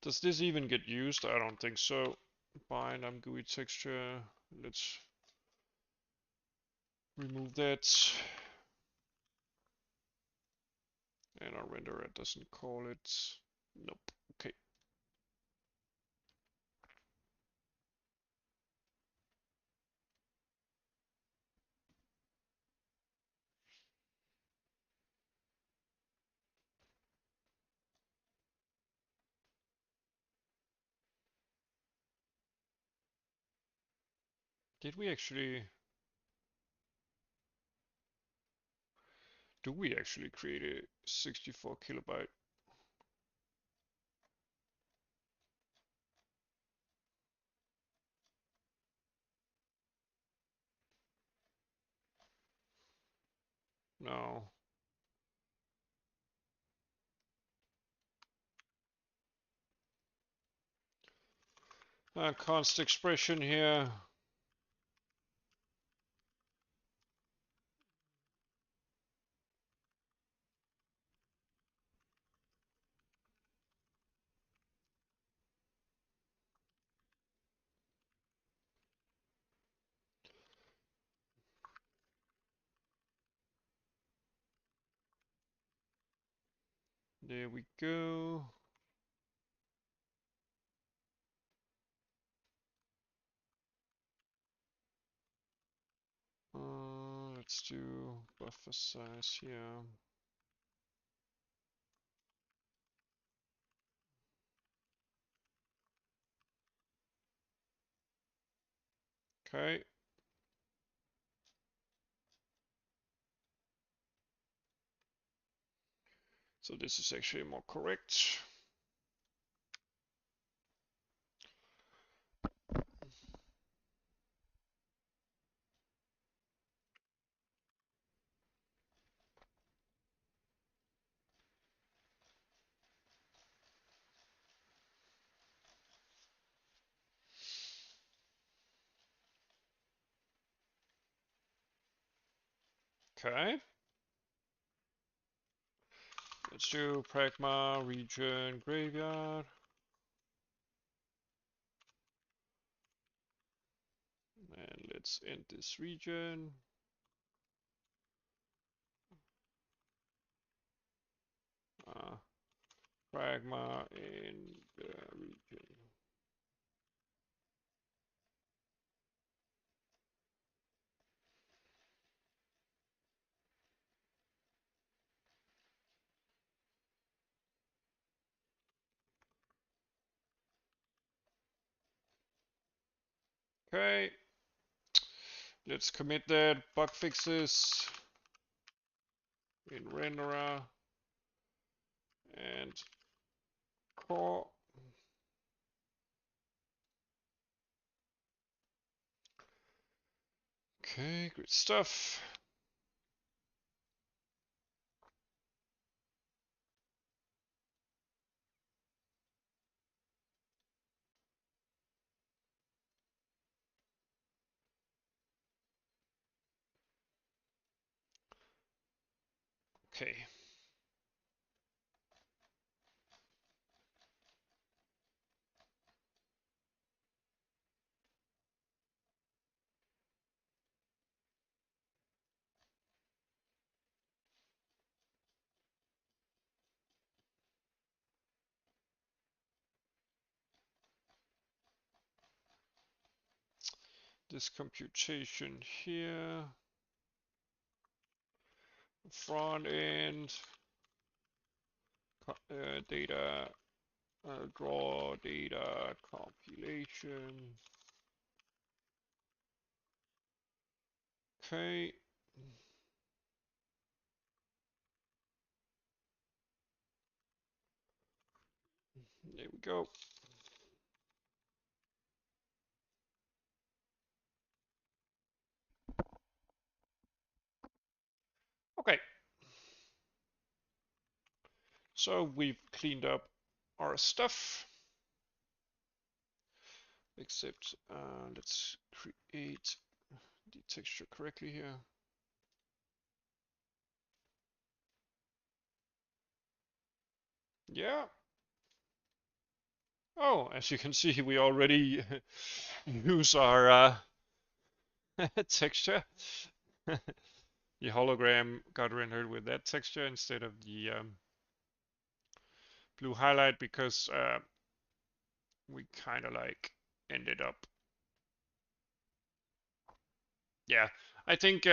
Does this even get used? I don't think so. Bind ImGUI texture. Let's remove that. And our renderer doesn't call it. Nope. Okay. Did we actually... Do we actually create a 64 kilobyte? No. Const expression here. There we go. Let's do buffer size here. Okay. So this is actually more correct. Okay. Let's do pragma region graveyard. And let's end this region. Pragma in the region. Okay. Let's commit that bug fixes in renderer and core. Okay, good stuff. Okay. This computation here. Front end. Data. Draw data compilation. Okay. There we go. So we've cleaned up our stuff, except let's create the texture correctly here. Yeah. Oh, as you can see, we already use our texture. The hologram got rendered with that texture instead of the blue highlight because we kind of like ended up. Yeah, I think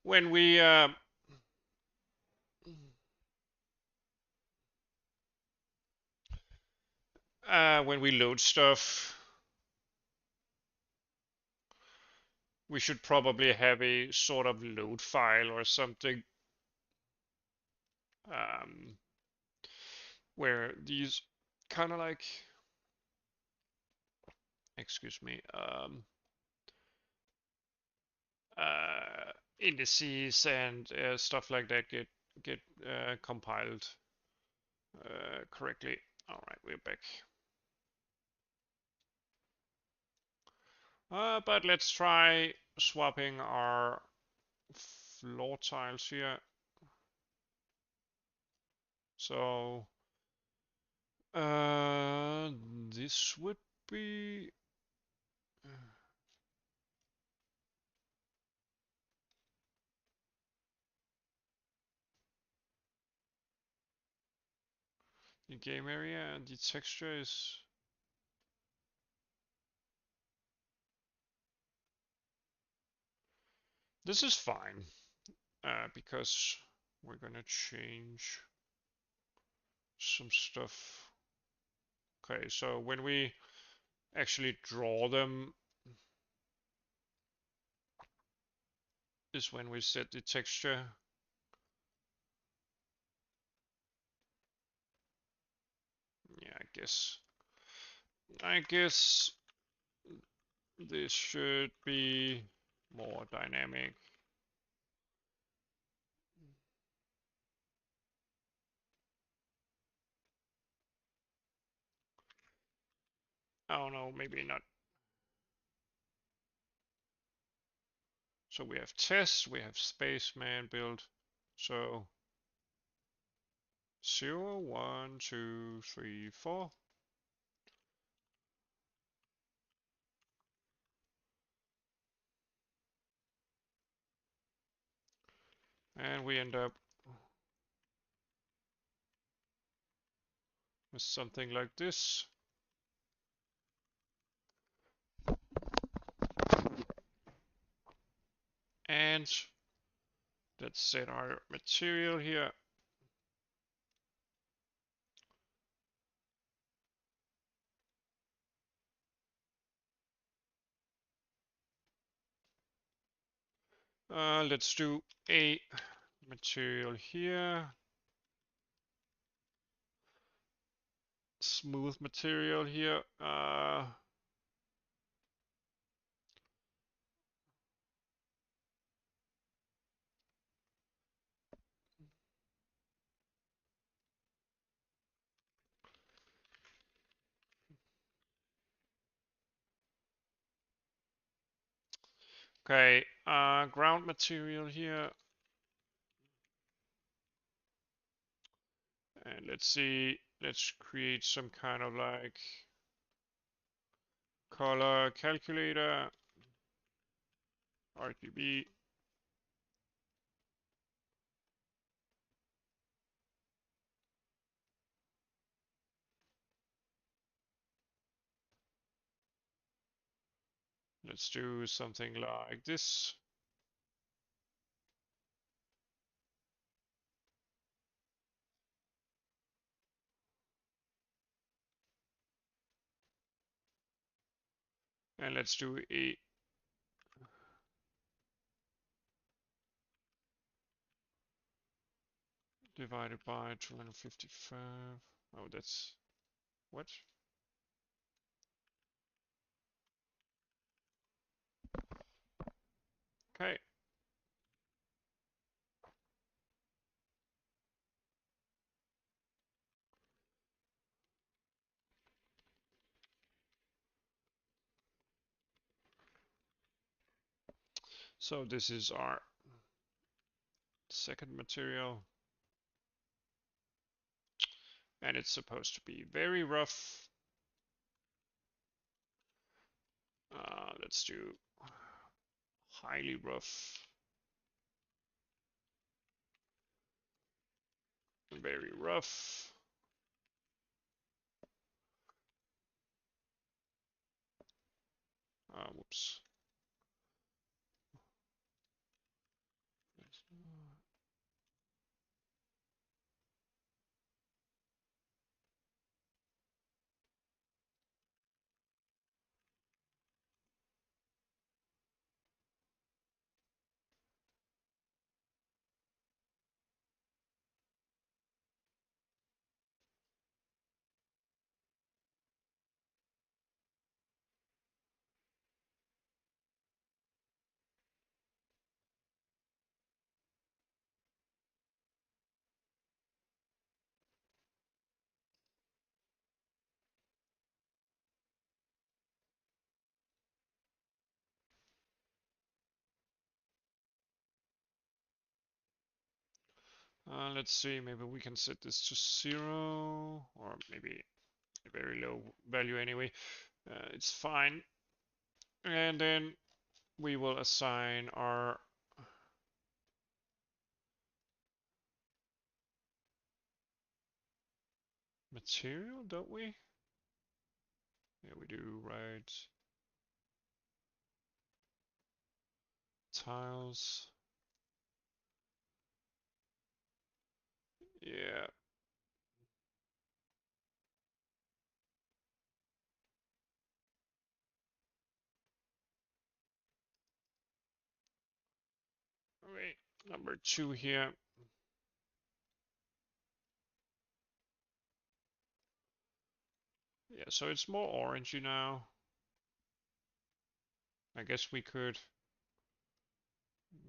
when we load stuff, we should probably have a sort of load file or something um, where these kind of like, excuse me, indices and stuff like that get compiled correctly. All right, we're back. But let's try swapping our floor tiles here. So this would be the game area, and the texture is this is fine because we're gonna change some stuff. Okay, so when we actually draw them is when we set the texture. Yeah, I guess this should be more dynamic. Oh no, maybe not. So we have test, we have spaceman build. So 0, 1, 2, 3, 4. And we end up with something like this. And let's set our material here. Let's do a material here. Smooth material here. Okay, ground material here. And let's see, let's create some kind of like color calculator, RGB. Let's do something like this. And let's do a divided by 255. Oh, that's what? Okay. So this is our second material, and it's supposed to be very rough. Let's do highly rough, very rough. Whoops. Let's see, maybe we can set this to 0, or maybe a very low value anyway. It's fine. And then we will assign our material, don't we? Yeah, we do, right? Tiles. Yeah. Wait, number 2 here. Yeah, so it's more orangey now. I guess we could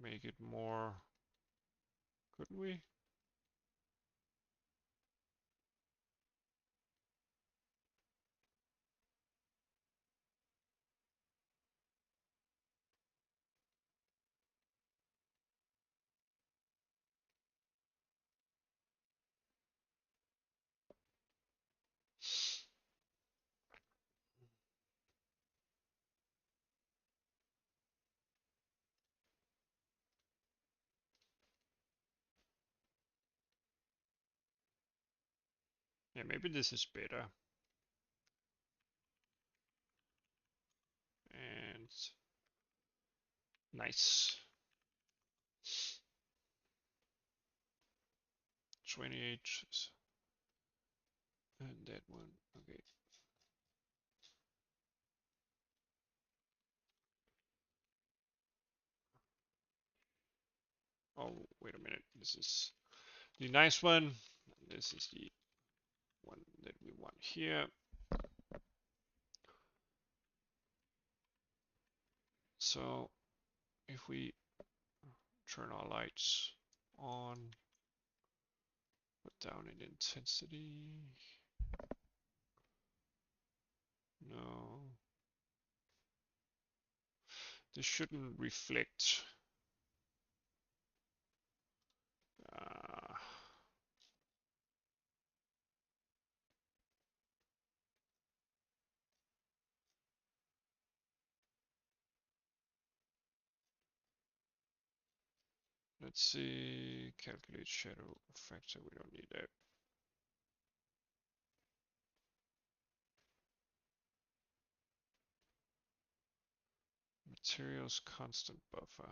make it more, couldn't we? Yeah, maybe this is better. And nice. 28. And that one, okay. Oh, wait a minute. This is the nice one. This is the one that we want here. So if we turn our lights on, put down in intensity. No. This shouldn't reflect. Uh, let's see, calculate shadow factor. We don't need that. Materials constant buffer.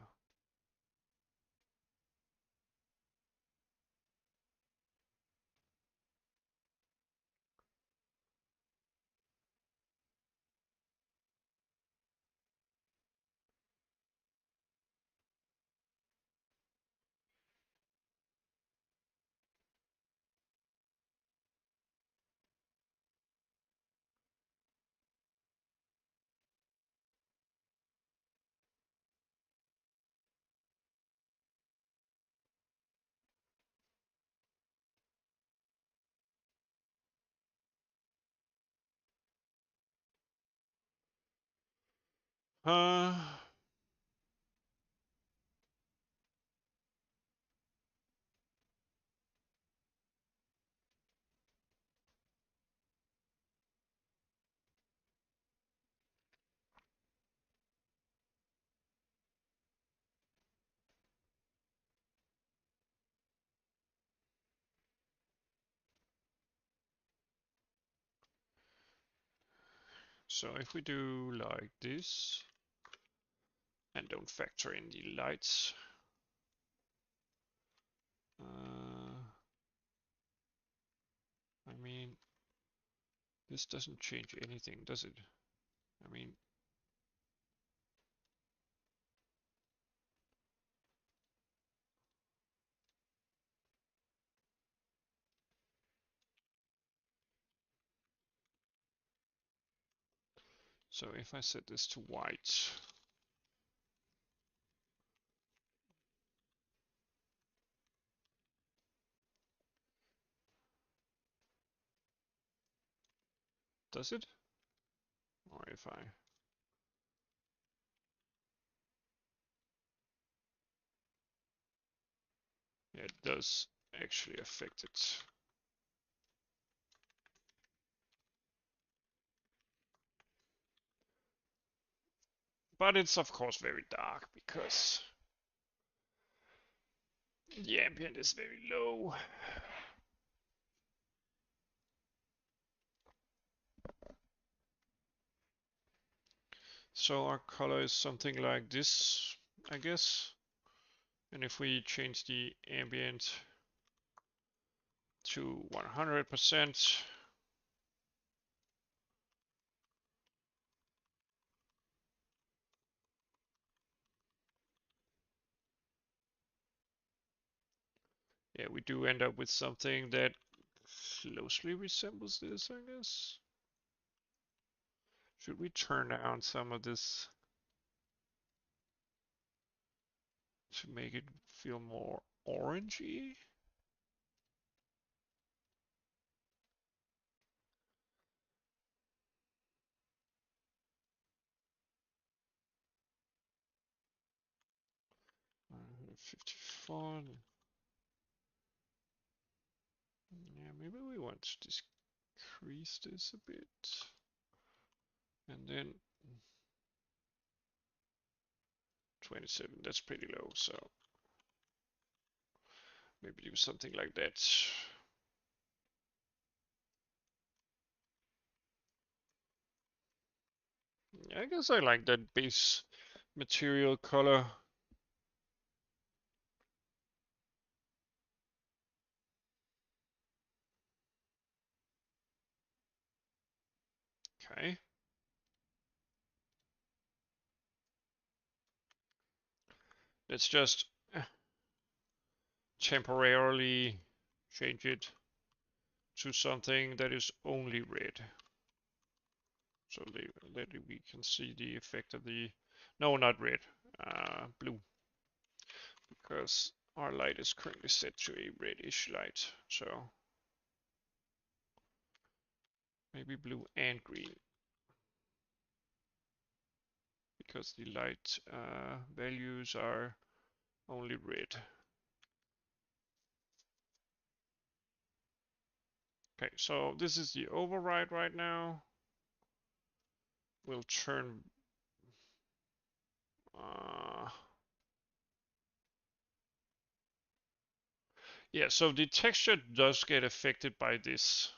Uh, So if we do like this and don't factor in the lights, I mean, this doesn't change anything, does it? I mean, so if I set this to white, does it? Or if I, yeah, it does actually affect it. But it's of course very dark because the ambient is very low. So our color is something like this, I guess. And if we change the ambient to 100%, yeah, we do end up with something that closely resembles this, I guess. Should we turn down some of this to make it feel more orangey? Uh, 54. Yeah, maybe we want to decrease this a bit. And then 27, that's pretty low, so maybe do something like that. Yeah, I guess I like that base material color. Okay. Let's just temporarily change it to something that is only red. So that we can see the effect of the, no, not red, blue, because our light is currently set to a reddish light. So maybe blue and green, because the light values are only red. Okay, so this is the override right now. We'll turn yeah, so the texture does get affected by this,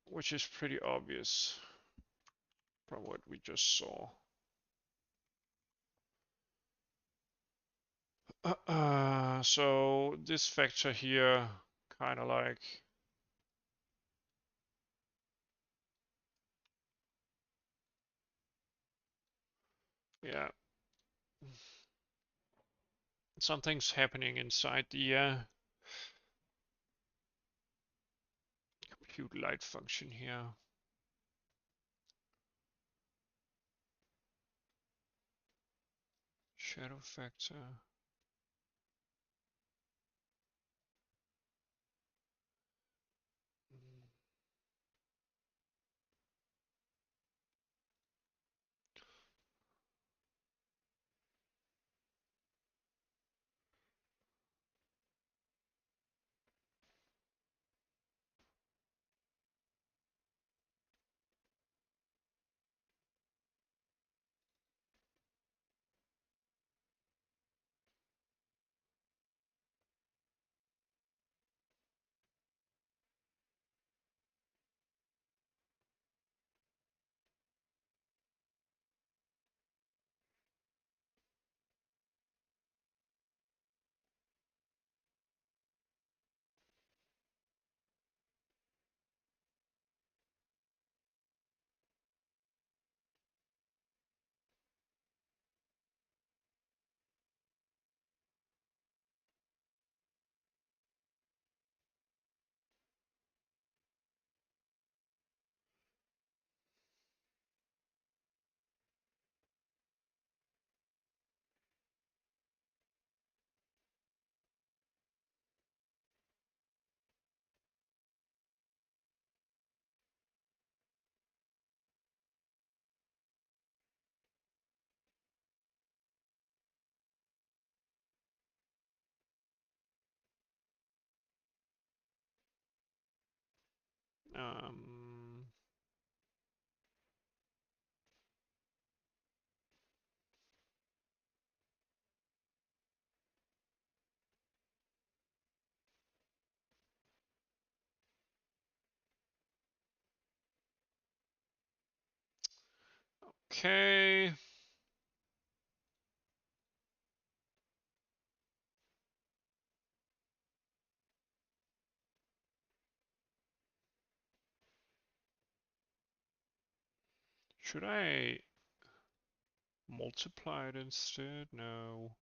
which is pretty obvious from what we just saw. So this factor here, kind of like, yeah, something's happening inside the compute light function here. Shadow factor. Um, okay. Should I multiply it instead? No.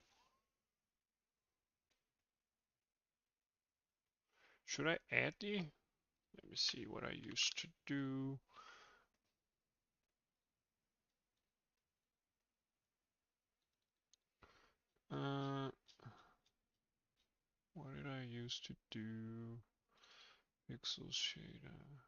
Should I add the? Let me see what I used to do. What did I used to do? Pixel shader.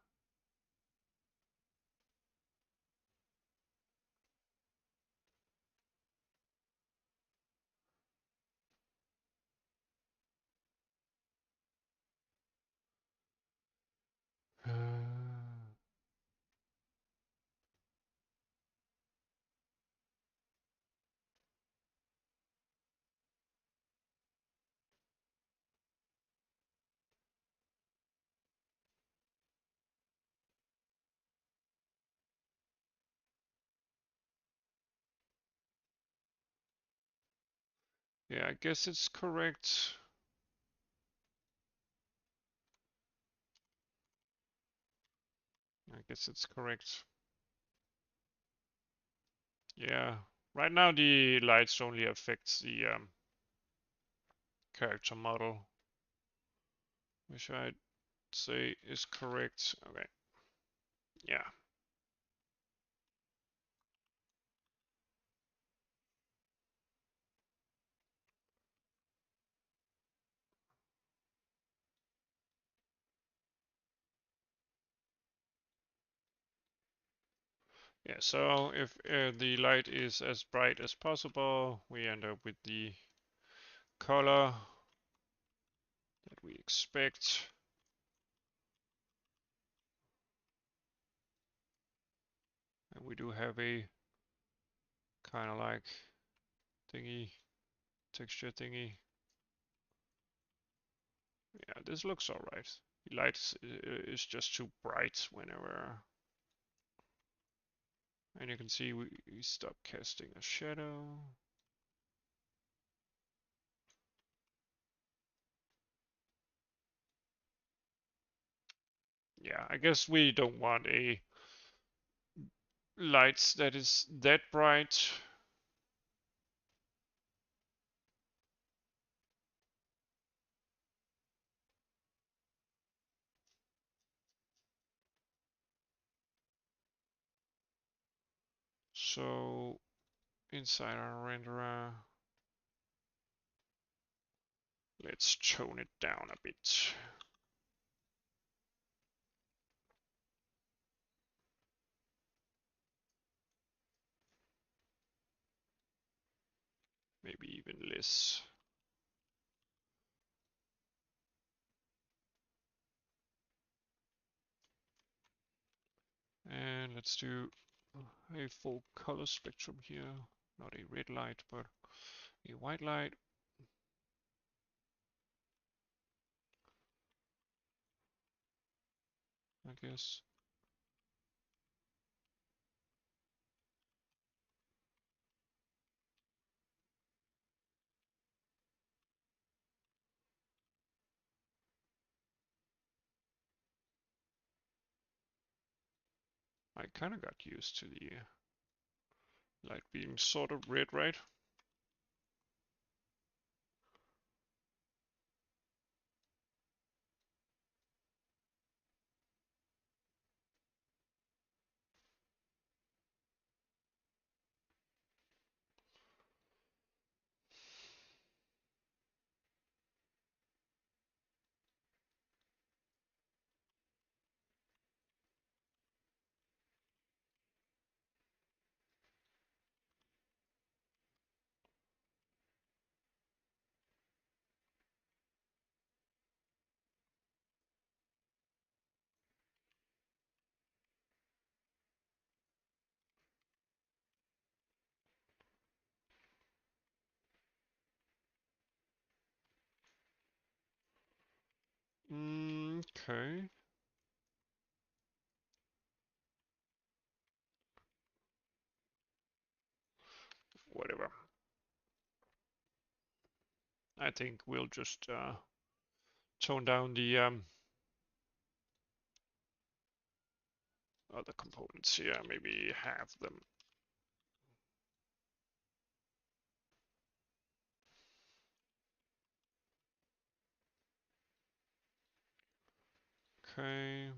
Yeah, I guess it's correct. I guess it's correct. Yeah. Right now the lights only affect the character model, which I'd say is correct. Okay. Yeah. Yeah, so if the light is as bright as possible, we end up with the color that we expect. And we do have a kind of like thingy, texture thingy. Yeah, this looks alright. The light is just too bright whenever. And you can see we stop casting a shadow. Yeah, I guess we don't want a light that is that bright. So inside our renderer, let's tone it down a bit. Maybe even less. And let's do a full color spectrum here. Not a red light, but a white light. I guess. I kind of got used to the light being sort of red, right? Okay. Whatever. I think we'll just tone down the other components here, maybe halve them. Okay.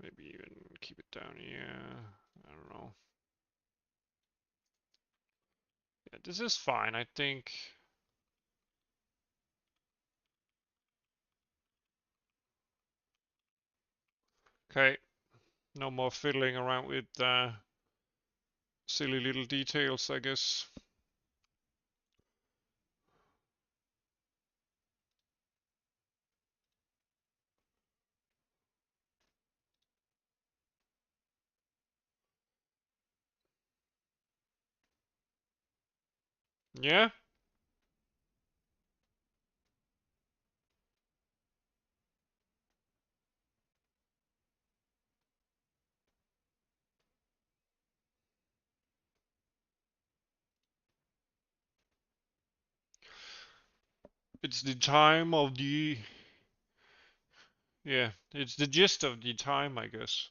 Maybe even keep it down here. I don't know. Yeah, this is fine, I think. Okay, no more fiddling around with silly little details, I guess. Yeah. It's the time of the... Yeah, it's the gist of the time, I guess.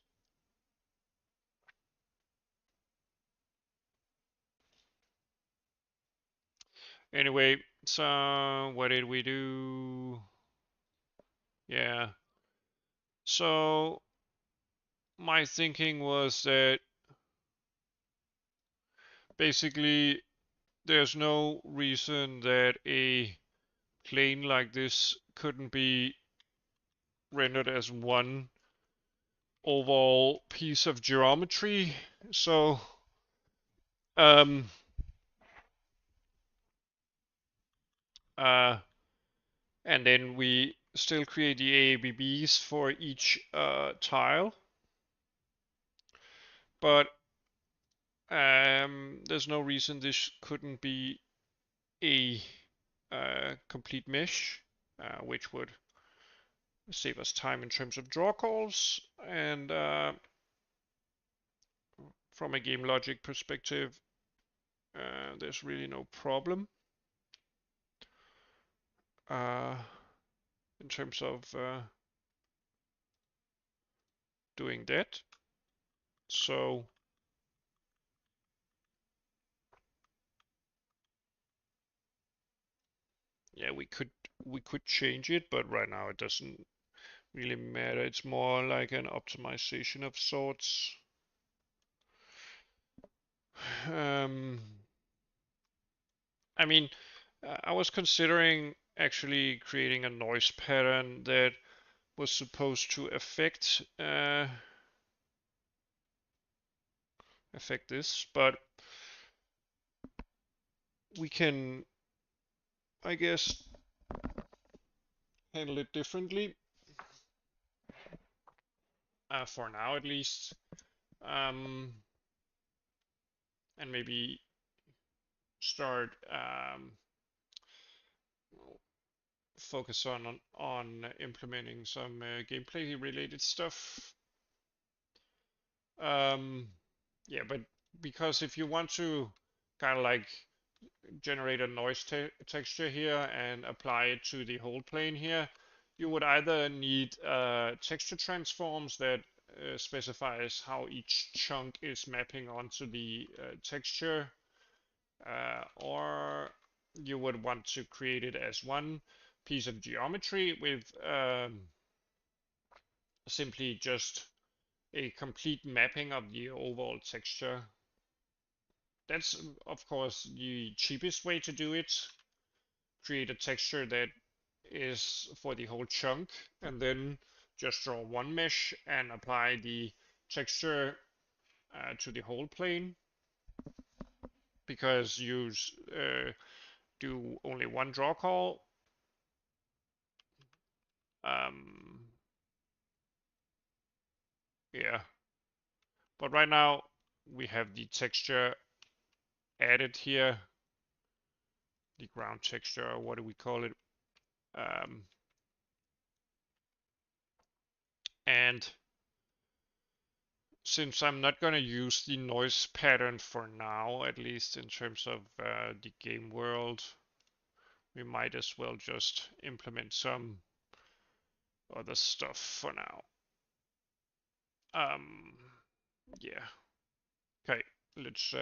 Anyway, so what did we do? Yeah. So my thinking was that basically there's no reason that a plane like this couldn't be rendered as one overall piece of geometry. So um uh and then we still create the AABBs for each tile, but there's no reason this couldn't be a complete mesh, which would save us time in terms of draw calls, and from a game logic perspective, there's really no problem uh, in terms of doing that. So yeah, we could change it, but right now it doesn't really matter. It's more like an optimization of sorts. Um, I mean, I was considering actually creating a noise pattern that was supposed to affect this, but we can, I guess, handle it differently, for now at least, and maybe start focus on implementing some gameplay related stuff. Um, yeah, but because if you want to kind of like generate a noise texture here and apply it to the whole plane here, you would either need texture transforms that specifies how each chunk is mapping onto the texture, or you would want to create it as one piece of geometry with simply just a complete mapping of the overall texture. That's of course the cheapest way to do it. Create a texture that is for the whole chunk, and then just draw one mesh and apply the texture to the whole plane, because you do only one draw call. Um, yeah, But right now we have the texture added here, the ground texture, or what do we call it? And since I'm not going to use the noise pattern for now, at least in terms of the game world, we might as well just implement some other stuff for now. Yeah. Okay, let's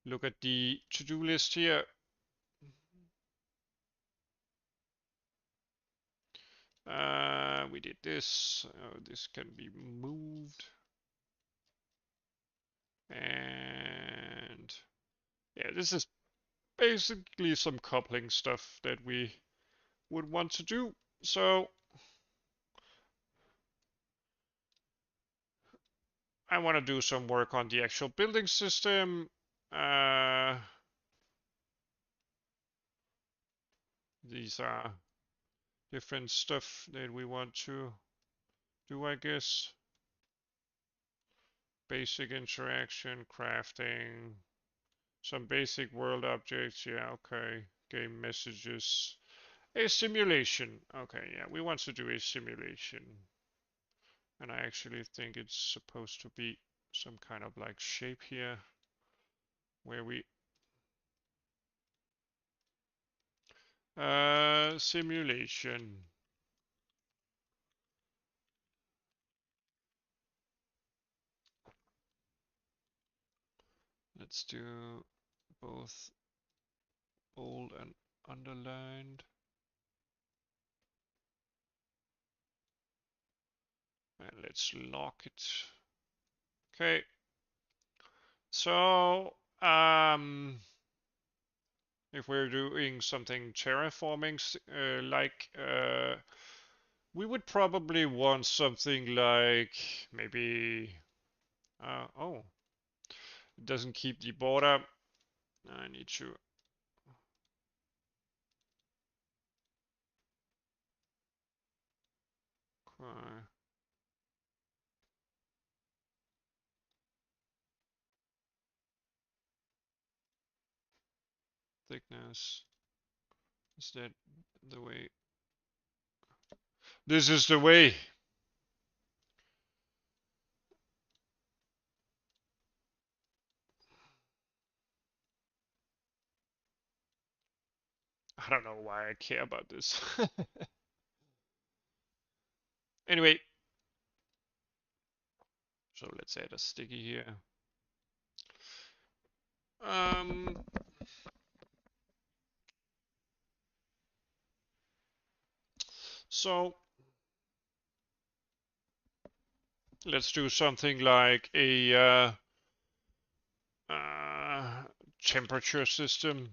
look at the to-do list here. We did this. This can be moved. And yeah, this is basically some coupling stuff that we would want to do. So I want to do some work on the actual building system. These are different stuff that we want to do, I guess. Basic interaction, crafting, some basic world objects. Yeah, okay. Game messages. A simulation. Okay, yeah, we want to do a simulation. And I actually think it's supposed to be some kind of like shape here where we simulation. Let's do both bold and underlined. And let's lock it. Okay. So, if we're doing something terraforming, we would probably want something like maybe, oh, it doesn't keep the border. I need to thickness. Is that the way? This is the way. I don't know why I care about this. Anyway, so let's add a sticky here. So let's do something like a temperature system.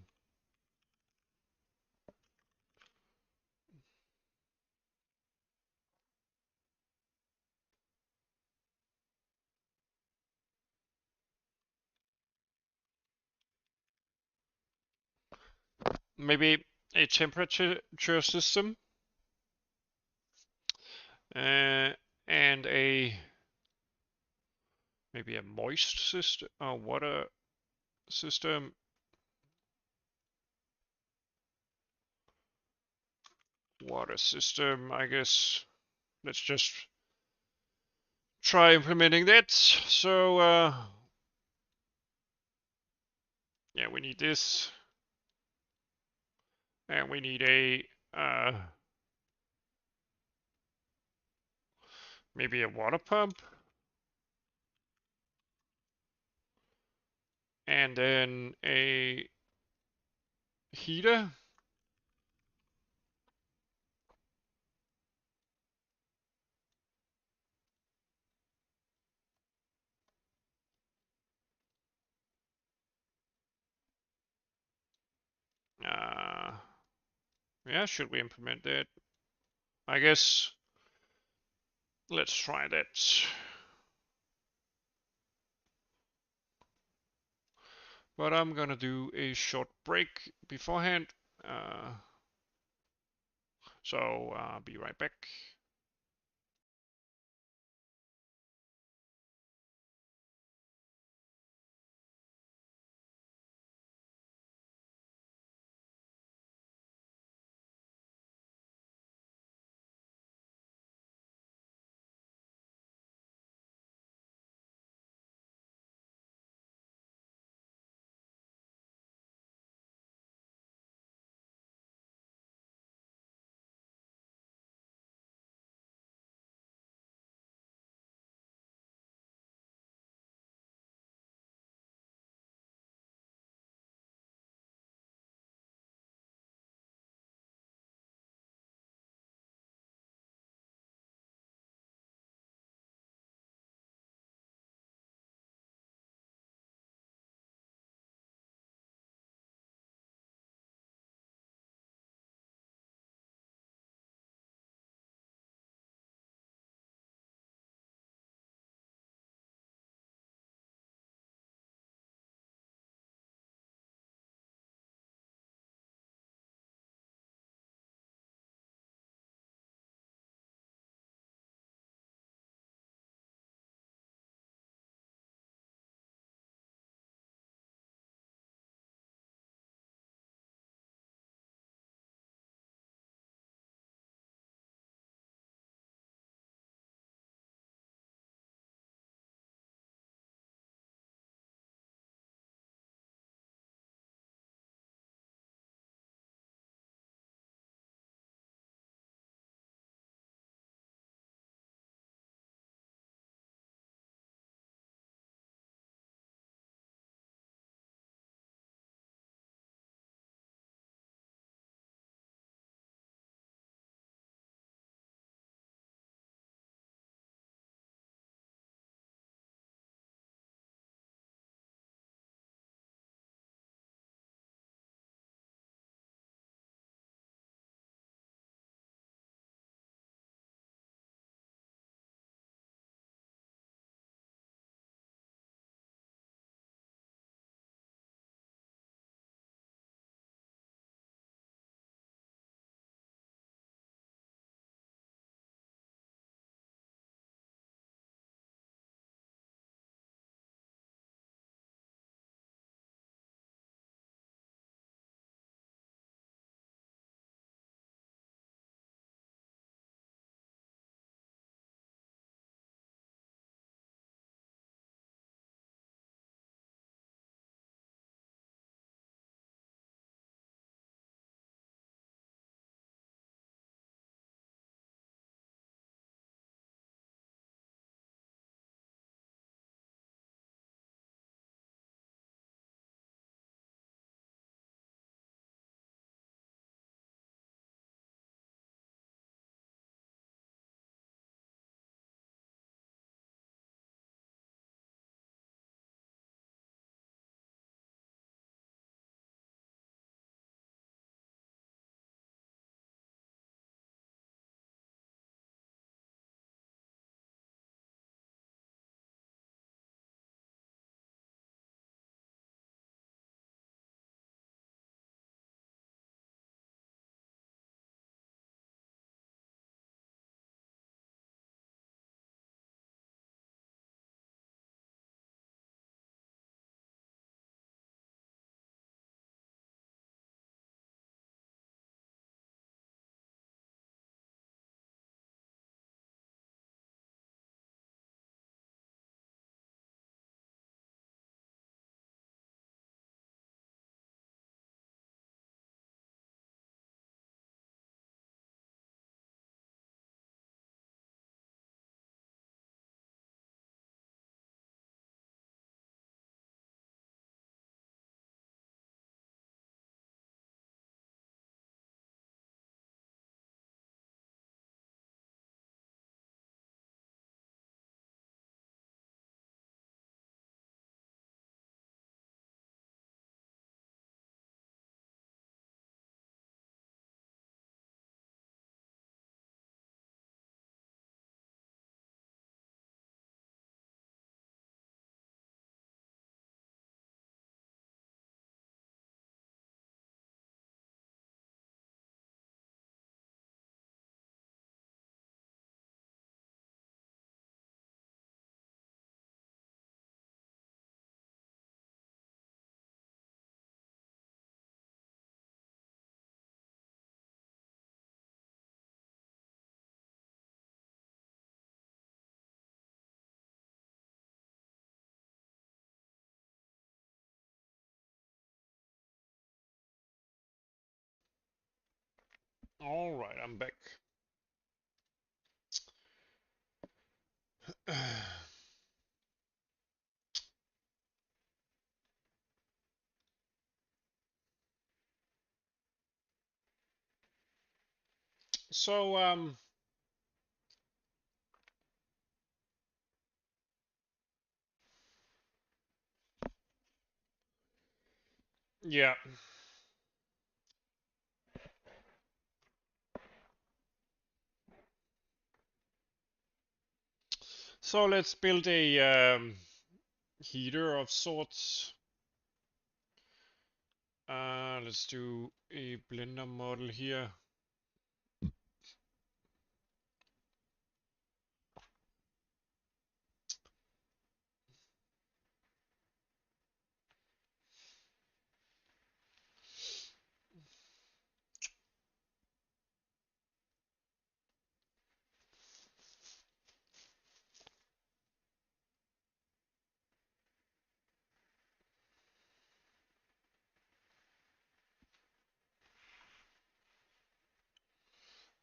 Maybe a temperature system and maybe a moist system or water system. Water system, I guess. Let's just try implementing that. So yeah, we need this, and we need a maybe a water pump, and then a heater. Yeah, should we implement that? I guess let's try that. But I'm gonna do a short break beforehand. So I'll be right back. All right, I'm back. So, yeah. So let's build a heater of sorts. Let's do a Blender model here.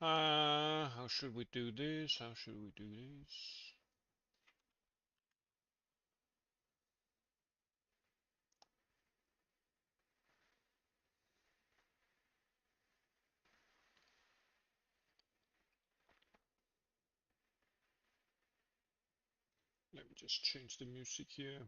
How should we do this? How should we do this? Let me just change the music here.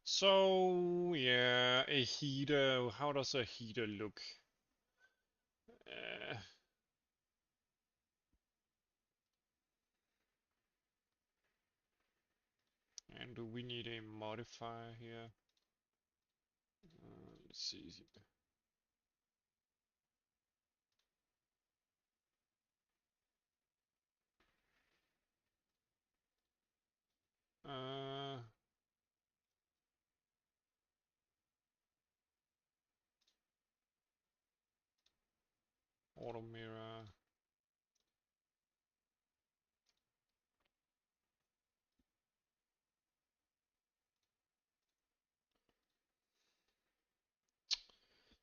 So, yeah, a heater. How does a heater look? Uh, and do we need a modifier here? Let's see. Uh, Auto mirror.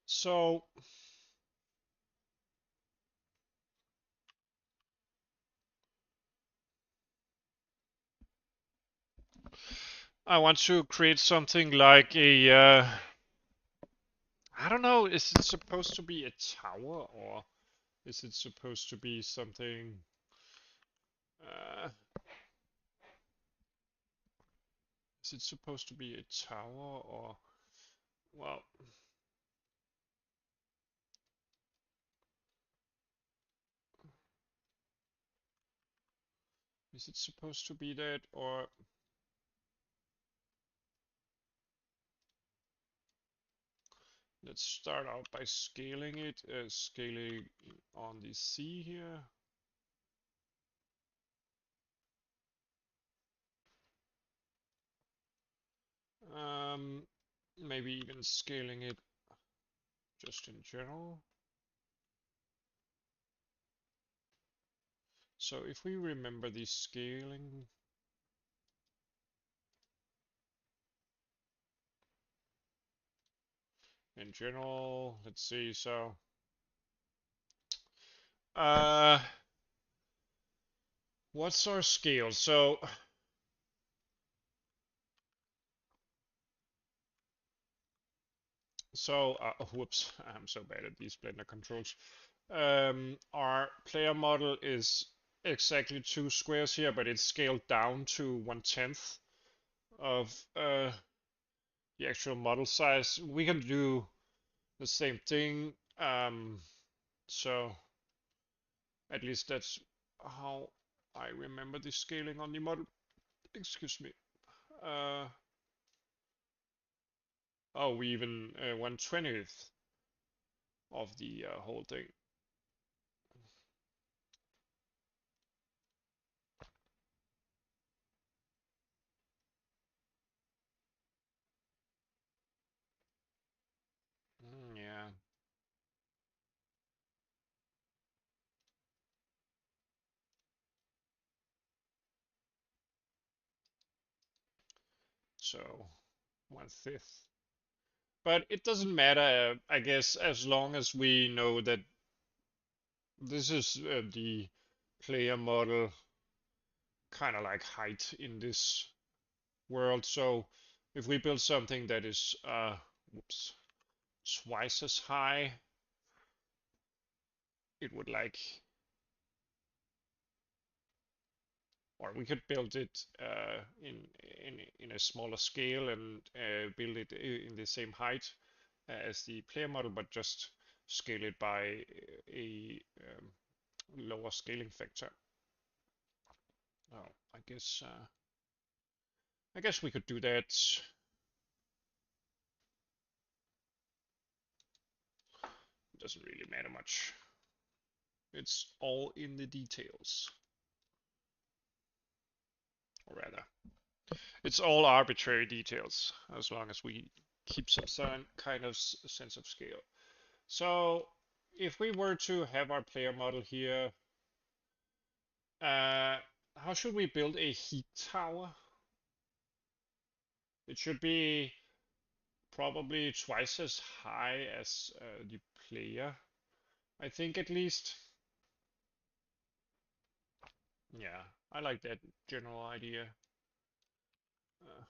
So, I want to create something like a, I don't know, is it supposed to be a tower or is it supposed to be something, uh, is it supposed to be a tower or, well, is it supposed to be that or, let's start out by scaling it, scaling on the C here. Um, Maybe even scaling it just in general. So if we remember the scaling in general, let's see, so uh what's our scale? Whoops, I'm so bad at these Blender controls. Our player model is exactly 2 squares here, but it's scaled down to 1/10 of the actual model size. We can do the same thing. So at least that's how I remember the scaling on the model. Excuse me. Uh, oh, we even 1/20th of the whole thing. Yeah. so 1/5. But it doesn't matter, I guess, as long as we know that this is the player model kind of like height in this world. So if we build something that is whoops, twice as high, it would like, or we could build it in a smaller scale and build it in the same height as the player model, but just scale it by a lower scaling factor. Oh, I guess we could do that. It doesn't really matter much. It's all in the details. Or rather, it's all arbitrary details as long as we keep some kind of sense of scale. So if we were to have our player model here, how should we build a heat tower? It should be probably twice as high as the player, I think at least. Yeah, I like that general idea. Uh,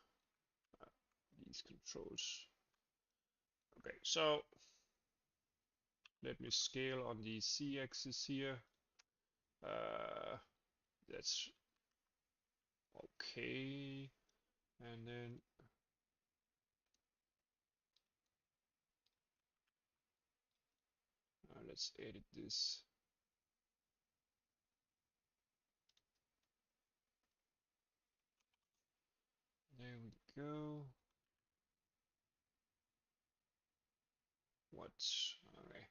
these controls. Okay, so let me scale on the z-axis here. That's okay. And then let's edit this. There we go. What? Okay.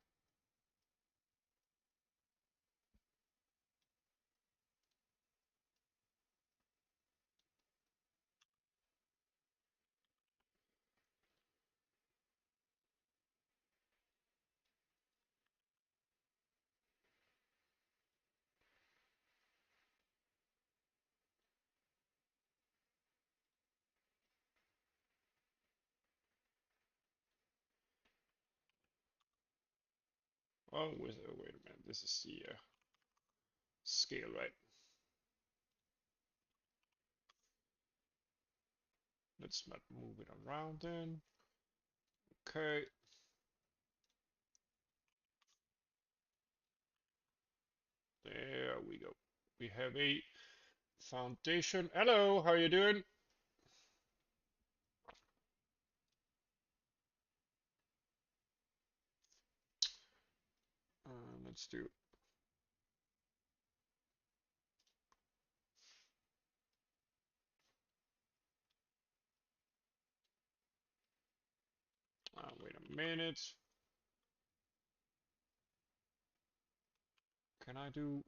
Oh, wait a minute. This is the scale, right? Let's not move it around then. Okay. There we go. We have a foundation. Hello, how are you doing? Let's do. Wait a minute. Can I do?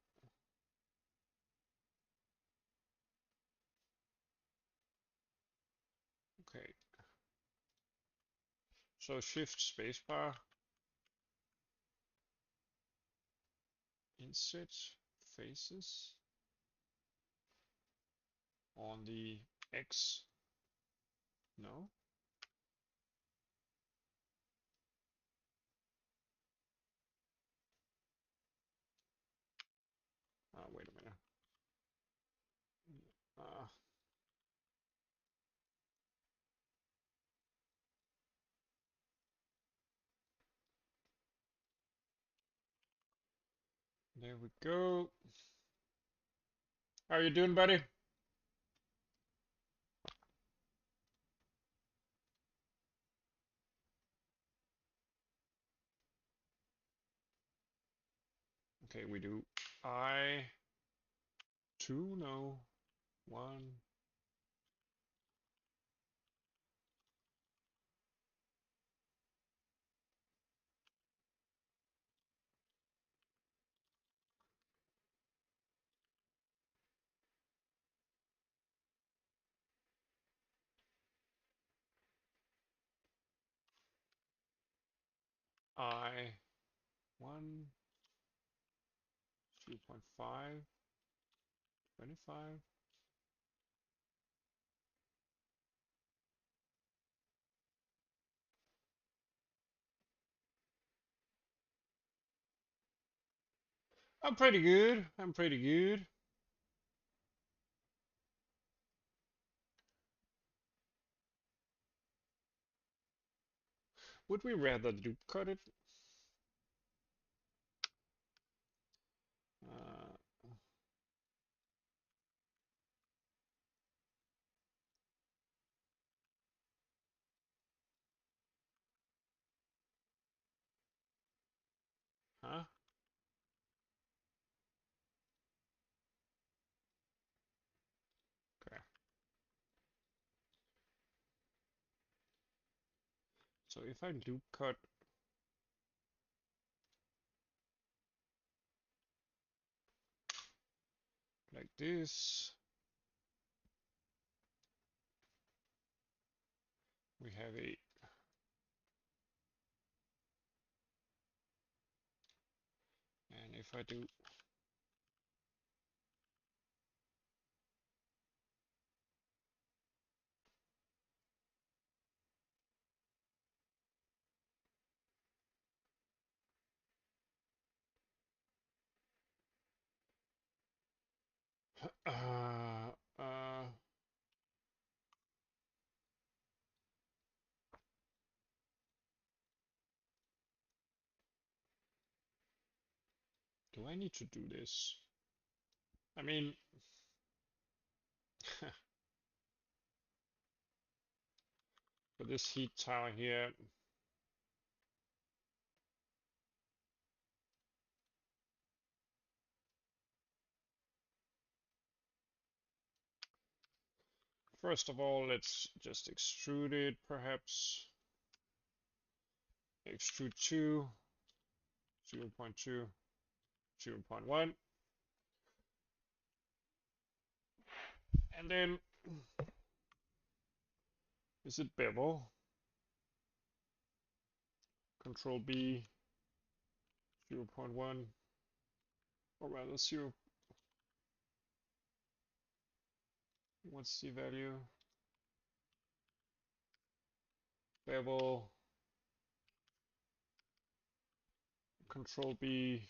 Okay. So shift spacebar. Inset faces on the X. No. Wait a minute. Uh, there we go. How are you doing, buddy? Okay, we do I 2, no, 1. I 1, 2.5, 25. I'm pretty good. I'm pretty good. Would we rather loop cut it? Uh, huh? Okay. So if I loop cut like this, we have a, and if I do uh, do I need to do this? I mean, for this heat tower here, first of all, let's just extrude it, perhaps. Extrude 2, 0.2, 0.1. And then, is it bevel? Control B, 0.1, or rather 0. What's the value? Bevel, Control B.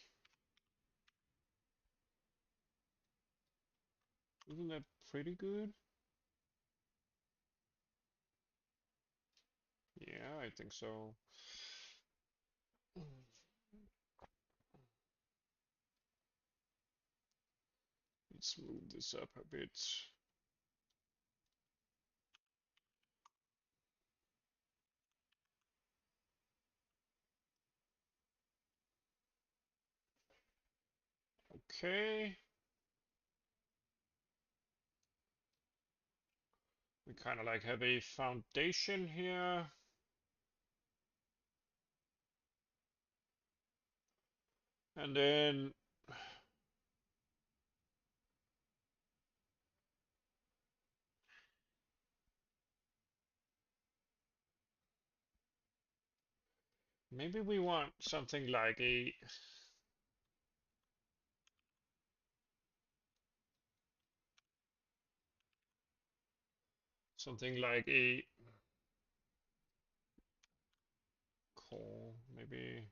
Isn't that pretty good? Yeah, I think so. Let's move this up a bit. Okay. We kind of like have a foundation here. And then maybe we want something like a core, maybe.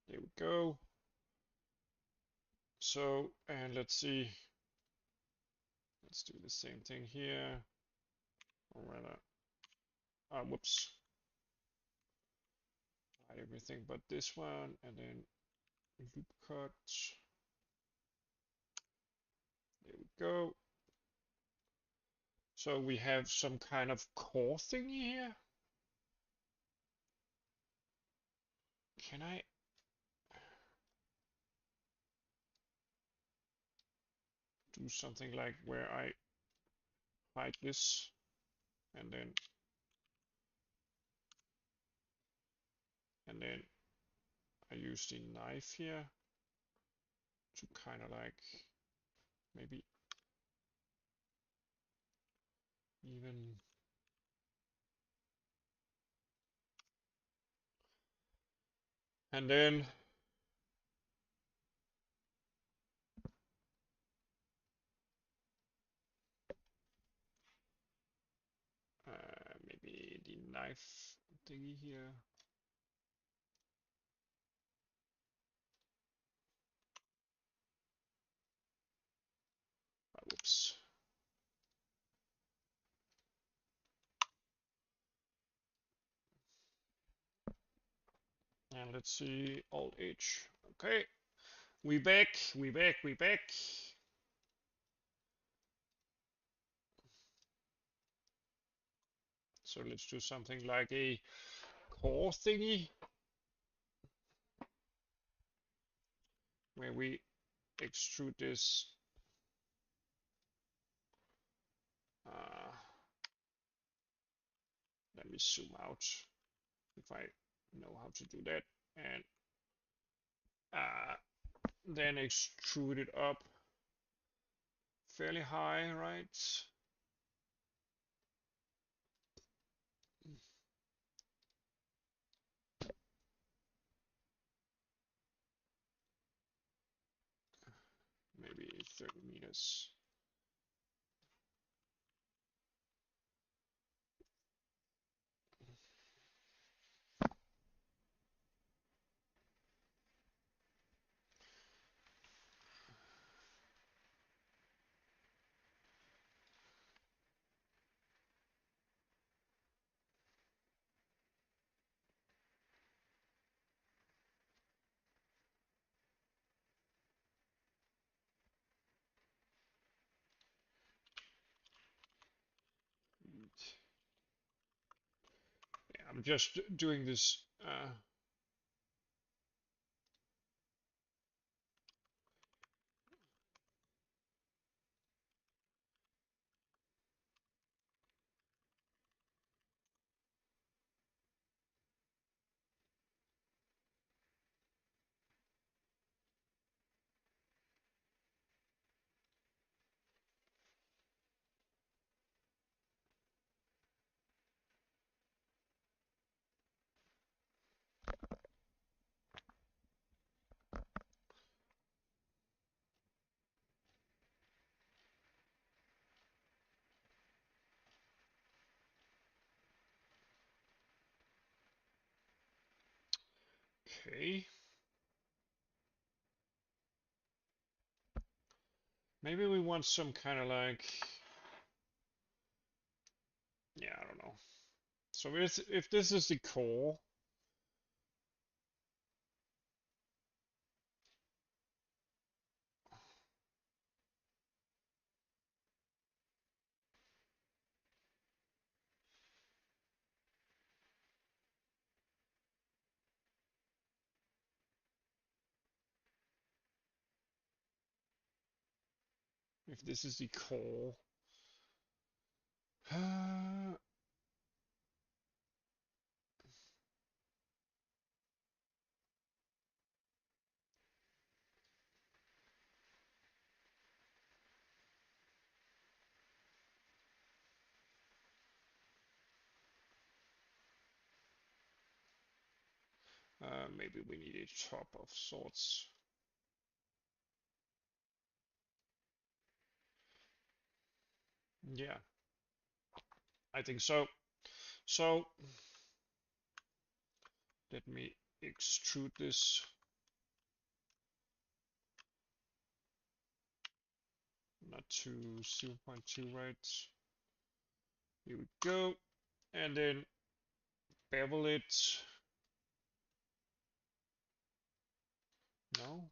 There we go. So, and let's see. Let's do the same thing here. Or rather, whoops. Hide everything but this one, and then loop cut. There we go. So we have some kind of core thing here. Can I? Do something like where I hide this, and then I use the knife here to kind of like maybe even, and then knife thingy here. Whoops. And let's see, Alt H. Okay, we back. So let's do something like a core thingy, where we extrude this. Let me zoom out if I know how to do that, and then extrude it up fairly high, right? Maybe 30 meters. Yeah, I'm just doing this. Okay. Maybe we want some kind of like, yeah, I don't know. So if this is the core, if this is the core, maybe we need a top of sorts. Yeah, I think so. So let me extrude this. Not to 0.2, right? Here we go. And then bevel it. No.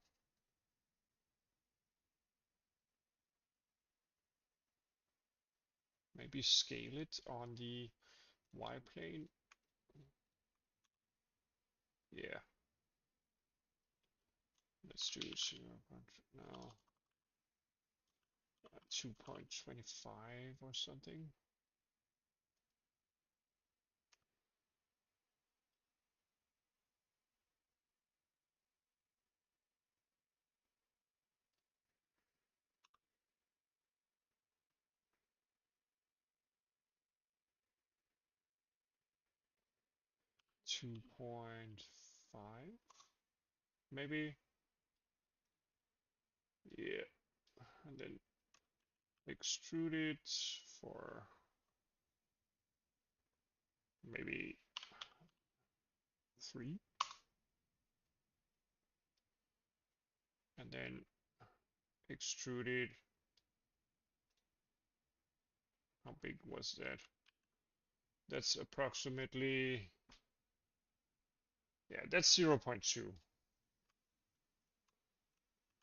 Maybe scale it on the Y plane. Yeah. Let's do 0. No. 2.25 or something. Two point five, maybe. Yeah, and then extrude it for maybe 3. And then extrude it. How big was that? That's approximately, yeah, that's 0.2.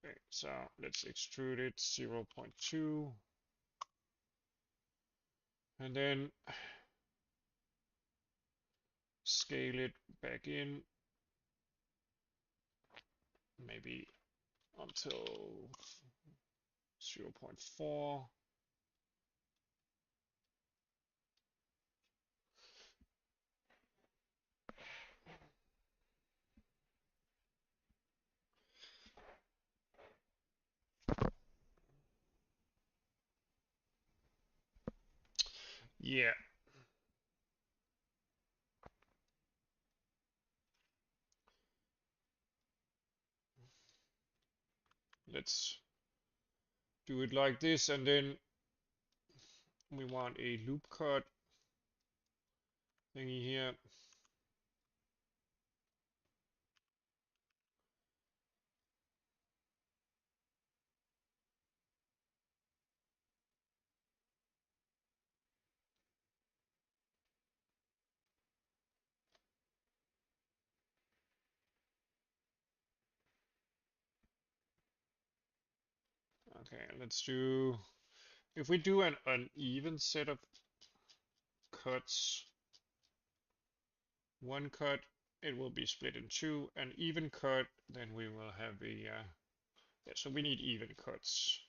Okay, so let's extrude it 0.2. And then scale it back in, maybe until 0.4. Yeah. Let's do it like this, and then we want a loop cut thingy here. Okay, let's do, if we do an uneven set of cuts, one cut, it will be split in two. An even cut, then we will have a, yeah, so we need even cuts.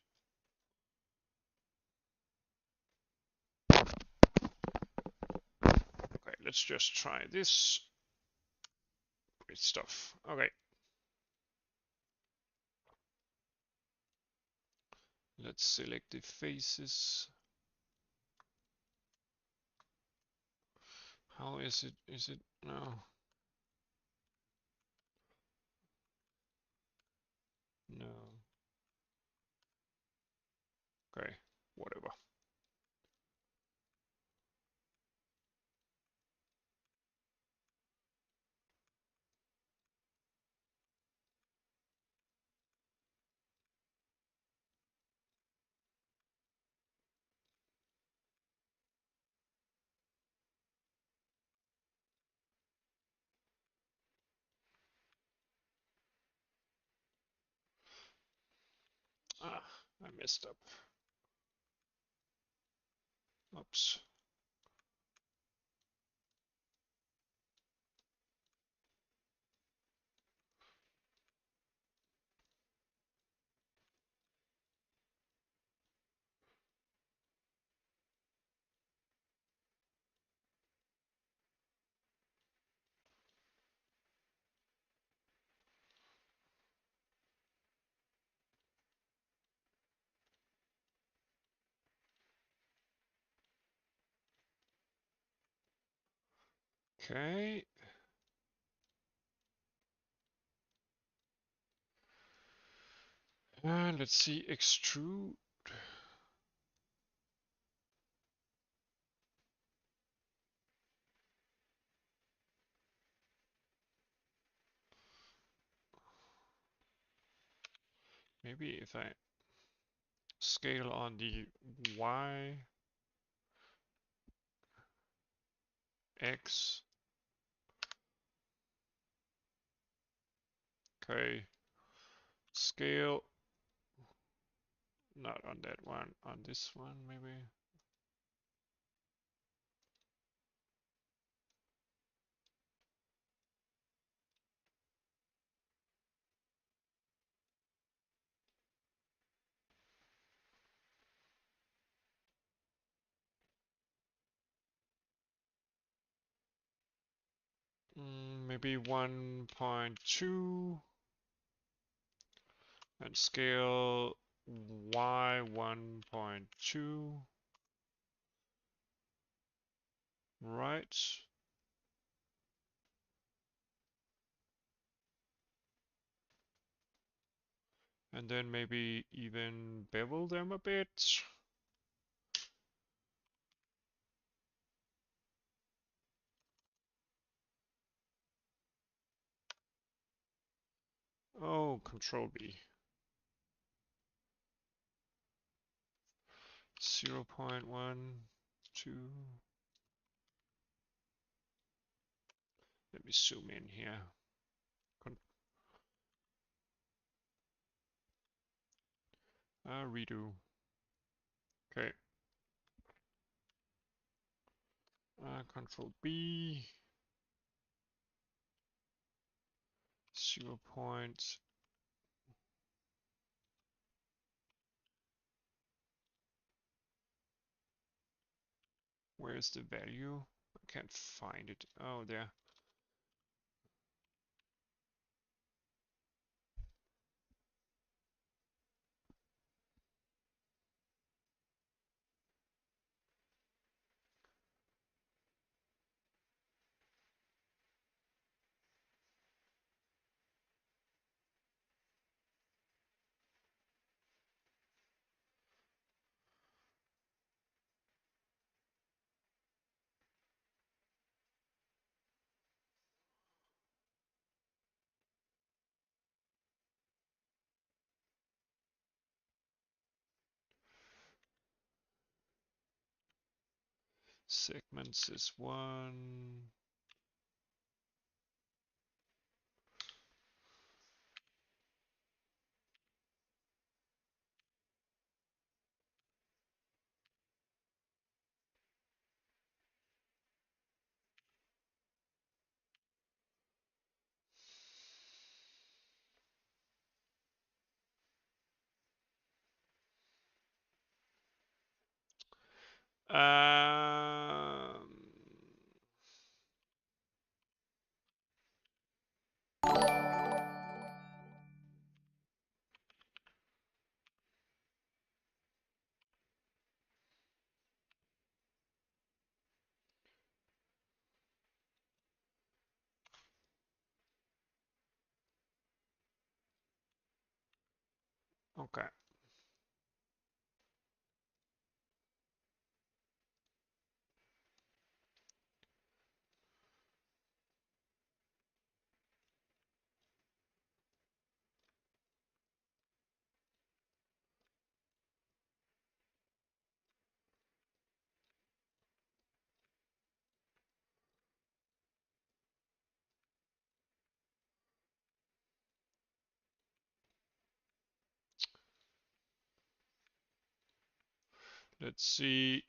Okay, let's just try this. Great stuff. Okay. Let's select the faces. How is it? Is it? No. No. Okay. Whatever. Ah, I messed up. Oops. Okay. And let's see, extrude. Maybe if I scale on the Y, X. Okay. Scale. Not on that one. On this one, maybe. Maybe 1.2. And scale Y 1.2. Right. And then maybe even bevel them a bit. Oh, Control B. 0.12. Let me zoom in here. Redo. Okay. Control B. 0. Where's the value? I can't find it. Oh, there. Segments is 1. Um, okay. Let's see.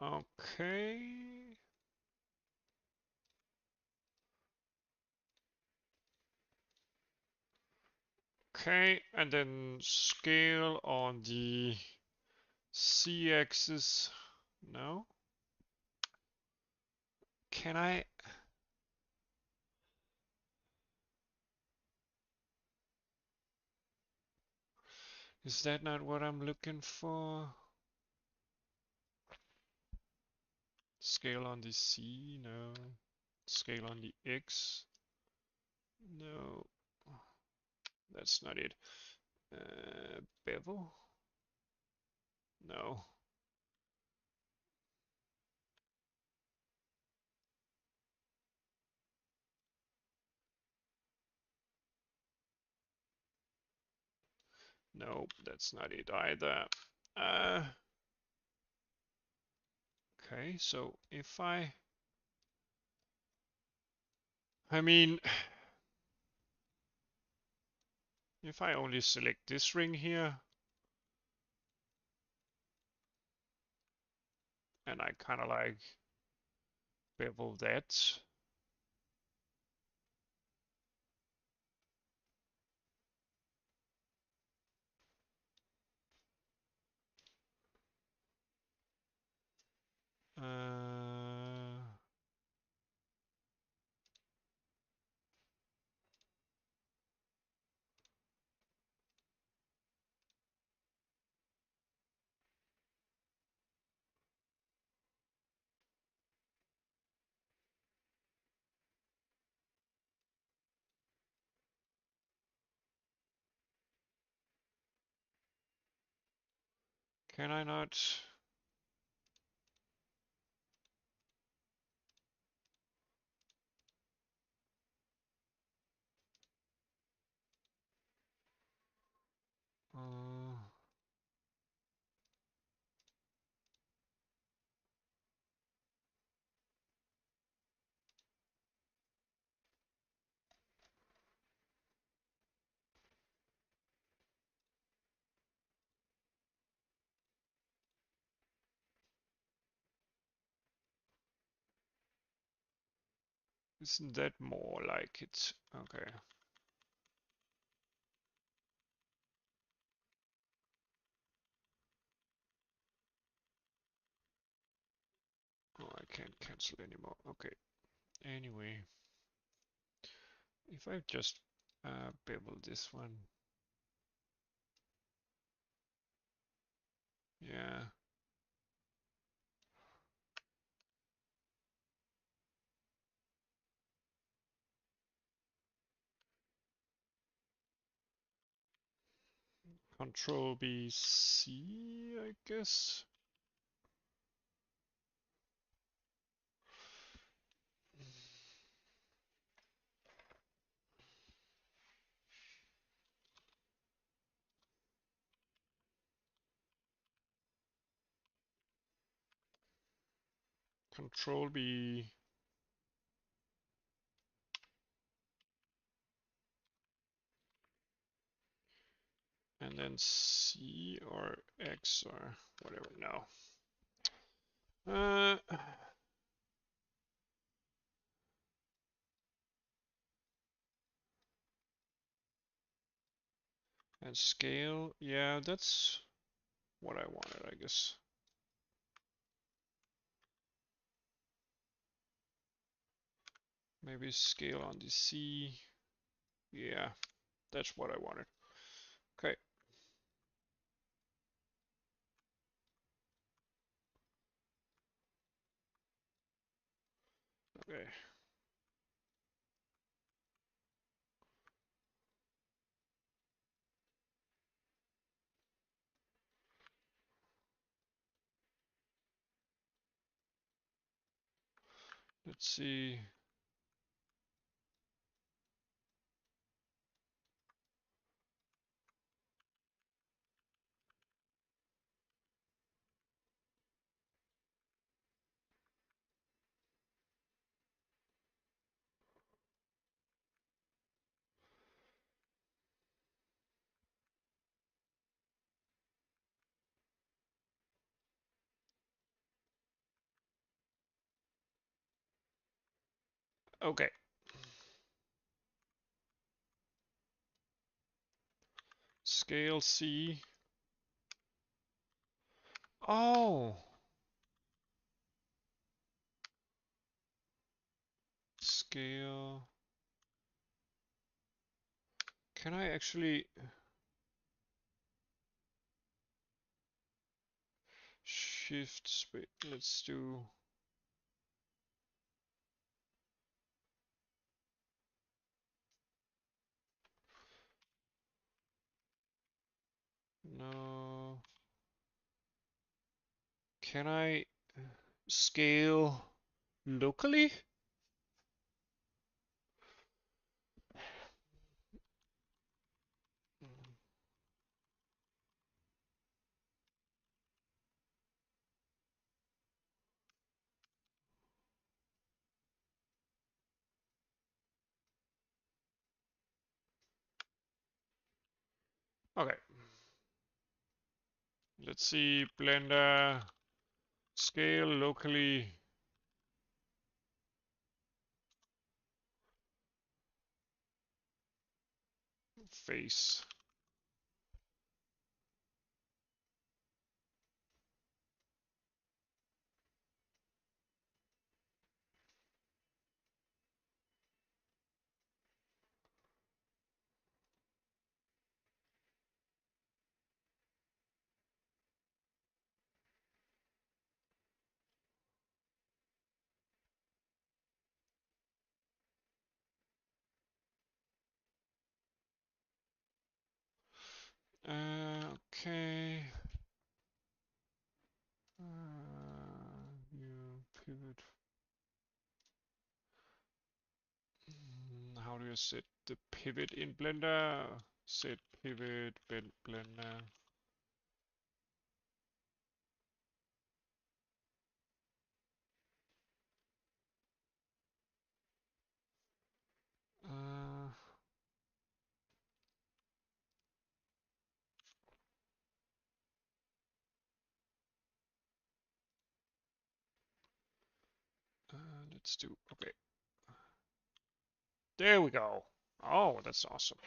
Okay. Okay, and then scale on the C-axis. No? Can I? Is that not what I'm looking for? Scale on the C? No. Scale on the X? No. That's not it. Bevel? No. Nope, that's not it either. Okay, so if I mean, if I only select this ring here, and I kind of like bevel that. Uh, Can I not? Uh, isn't that more like it? Okay. Oh, I can't cancel anymore. Okay. Anyway, if I just bevel this one, yeah. Control B C, I guess. Control B. And then C or X or whatever. No. And scale. Yeah, that's what I wanted, I guess. Maybe scale on the C. Yeah, that's what I wanted. Okay. Okay. Let's see. Okay. Scale C. Oh. Scale. Can I actually shift space? Let's do. No. Can I scale locally? Okay. Let's see. Blender scale locally face. Okay. set the pivot in Blender. Set pivot Blender. Let's do, okay. There we go. Oh, that's awesome.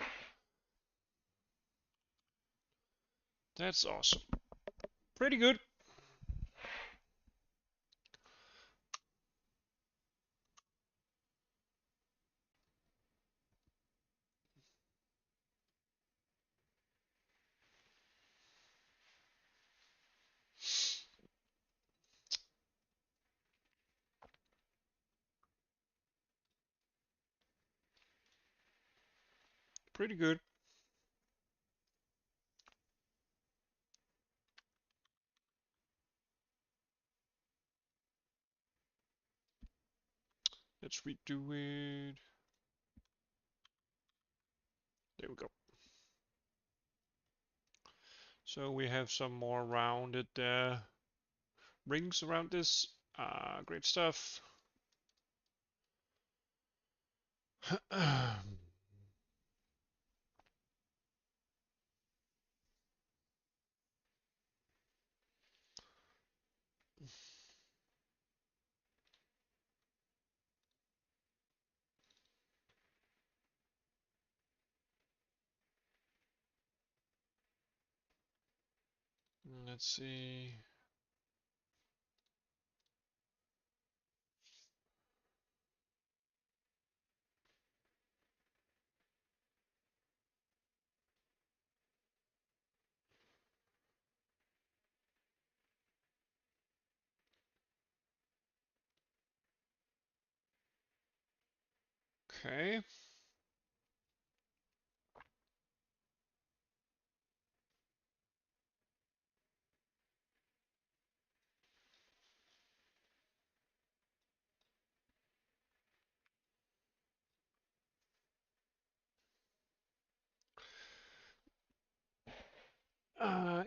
That's awesome. Pretty good. Pretty good. Let's redo it. There we go. So we have some more rounded rings around this. Great stuff. Let's see. Okay.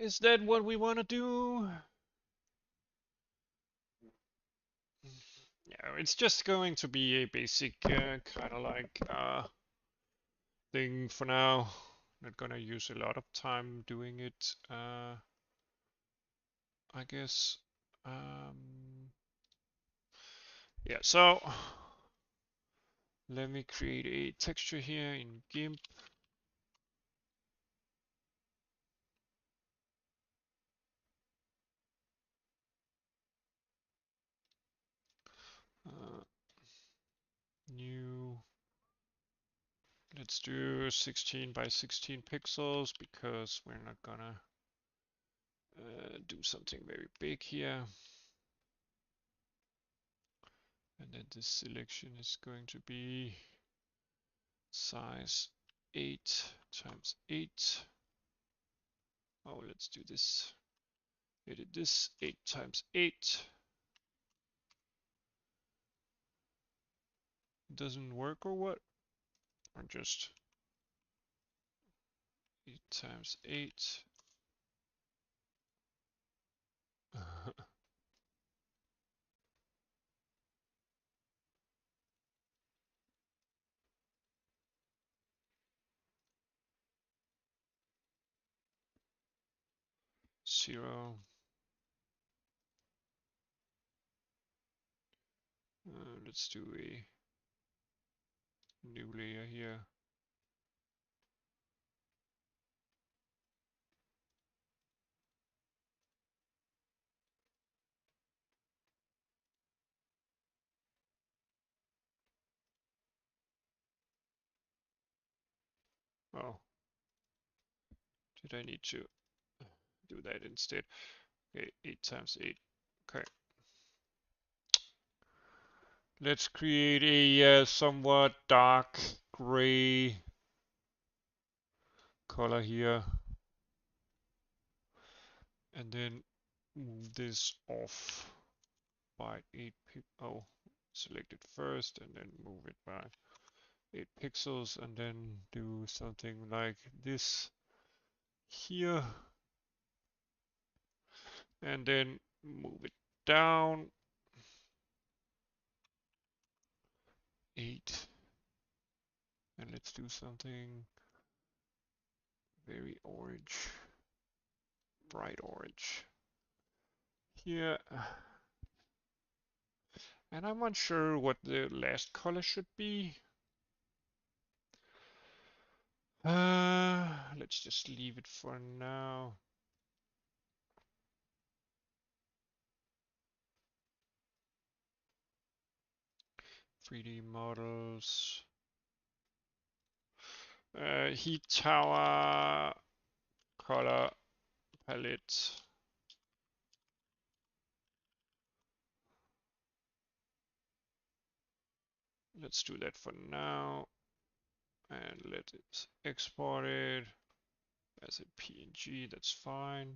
Is that what we want to do? Yeah, it's just going to be a basic kind of like thing for now. Not gonna use a lot of time doing it, I guess. Yeah, so let me create a texture here in GIMP. New. Let's do 16 by 16 pixels because we're not gonna do something very big here. And then this selection is going to be size 8 times 8. Oh, let's do this. Edit this 8 times 8. Doesn't work or what? Or just 8 times 8. 0. Let's do a new layer here. Oh, did I need to do that instead? Okay, 8 times 8. Okay. Let's create a somewhat dark gray color here. And then move this off by 8 pixels. Oh, select it first and then move it by 8 pixels and then do something like this here, and then move it down 8, and let's do something very orange, bright orange here. And I'm unsure what the last color should be. Let's just leave it for now. .3D models. Heat tower, color palette. Let's do that for now. And let it export it as a PNG, that's fine.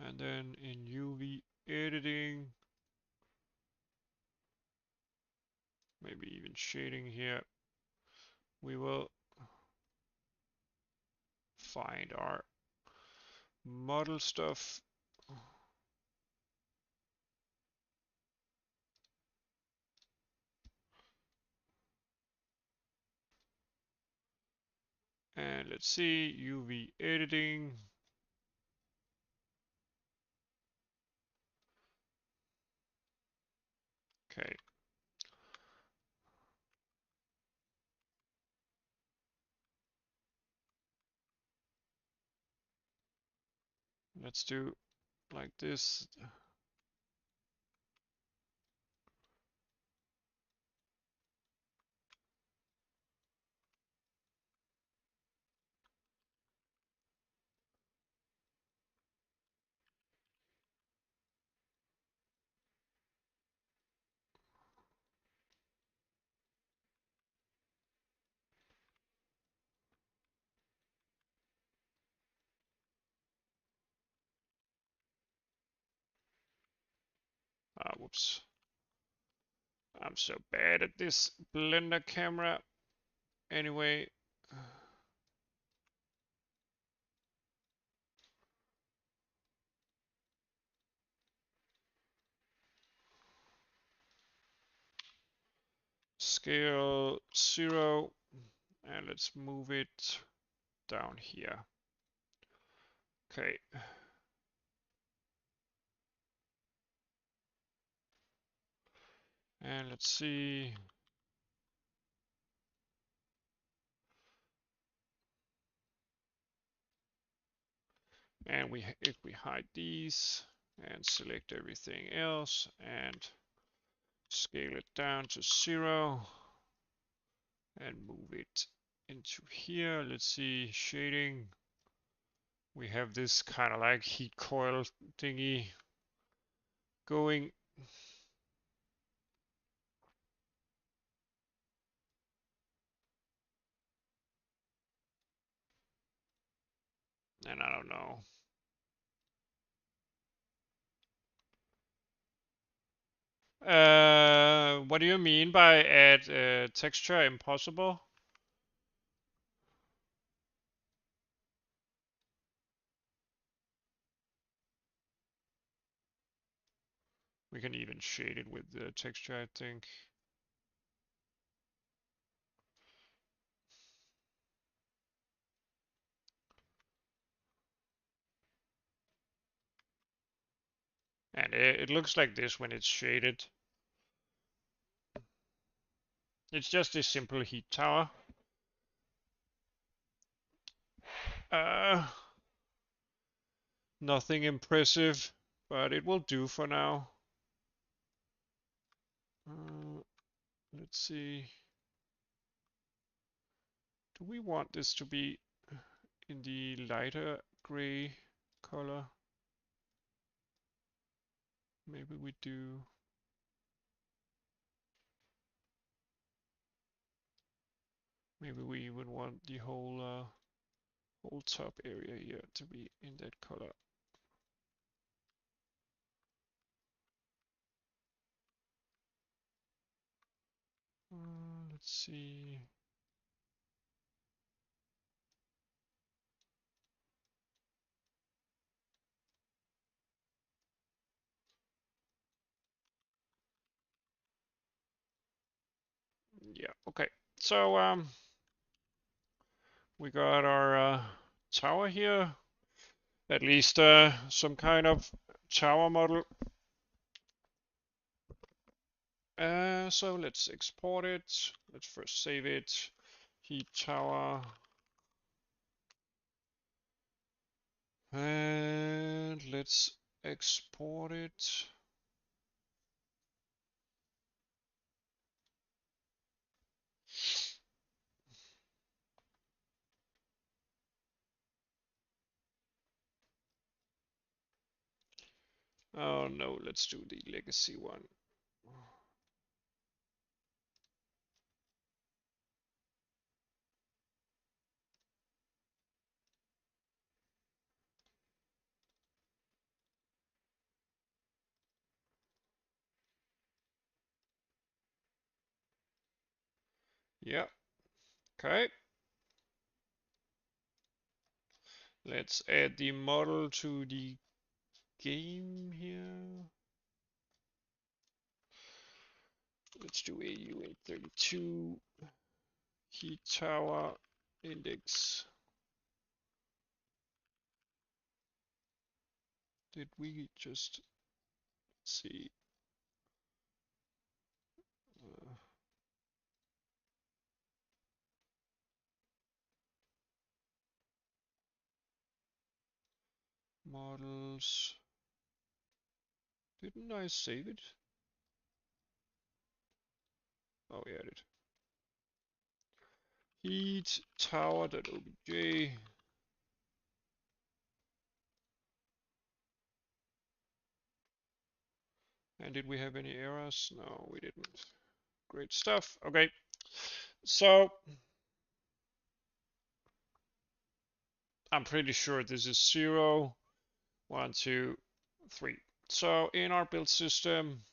And then in UV editing, maybe even shading here, we will find our model stuff. And let's see, UV editing. Okay. Let's do like this. Whoops. I'm so bad at this Blender camera. Anyway. Scale 0. And let's move it down here. Okay. And let's see. And if we hide these and select everything else and scale it down to 0 and move it into here. Let's see, shading. We have this kind of like heat coil thingy going. And I don't know. What do you mean by add texture impossible? We can even shade it with the texture, I think. And it looks like this when it's shaded. It's just a simple heat tower. Nothing impressive, but it will do for now. Let's see. Do we want this to be in the lighter gray color? Maybe we do. Maybe we even want the whole top area here to be in that color. Let's see. Yeah, okay. So we got our tower here. At least some kind of tower model. So let's export it. Let's first save it. Heat tower. And let's export it. Oh no, let's do the legacy one. Yeah, okay. Let's add the model to the game here. Let's do AU832 heat tower index. Did we just see? Uh, models. Didn't I save it? Oh yeah, I did. Heat tower.obj. And did we have any errors? No, we didn't. Great stuff. Okay, so I'm pretty sure this is 0, 1, 2, 3. So in our build system,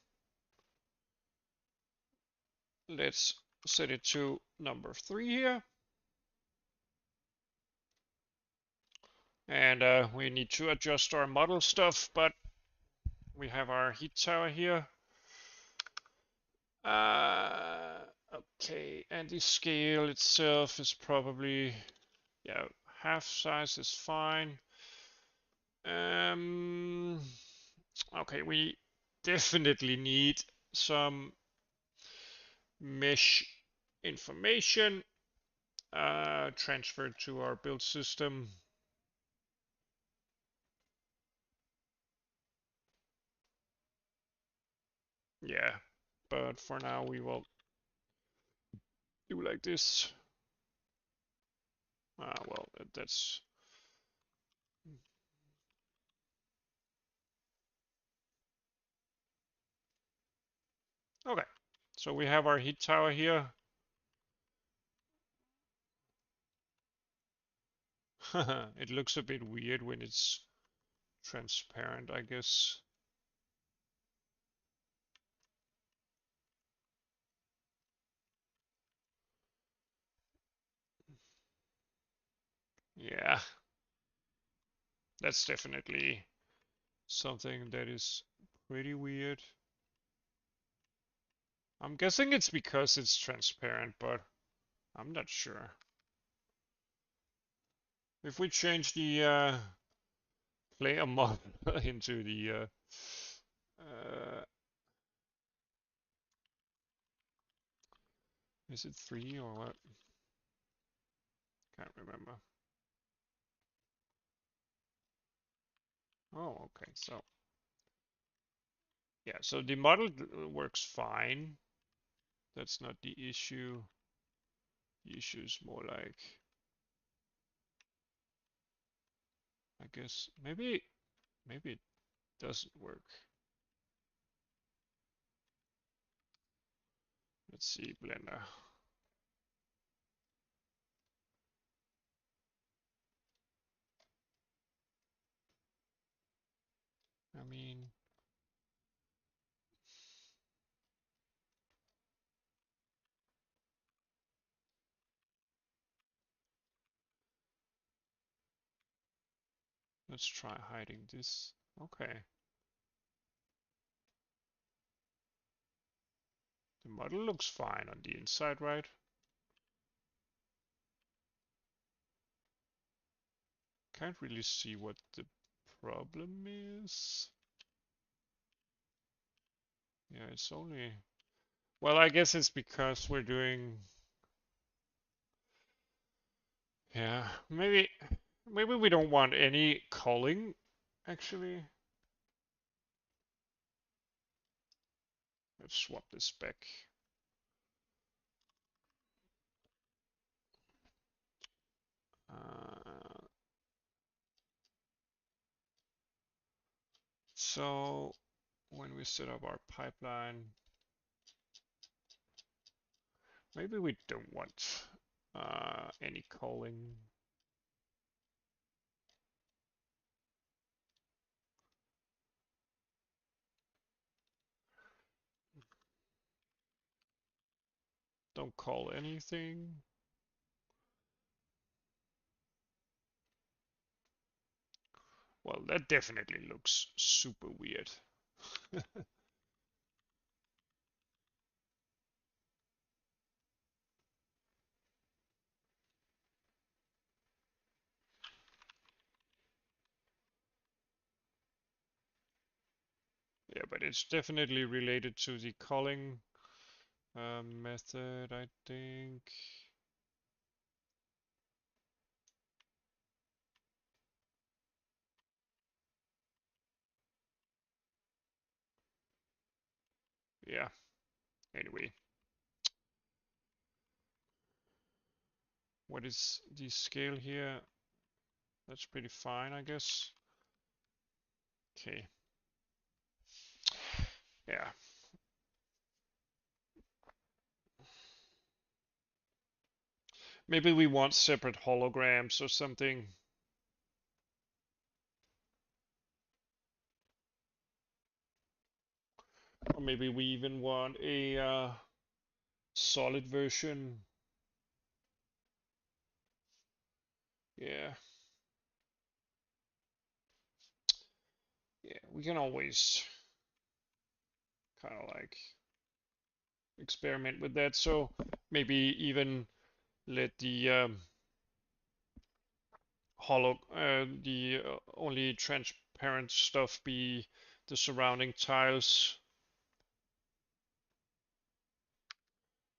let's set it to number 3 here. And we need to adjust our model stuff, but we have our heat tower here. Okay, and the scale itself is probably, yeah, half size is fine. Okay, we definitely need some mesh information transferred to our build system. Yeah, but for now we will do like this. Well, that's okay. So we have our heat tower here. It looks a bit weird when it's transparent, I guess. Yeah, that's definitely something that is pretty weird. I'm guessing it's because it's transparent, but I'm not sure. If we change the player model into the is it 3 or what? Can't remember. Oh, okay. So yeah, so the model works fine. That's not the issue. The issue is more like, I guess maybe it doesn't work. Let's see, Blender. I mean, Let's try hiding this. Okay. The model looks fine on the inside, right? Can't really see what the problem is. Yeah, it's only... Well, I guess it's because we're doing... Yeah, maybe we don't want any culling, actually. Let's swap this back. So when we set up our pipeline, maybe we don't want any culling. Don't call anything. Well, that definitely looks super weird. Yeah, but it's definitely related to the calling method, I think. Yeah, anyway. What is the scale here? That's pretty fine, I guess. Okay. Yeah. Maybe we want separate holograms or something. Or maybe we even want a solid version. Yeah. Yeah, we can always kind of like experiment with that. So maybe even let the the only transparent stuff be the surrounding tiles.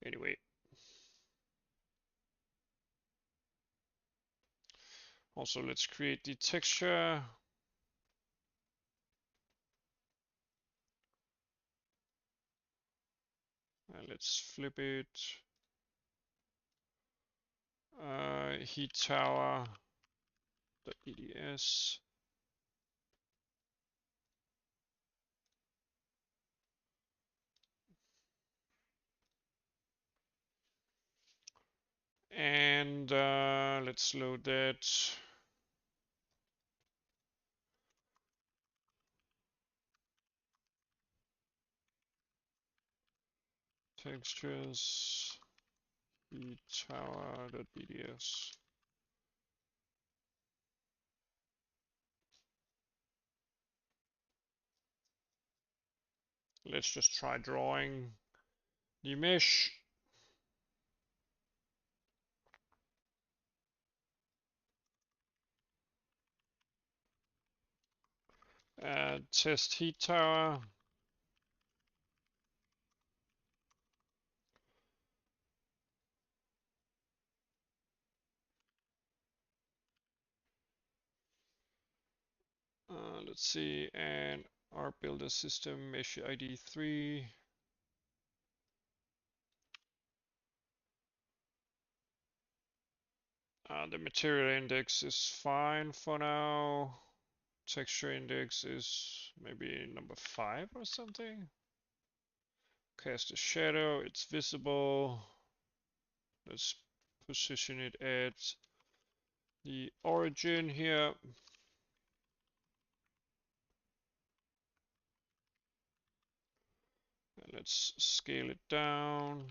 Anyway. Also, let's create the texture. And let's flip it. Heat tower. DDS. And let's load that. Textures. Heat tower.bds. Let's just try drawing the mesh. Test heat tower. Let's see, and our builder system mesh ID 3. The material index is fine for now. Texture index is maybe number 5 or something. Cast a shadow, it's visible. Let's position it at the origin here. And let's scale it down.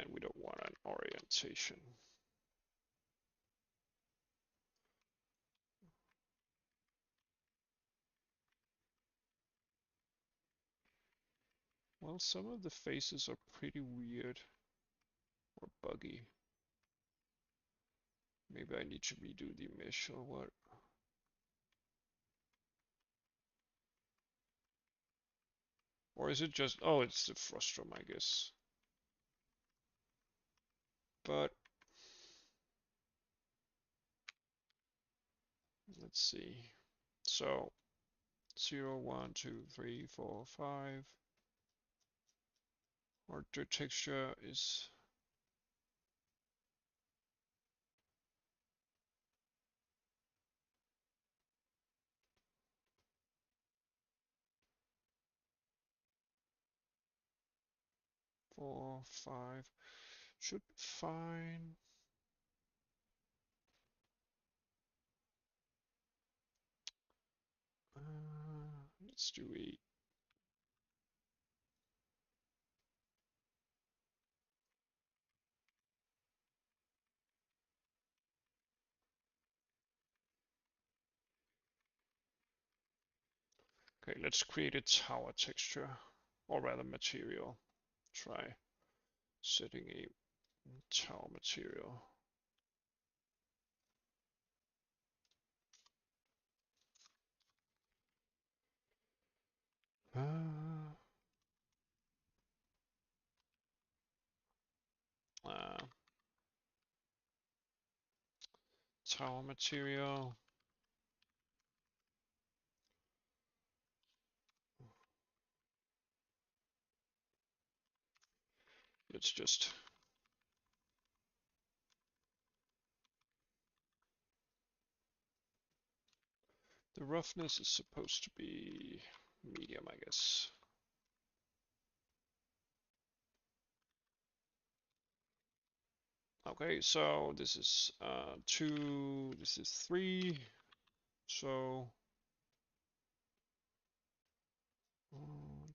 and we don't want an orientation. Well, some of the faces are pretty weird or buggy. Maybe I need to redo the mesh or what? Or is it just, oh, it's the frustum, I guess. But let's see. So 0, 1, 2, 3, 4, 5. Our dirt texture is 4, 5. Should be fine. Let's do 8. Okay, let's create a tower texture, or rather material. Try setting a tower material. Uh, uh, Tower material. Let's just the roughness is supposed to be medium, I guess. Okay, so this is 2, this is 3, so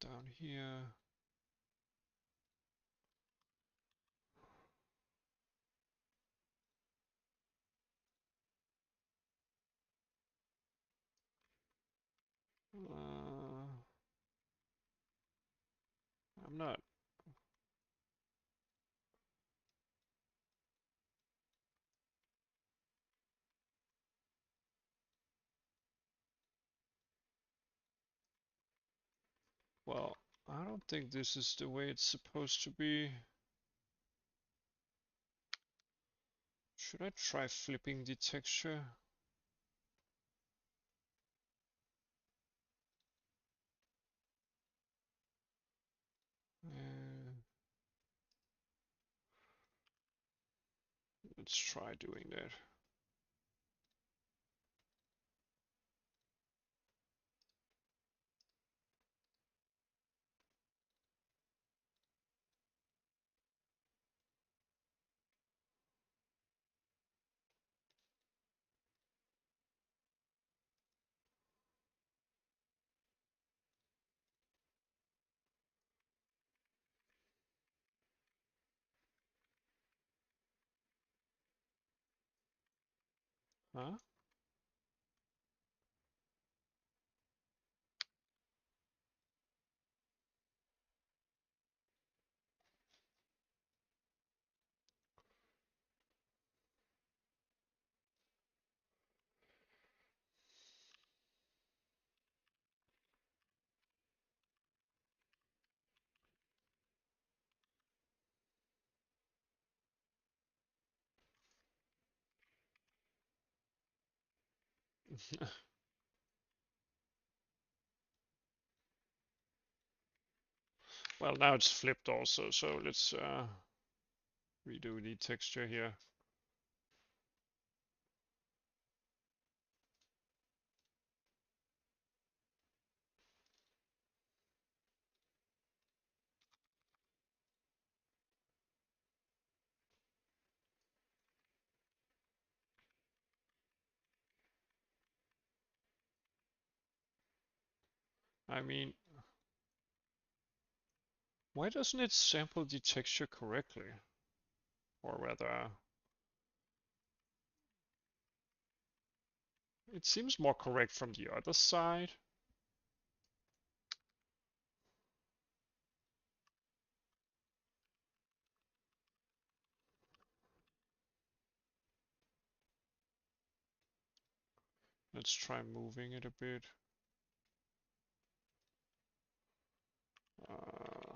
down here. I'm not. Well, I don't think this is the way it's supposed to be. Should I try flipping the texture? Let's try doing that. Huh? Well, now it's flipped also, so let's redo the texture here. I mean, why doesn't it sample the texture correctly? or whether it seems more correct from the other side. Let's try moving it a bit. Uh,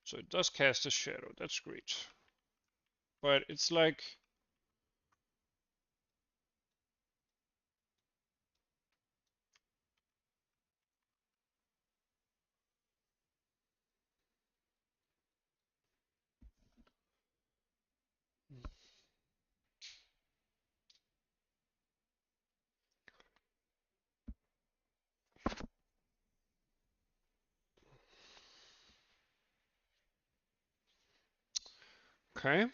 so it does cast a shadow, that's great. But it's like, okay.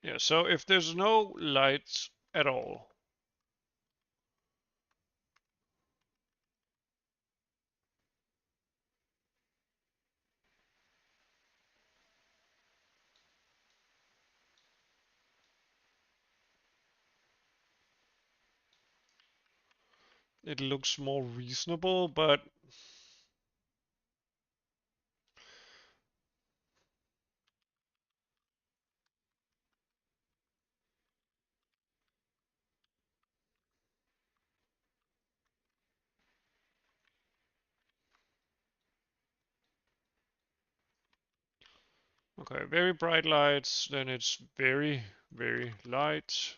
Yeah, so if there's no lights at all, it looks more reasonable, but okay, very bright lights, then it's very, very light.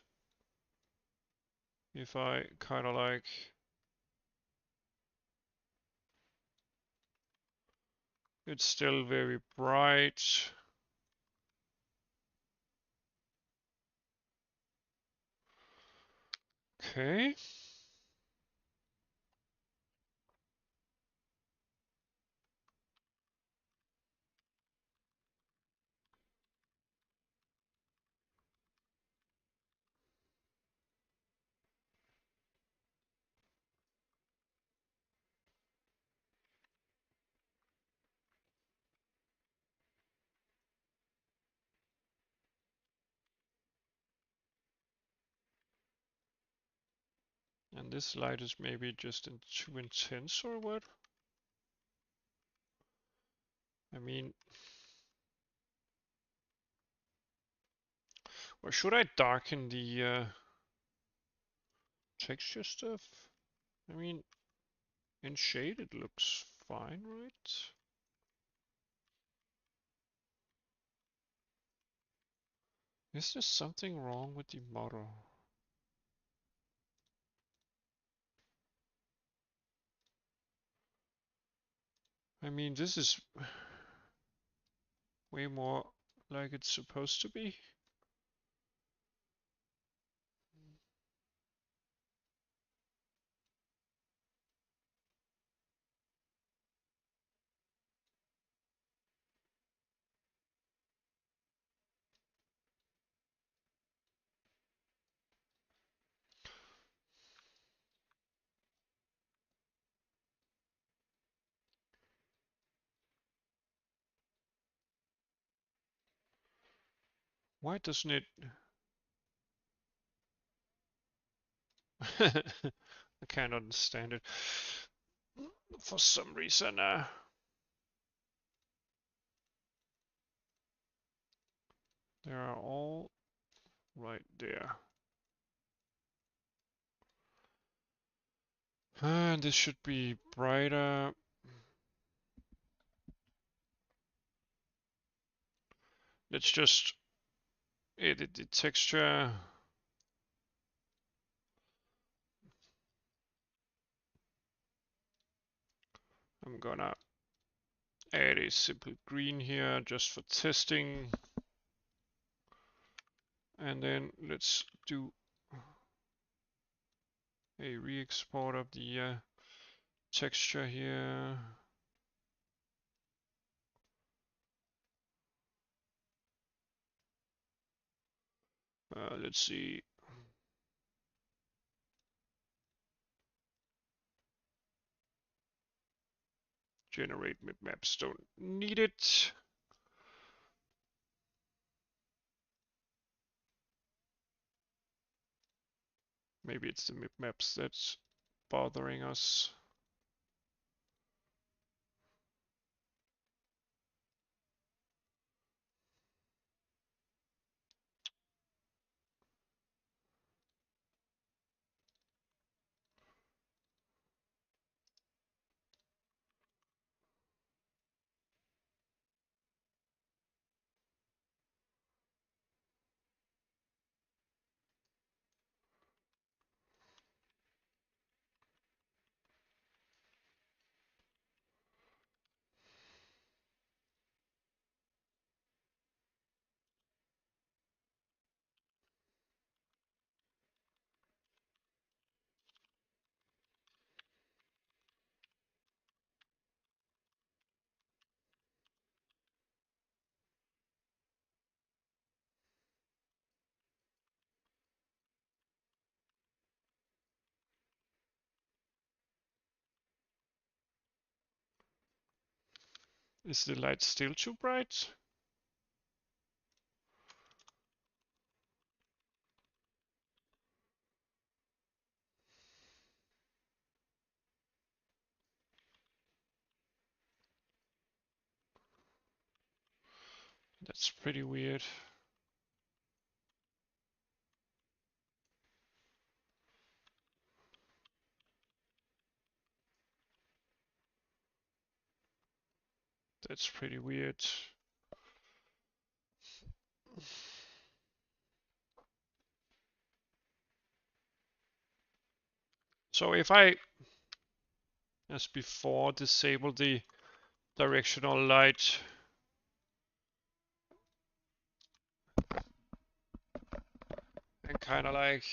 If I kind of like, it's still very bright. Okay. And this light is maybe just too intense or what? I mean, or should I darken the texture stuff? I mean, in shade it looks fine, right? Is there something wrong with the model? I mean, this is way more like it's supposed to be. Why doesn't it? I can't understand it. For some reason, they are all right there. And this should be brighter. Let's just edit the texture. I'm gonna add a simple green here just for testing. And then let's do a re-export of the texture here. Let's see. Generate bitmaps, don't need it. Maybe it's the bitmaps that's bothering us. Is the light still too bright? That's pretty weird. That's pretty weird. So if I, as before, disable the directional light and kind of like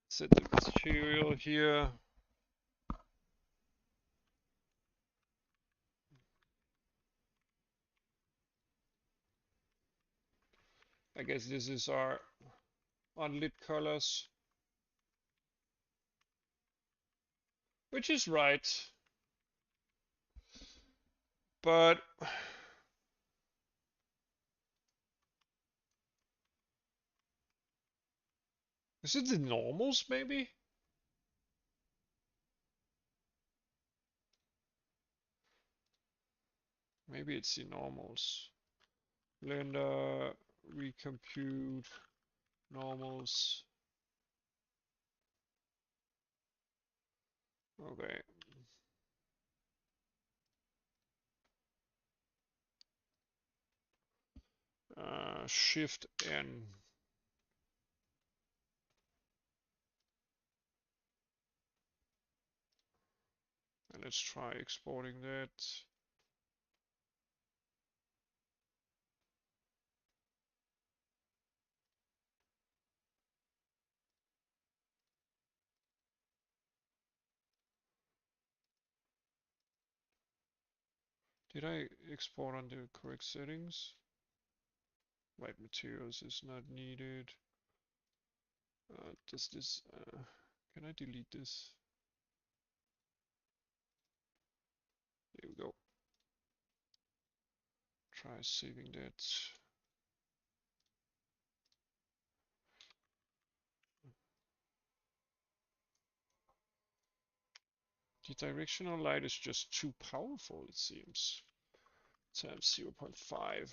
set the material here. I guess this is our unlit colors, which is right. But is it the normals maybe? Maybe it's the normals. Blender, recompute, normals. Okay. Shift N. And let's try exporting that. Did I export on the correct settings? White materials is not needed. Does this, can I delete this? There we go. Try saving that. The directional light is just too powerful, it seems. Times 0.5.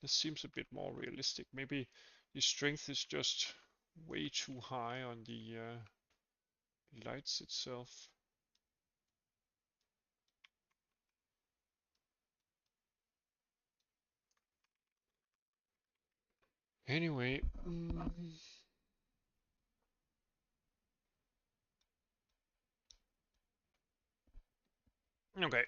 This seems a bit more realistic. Maybe the strength is just way too high on the lights itself. Anyway, okay.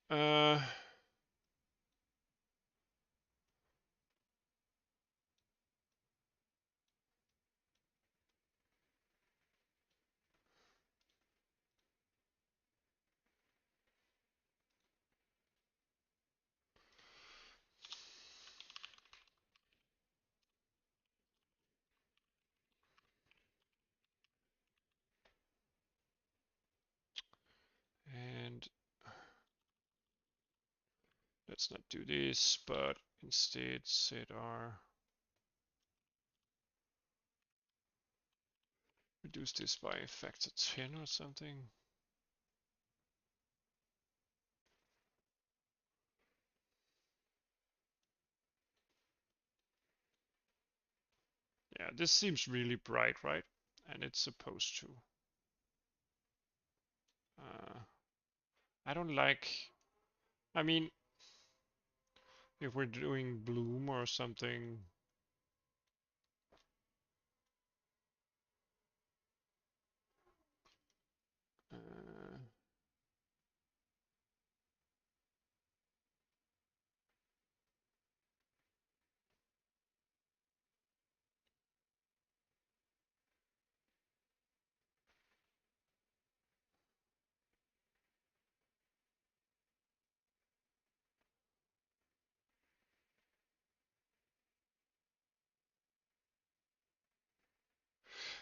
Uh, and let's not do this, but instead set our reduce this by a factor 10 or something. Yeah, this seems really bright, right? And it's supposed to. I don't like, I mean, if we're doing bloom or something, uh,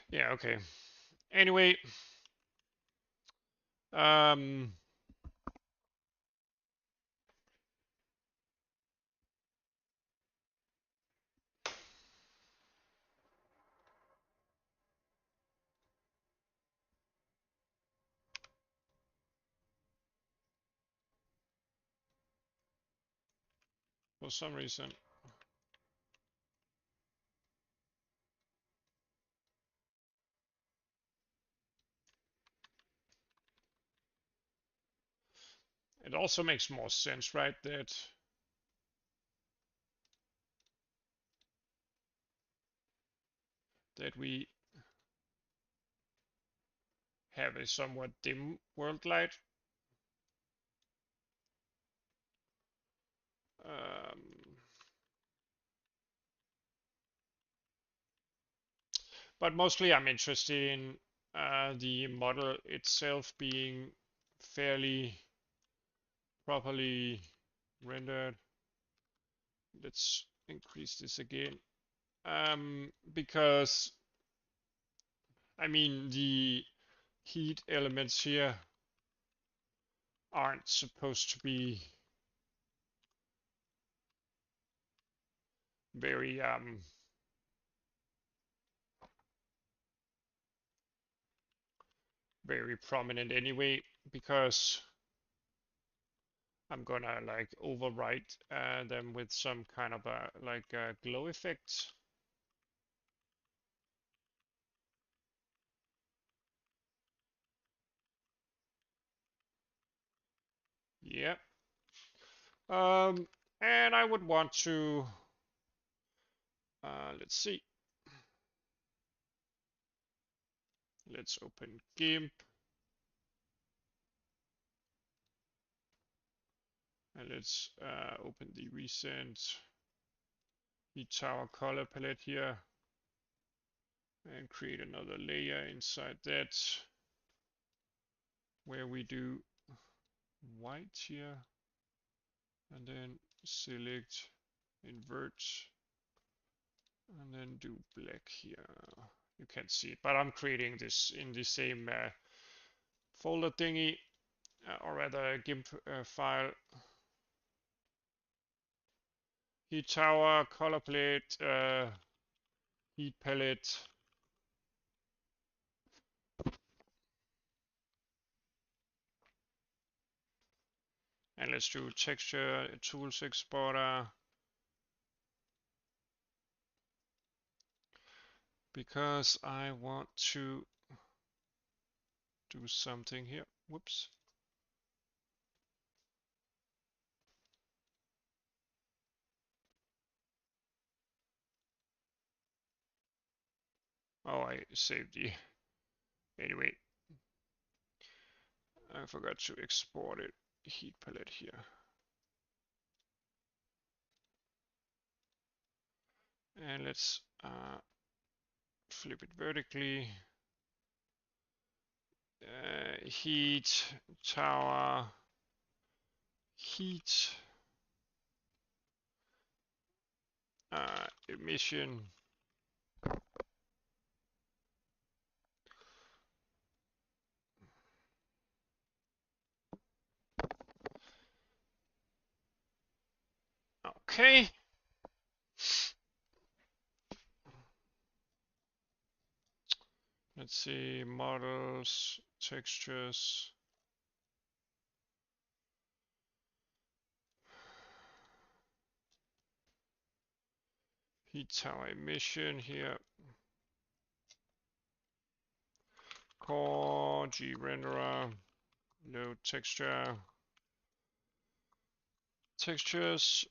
yeah, okay. Anyway, um, for some reason, it also makes more sense, right? That we have a somewhat dim world light. But mostly I'm interested in the model itself being fairly properly rendered. Let's increase this again. Because, I mean, the heat elements here aren't supposed to be very very prominent anyway, because I'm gonna like overwrite them with some kind of a like a glow effect. Yeah. And I would want to let's see. Let's open GIMP and let's open the recent heat tower color palette here and create another layer inside that where we do white here, and then select invert, and then do black here. You can't see it, but I'm creating this in the same folder thingy, or rather a GIMP file. Heat tower, color plate, heat palette. And let's do texture, tools exporter. Because I want to do something here. Whoops. Oh, I saved the... Anyway, I forgot to export it. Heat palette here. And let's flip it vertically. Heat, tower, heat, emission. Okay. Let's see, models, textures. Heat tower emission here. Core, G renderer, load texture. Textures.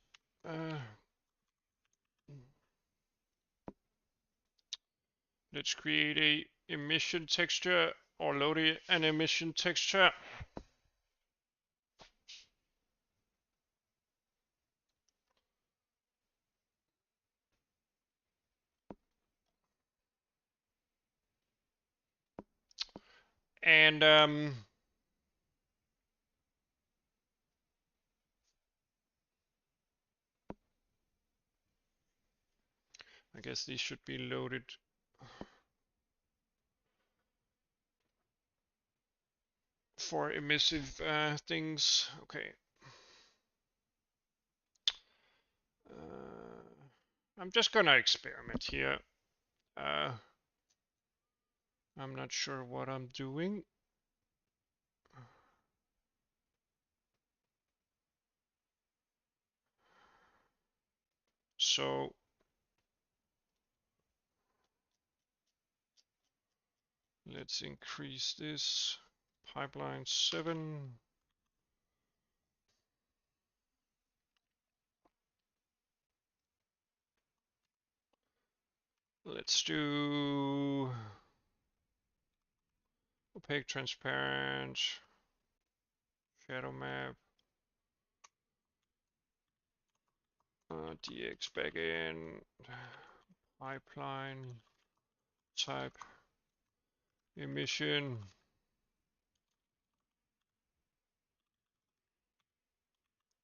Let's create a emission texture or load an emission texture. And I guess these should be loaded. For emissive things. Okay. I'm just gonna experiment here. I'm not sure what I'm doing. So let's increase this. Pipeline 7. Let's do opaque, transparent, shadow map, DX backend, pipeline, type, emission.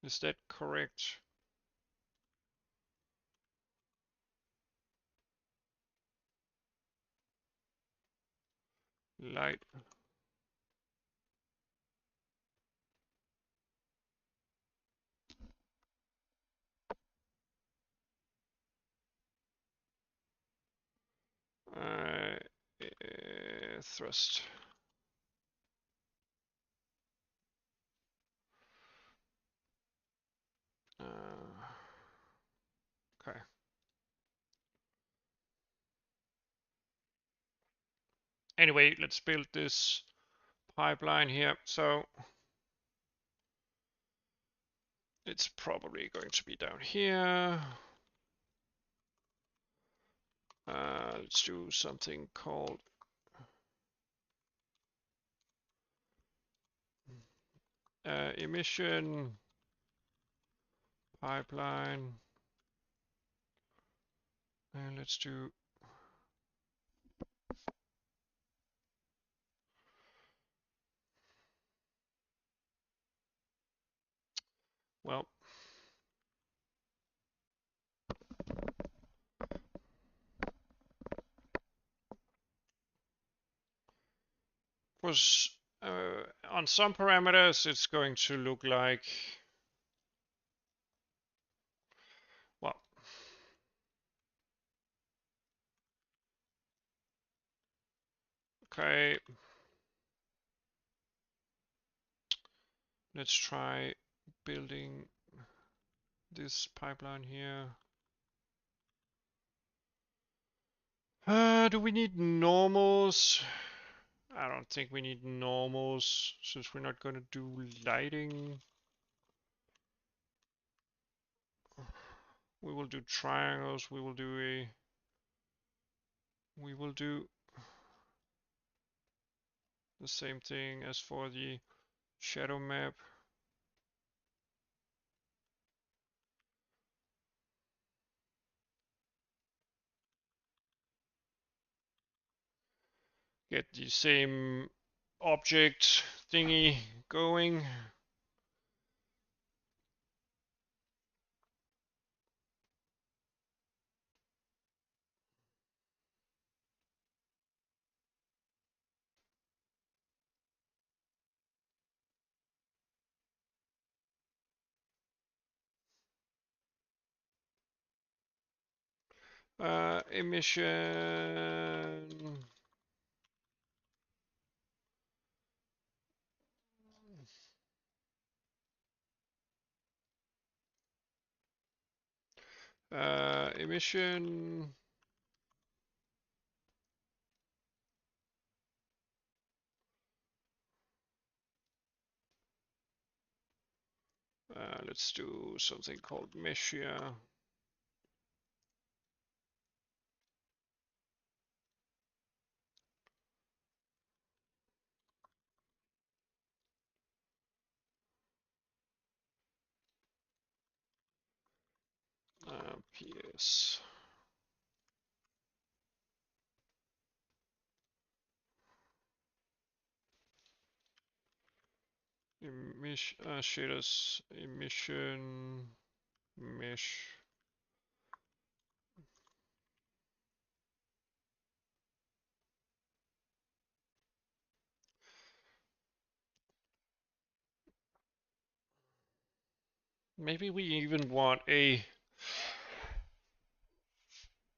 Is that correct? Light. Thrust. Okay. Anyway, let's build this pipeline here. So it's probably going to be down here. Let's do something called emission pipeline. And let's do because on some parameters it's going to look like, well, okay, let's try building this pipeline here. Do we need normals? I don't think we need normals since we're not going to do lighting. We will do triangles. We will do the same thing as for the shadow map. Get the same object thingy going. Emission. Emission. Let's do something called mesh here. PS. Shaders emission mesh. Maybe we even want a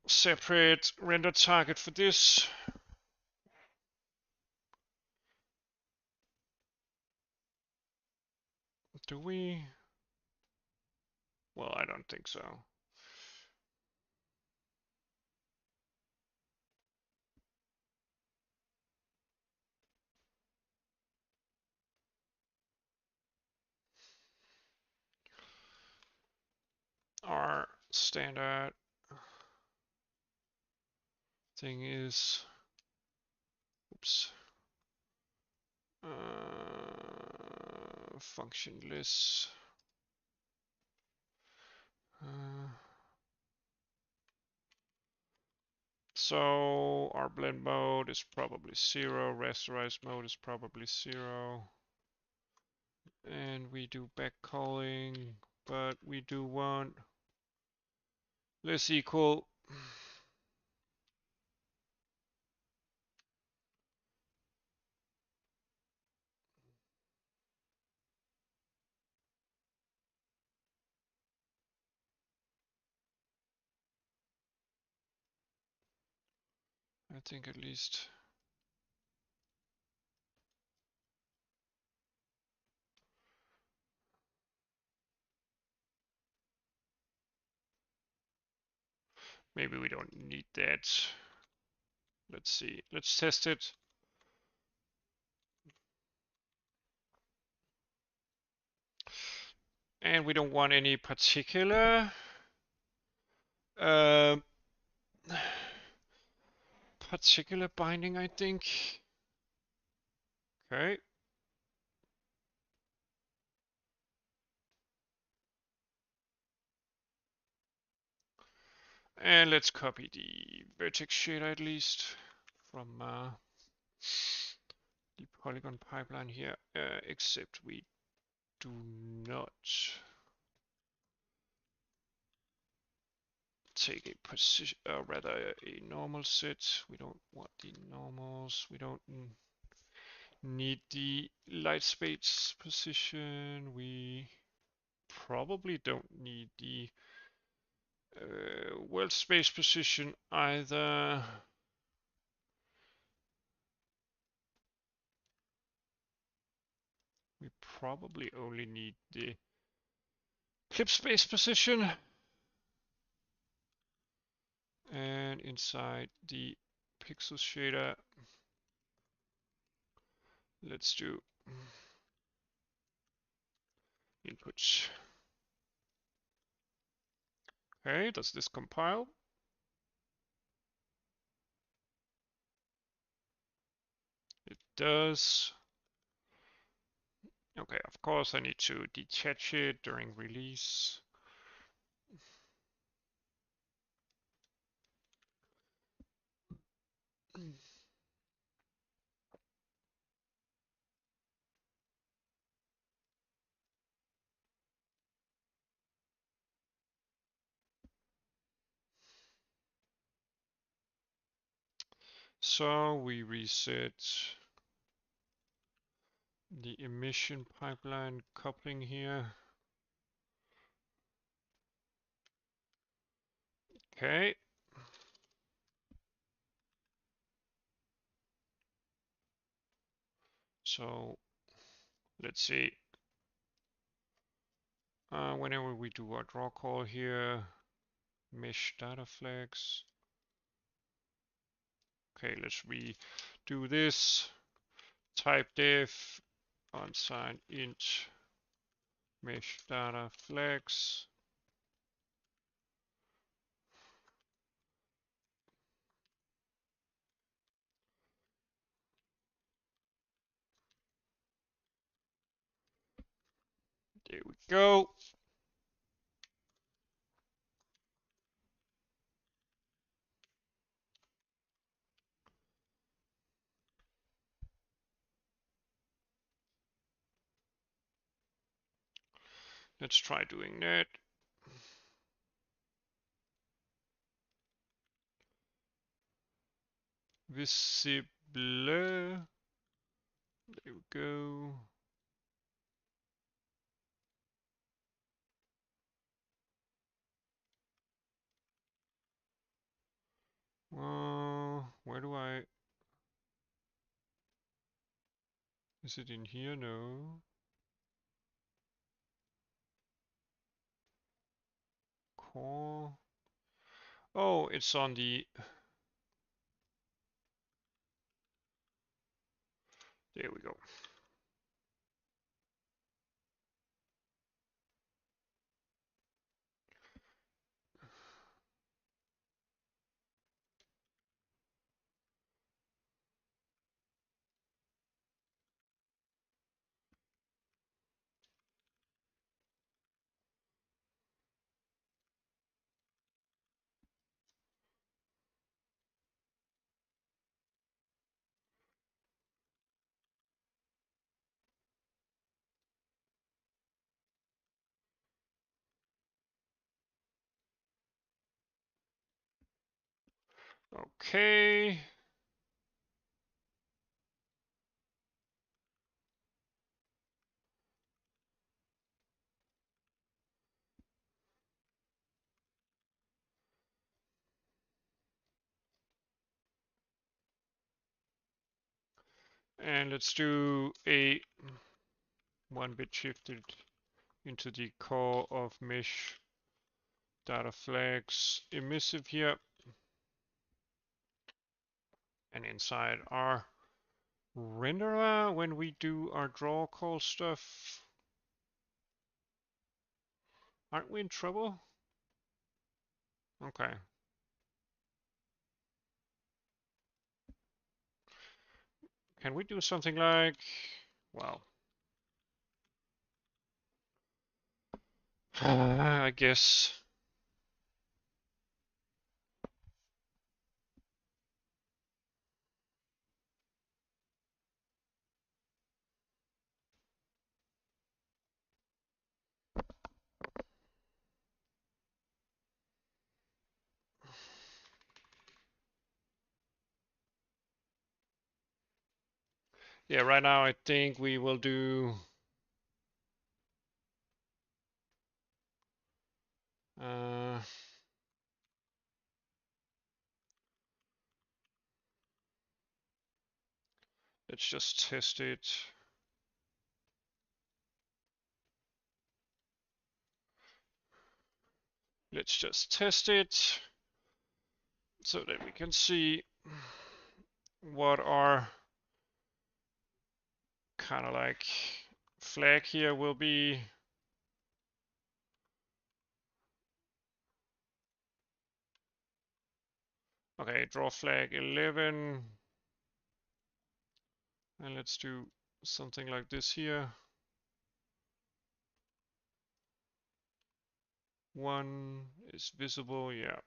separate render target for this. Do we? Well, I don't think so. Our standard thing is, oops, functionless. So our blend mode is probably 0, rasterized mode is probably 0. And we do backcalling, but we do want less equal. I think at least. Maybe we don't need that. Let's see. Let's test it. And we don't want any particular particular binding, I think. Okay. And let's copy the vertex shader at least from the polygon pipeline here, except we do not take a position, rather a normal set. We don't want the normals. We don't need the light space position. We probably don't need the world space position either. We probably only need the clip space position. And inside the pixel shader, let's do inputs. Okay, does this compile? It does. Okay, of course I need to detach it during release. So we reset the emission pipeline coupling here. Okay. So let's see. Whenever we do our draw call here, mesh data flags. Okay, let's redo this. Type def unsigned int mesh data flags. There we go. Let's try doing that. Visible. There we go. Where do I... Is it in here? No. Core. Oh, it's on the... There we go. Okay. And let's do a 1-bit shifted into the core of mesh data flags emissive here. And inside our renderer, when we do our draw call stuff, aren't we in trouble? Okay. Can we do something like, well, I guess. Yeah, right now I think we will do let's just test it. Let's just test it so that we can see what our kind of like flag here will be. Okay, draw flag 11. And let's do something like this here. 1 is visible, yeah.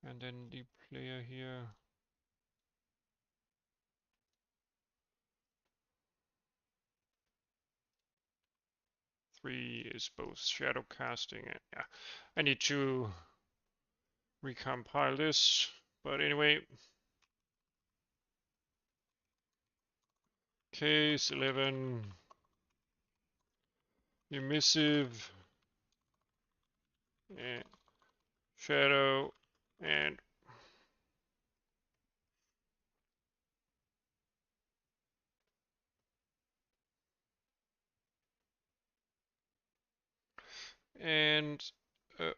And then the player here. Three is both shadow casting and yeah. I need to recompile this, but anyway. Case 11, emissive, and shadow, and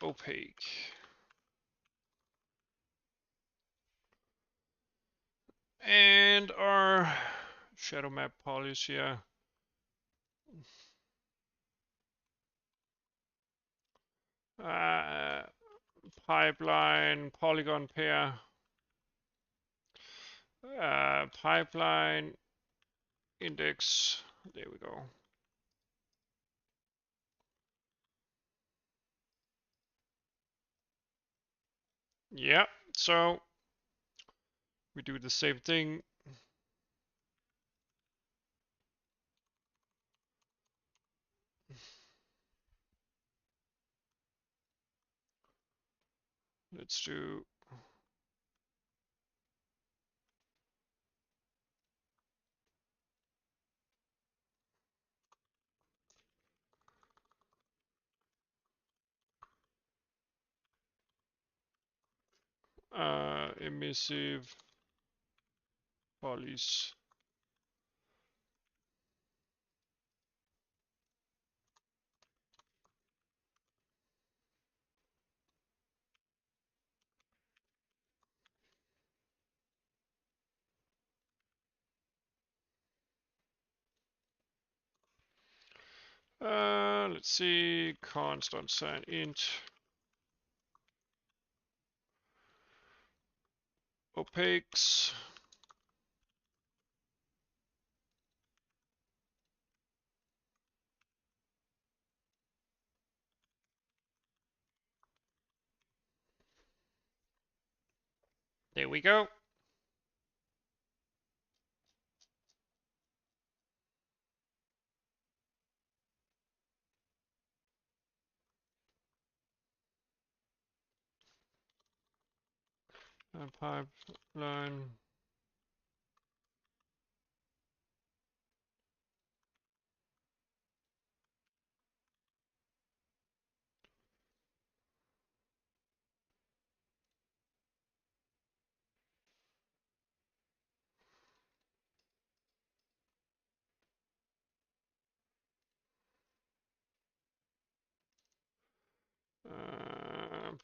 opaque. And our shadow map polish here. Pipeline, polygon pair, pipeline, index, there we go. Yeah, so we do the same thing. Let's do emissive polish. Let's see, constant sign int opaques. There we go. Pipeline.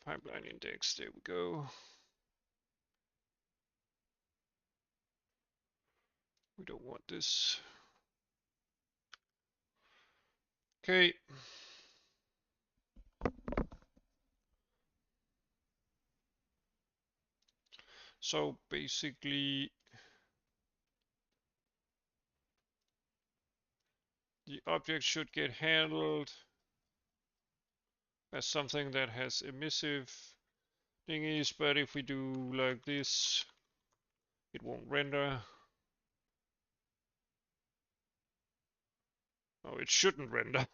Pipeline index, there we go. We don't want this. Okay. So basically, the object should get handled as something that has emissive thingies, but if we do like this, it won't render. Oh, it shouldn't render.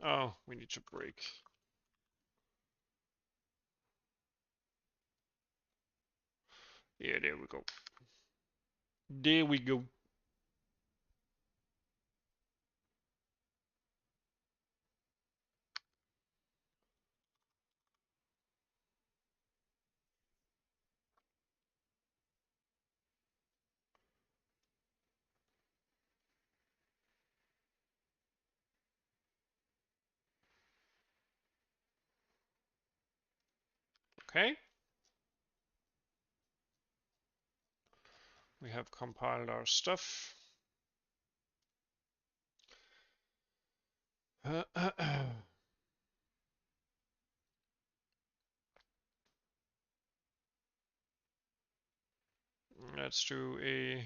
Oh, we need to break. Yeah, there we go. There we go. Okay. We have compiled our stuff. Let's do a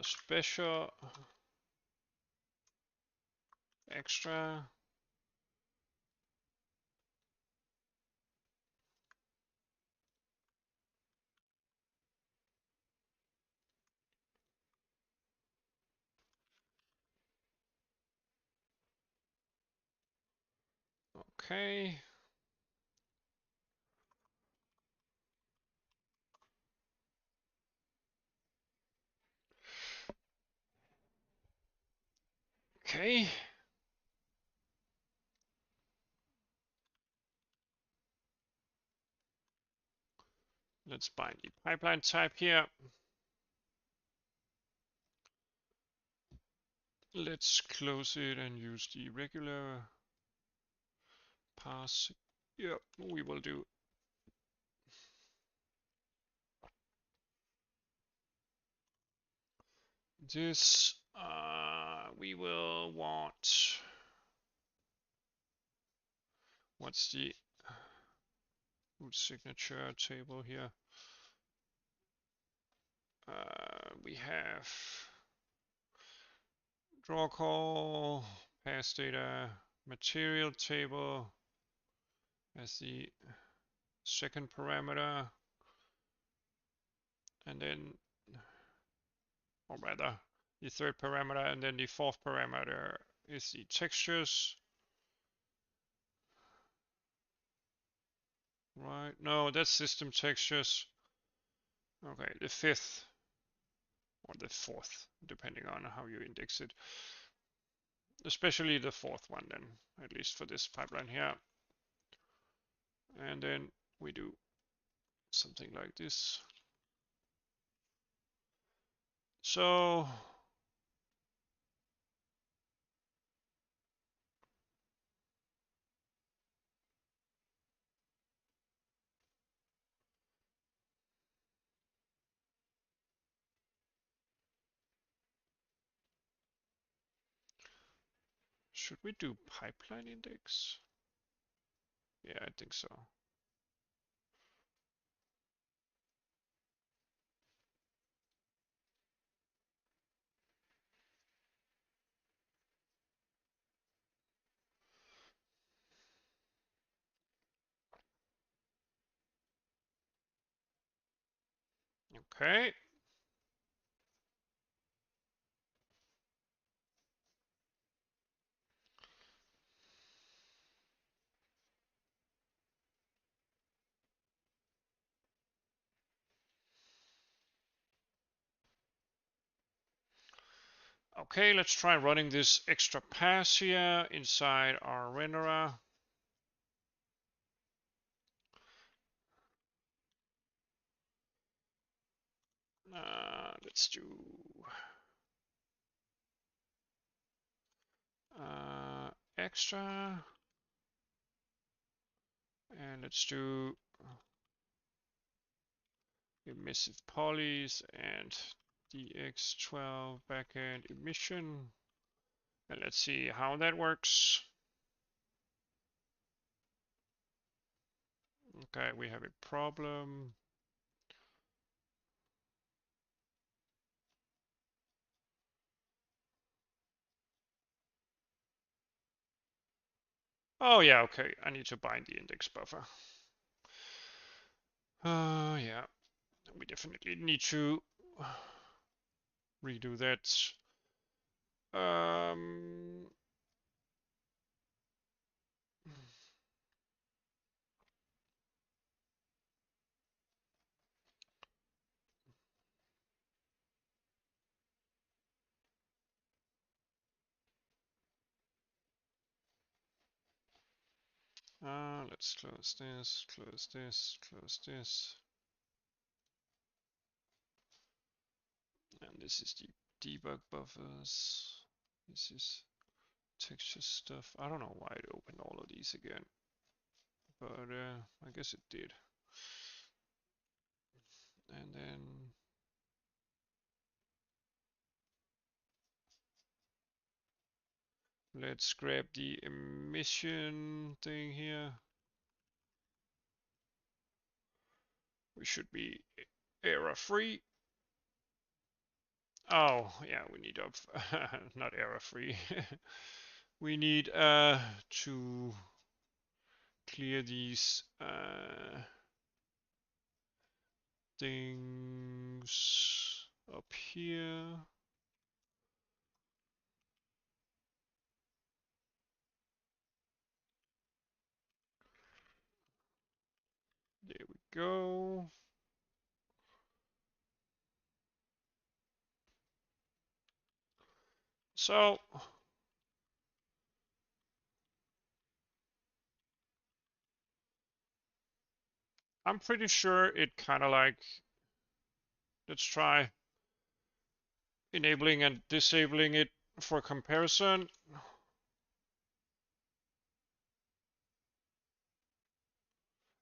special extra. Okay. Okay. Let's bind the pipeline type here. Let's close it and use the regular pass. Yeah, we will do. This we will want. What's the root signature table here? We have draw call, pass data, material table as the second parameter, and then, or rather, the third parameter, and then the fourth parameter is the textures. Right? No, that's system textures. Okay, the fifth or the fourth, depending on how you index it. Especially the fourth one then, at least for this pipeline here. And then we do something like this. So should we do pipeline index? Yeah, I think so. Okay. Okay, let's try running this extra pass here inside our renderer. Let's do extra, and let's do emissive polys and DX12 backend emission. And let's see how that works. Okay, we have a problem. Oh yeah, okay, I need to bind the index buffer. Yeah, we definitely need to redo that. Um, let's close this, close this, close this. And this is the debug buffers. This is texture stuff. I don't know why it opened all of these again, but I guess it did. And then let's grab the emission thing here. We should be error free. Oh, yeah, we need not error free. We need to clear these things up here. There we go. So I'm pretty sure it kind of like, let's try enabling and disabling it for comparison.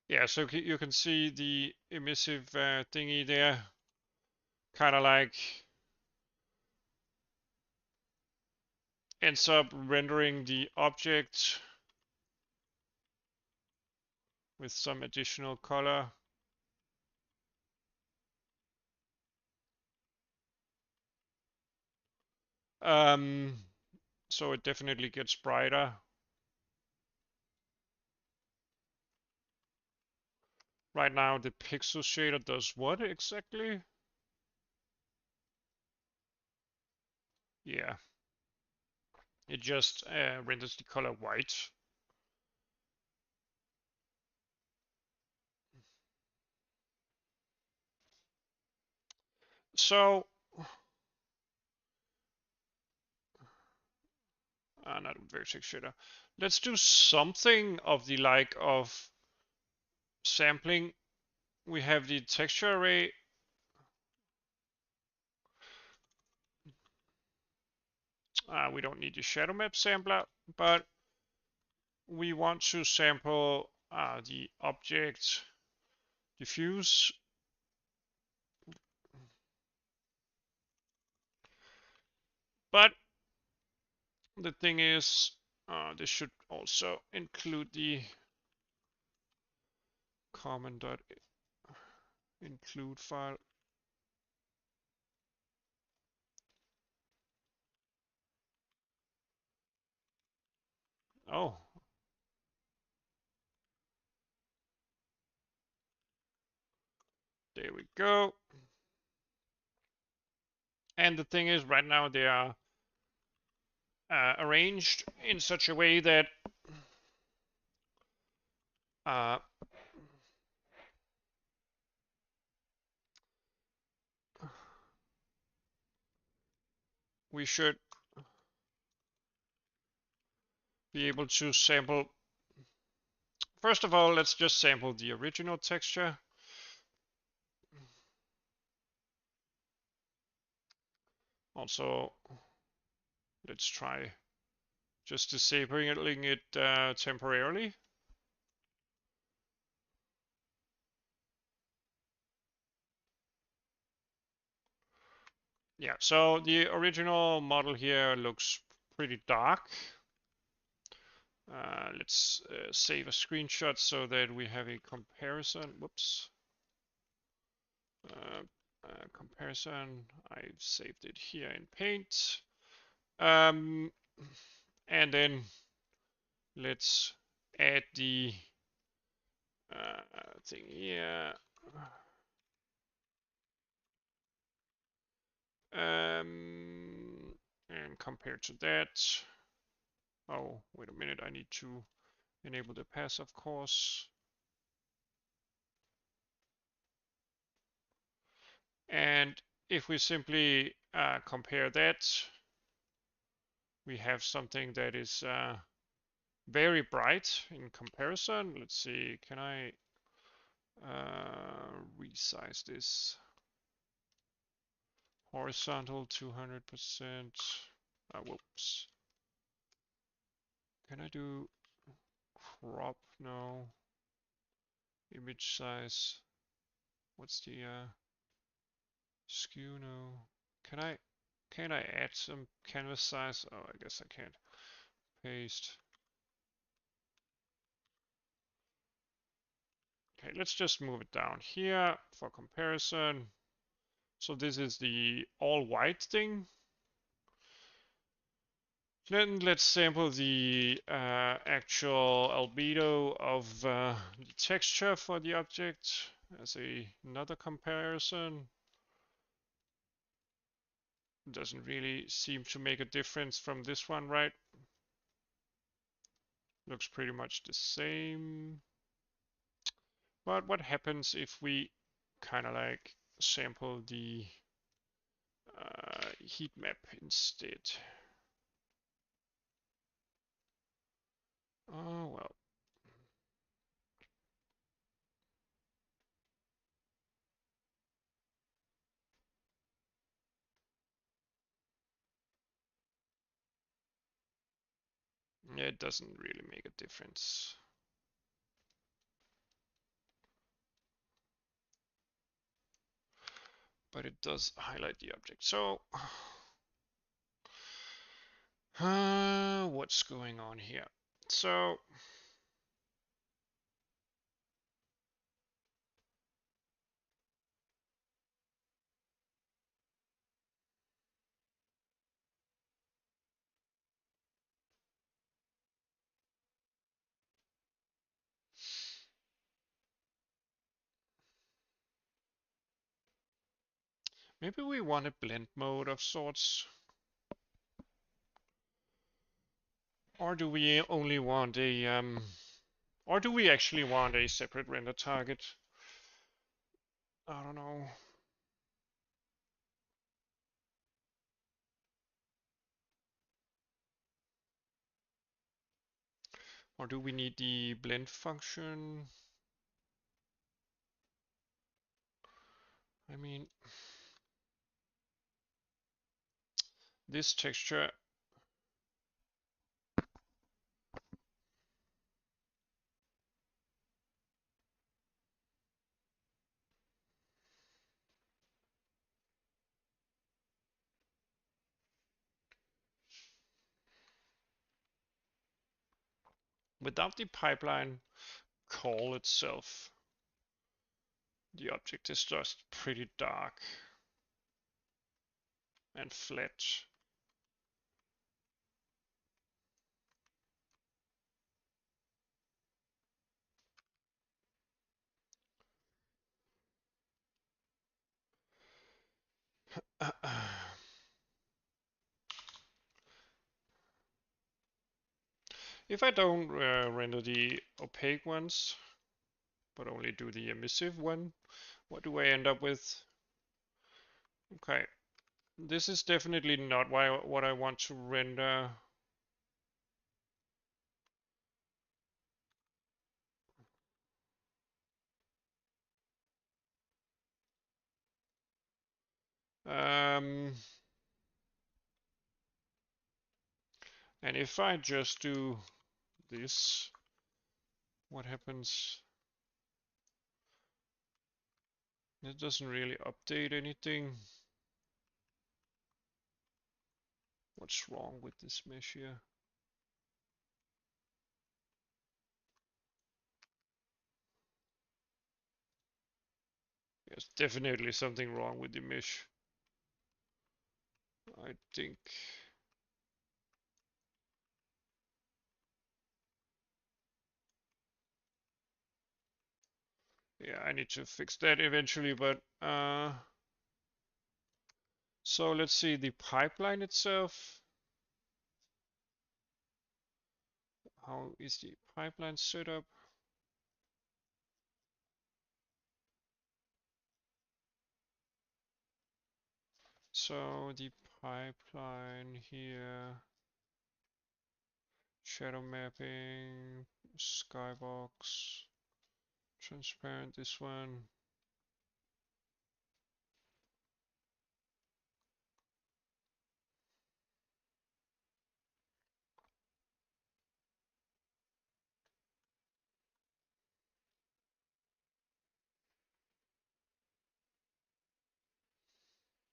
Yeah, so you can see the emissive thingy there, kind of like ends up rendering the object with some additional color. So it definitely gets brighter. Right now the pixel shader does what exactly? Yeah, it just renders the color white. So, not Directx shader. Let's do something of the like of sampling. We have the texture array. We don't need the shadow map sampler, but we want to sample the object diffuse. But the thing is, this should also include the common.include file. Oh, there we go. And the thing is, right now they are arranged in such a way that uh, we should be able to sample. First of all, let's just sample the original texture. Also, let's try just disabling it temporarily. Yeah, so the original model here looks pretty dark. Let's save a screenshot so that we have a comparison. Whoops. Comparison. I've saved it here in Paint. And then let's add the thing here. And compared to that, oh, wait a minute, I need to enable the pass, of course. And if we simply compare that, we have something that is very bright in comparison. Let's see, can I resize this? Horizontal 200%. Whoops. Can I do crop? No. Image size. What's the skew? No. Can I add some canvas size? Oh, I guess I can't. Paste. Okay, let's just move it down here for comparison. So this is the all white thing. Then let's sample the actual albedo of the texture for the object as another comparison. Doesn't really seem to make a difference from this one, right? Looks pretty much the same. But what happens if we kind of like sample the heat map instead? Oh, well. Yeah, it doesn't really make a difference. But it does highlight the object. So, what's going on here? So, maybe we want a blend mode of sorts. Or do we only want a, or do we actually want a separate render target? I don't know. Or do we need the blend function? I mean, this texture, without the pipeline call itself, the object is just pretty dark and flat. If I don't render the opaque ones, but only do the emissive one, what do I end up with? Okay, this is definitely not what I want to render. And if I just do this, what happens? It doesn't really update anything. What's wrong with this mesh here? There's definitely something wrong with the mesh, I think. Yeah, I need to fix that eventually, but so let's see the pipeline itself. How is the pipeline set up? So the pipeline here, shadow mapping, skybox, transparent, this one.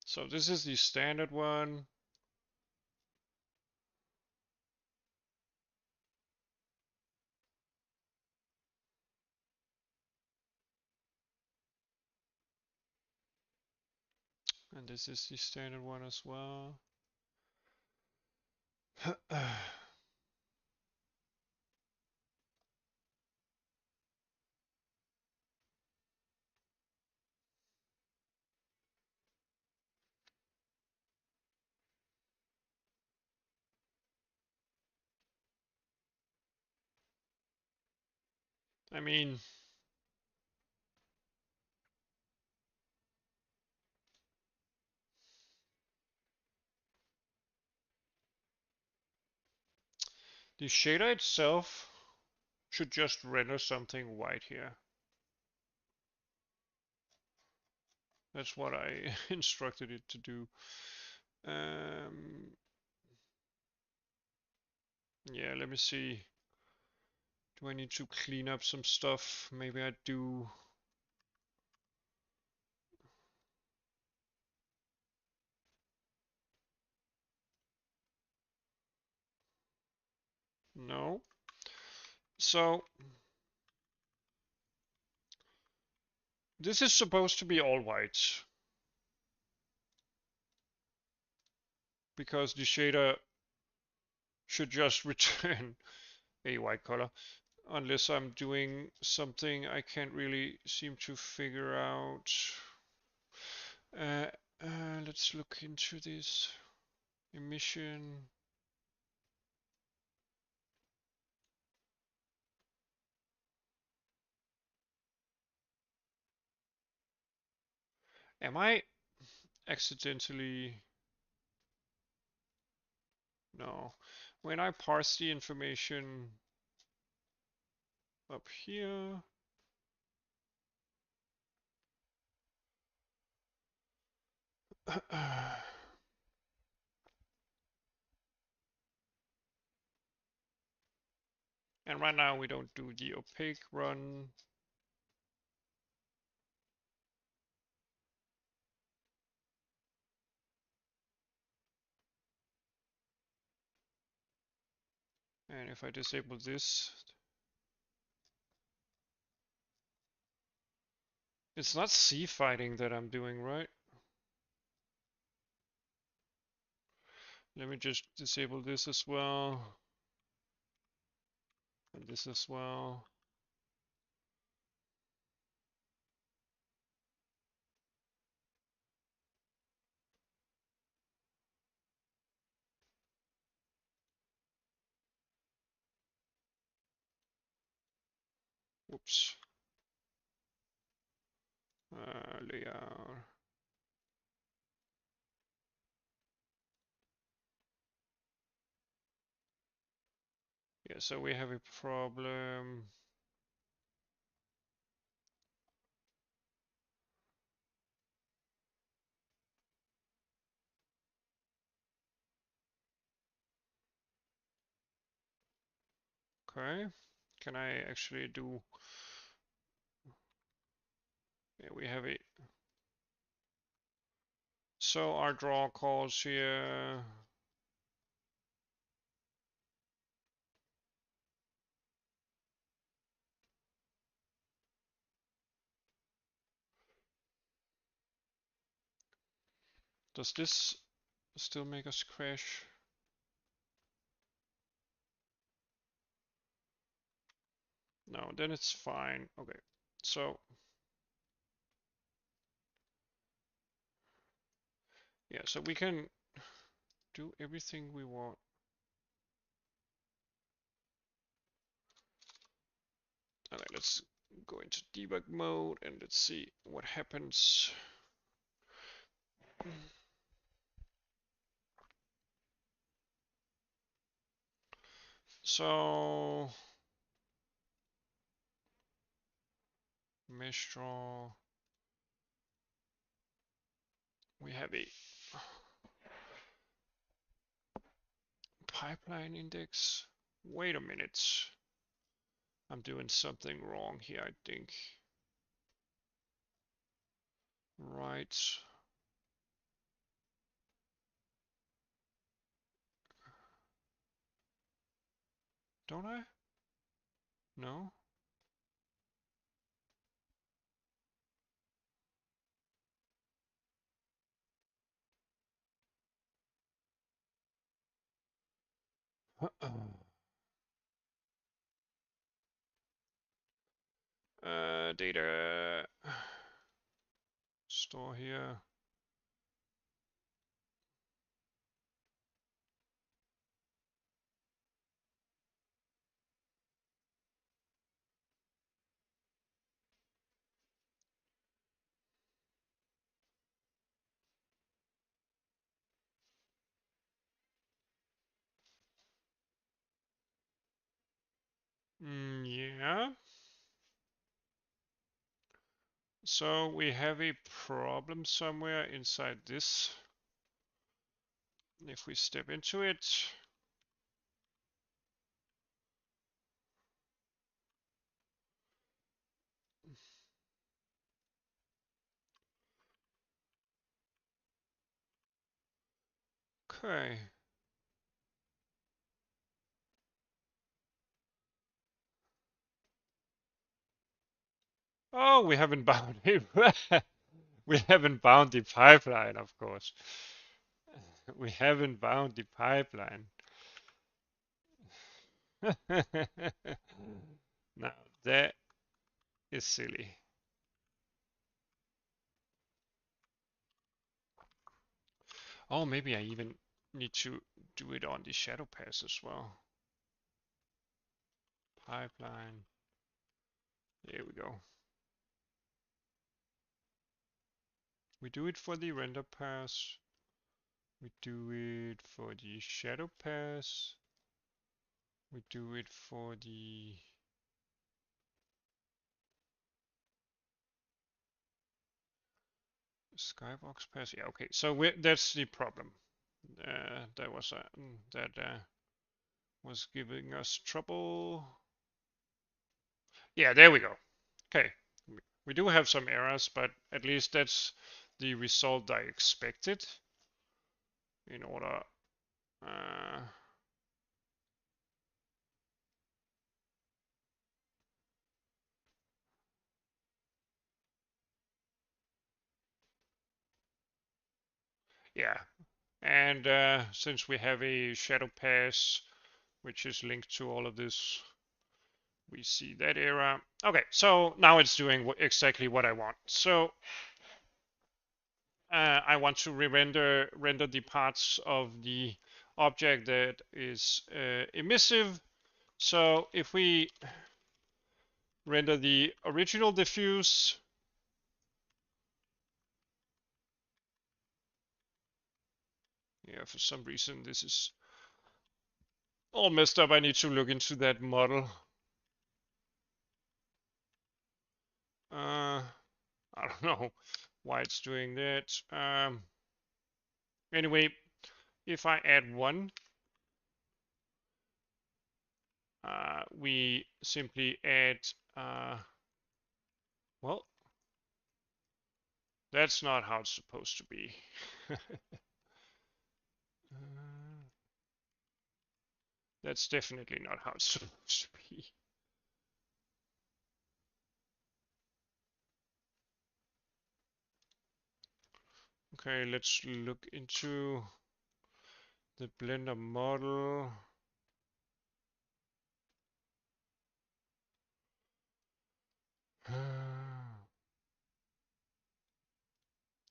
So this is the standard one. And this is the standard one as well. I mean, the shader itself should just render something white here. That's what I instructed it to do. Yeah, let me see. Do I need to clean up some stuff? Maybe I do. No. So this is supposed to be all white because the shader should just return a white color unless I'm doing something I can't really seem to figure out. Uh, let's look into this emission. Am I accidentally? No. When I parse the information up here, and right now we don't do the opaque run. And if I disable this, it's not C fighting that I'm doing, right? Let me just disable this as well. And this as well. Whoops. Layout. Yeah, so we have a problem. Okay. Can I actually do? Yeah, we have a. So our draw calls here. Does this still make us crash? No, then it's fine. Okay, so Yeah, so we can do everything we want. All right, let's go into debug mode and let's see what happens. So mesh draw, we have a pipeline index. Wait a minute, I'm doing something wrong here, I think. Right. Don't I? No? Data store here. Yeah. So we have a problem somewhere inside this. If we step into it, okay. Oh, we haven't bound it. We haven't bound the pipeline, of course. We haven't bound the pipeline. Now that is silly. Oh, maybe I even need to do it on the shadow pass as well. Pipeline. There we go. We do it for the render pass. We do it for the shadow pass. We do it for the skybox pass. Yeah, okay. So that's the problem. That was giving us trouble. Yeah, there we go. Okay, we do have some errors, but at least that's the result I expected. In order, yeah, and since we have a shadow pass, which is linked to all of this, we see that error. Okay, so now it's doing exactly what I want. So I want to render the parts of the object that is emissive. So if we render the original diffuse, yeah, for some reason this is all messed up. I need to look into that model. I don't know why it's doing that. Anyway, if I add 1, we simply add, well, that's not how it's supposed to be. That's definitely not how it's supposed to be. Okay, let's look into the Blender model.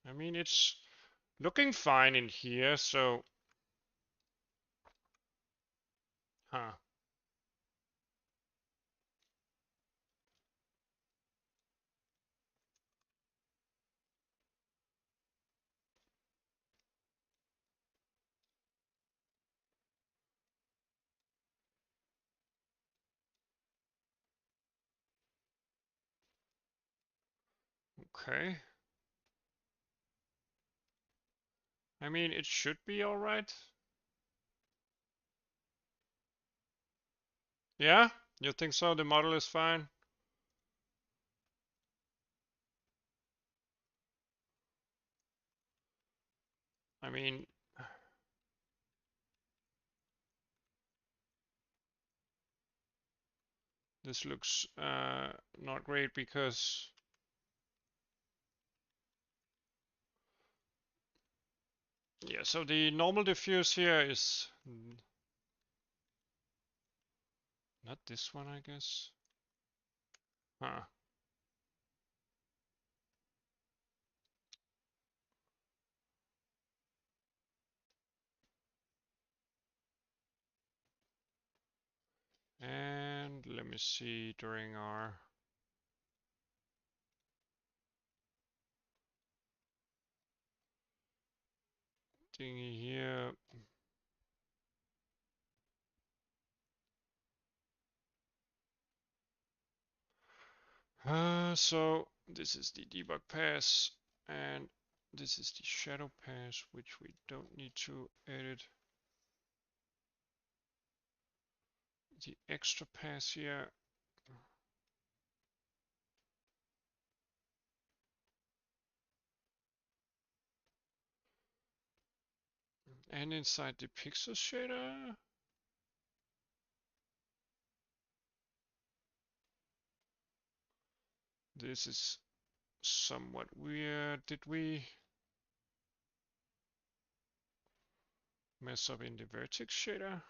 I mean, it's Looking fine in here, so huh. Okay. I mean, it should be all right. Yeah? You think so? The model is fine? I mean, this looks not great because yeah, so the normal diffuse here is not this one, I guess. Huh. And let me see during our thingy here. So this is the debug pass, and this is the shadow pass, which we don't need to edit. The extra pass here. And inside the pixel shader. This is somewhat weird. Did we mess up in the vertex shader?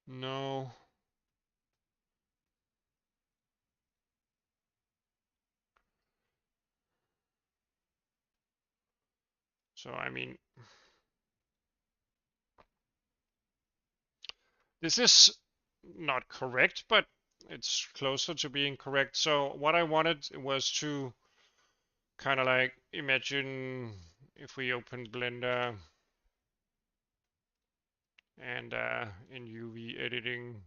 No. So I mean, this is not correct, but it's closer to being correct. So what I wanted was to kind of like imagine if we open Blender and in UV editing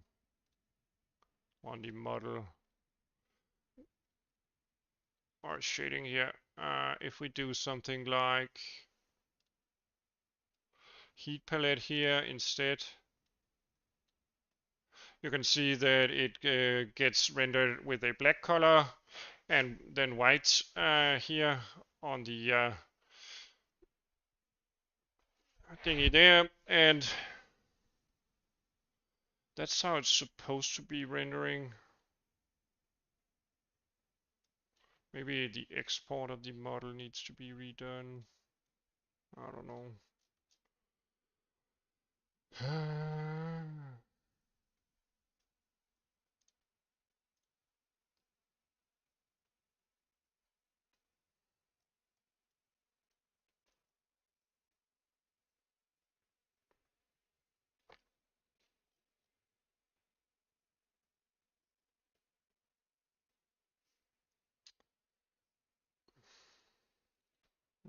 on the model or shading here, if we do something like heat palette here instead, you can see that it gets rendered with a black color and then white here on the thingy there, and that's how it's supposed to be rendering. Maybe the export of the model needs to be redone. I don't know.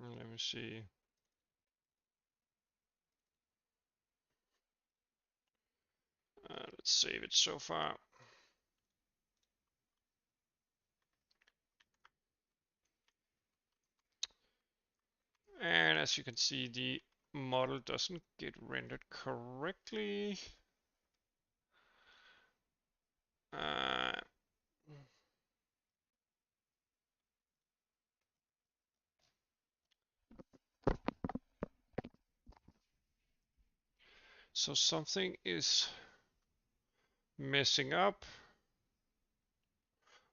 Let me see. Let's save it so far. And as you can see, the model doesn't get rendered correctly. Uh, so something is messing up.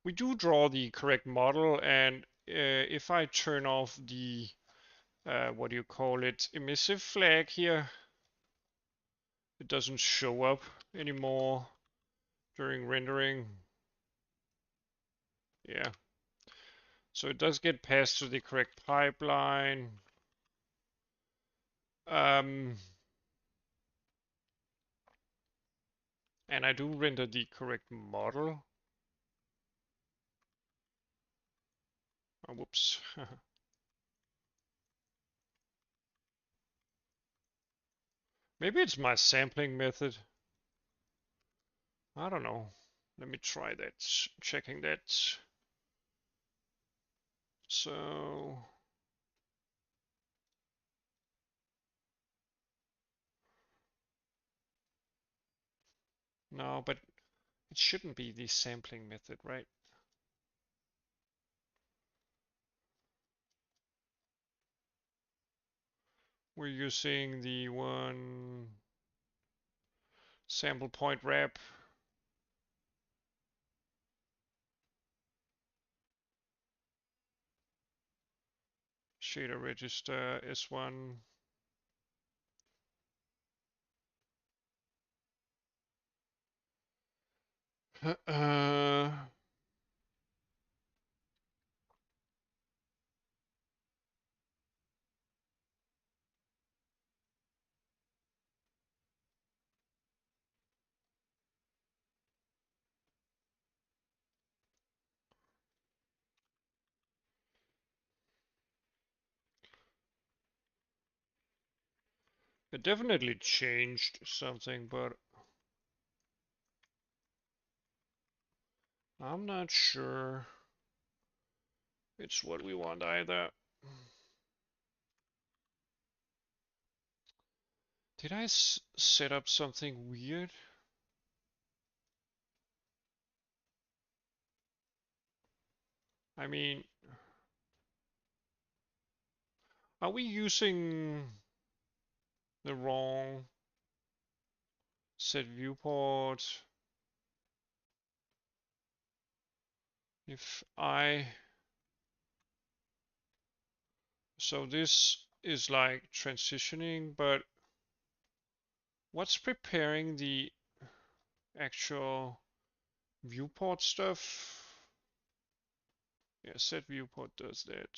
We do draw the correct model, and if I turn off the what do you call it, emissive flag here, it doesn't show up anymore during rendering. Yeah. So it does get passed to the correct pipeline. And I do render the correct model. Oh, whoops. Maybe it's my sampling method. I don't know. Let me try that. Checking that. So no, but it shouldn't be the sampling method, right? We're using the one sample point wrap. Shader register S1. It definitely changed something, but I'm not sure it's what we want either. Did I set up something weird? I mean, are we using the wrong set viewport? If I... So this is like transitioning, but what's preparing the actual viewport stuff? Yeah, set viewport does that.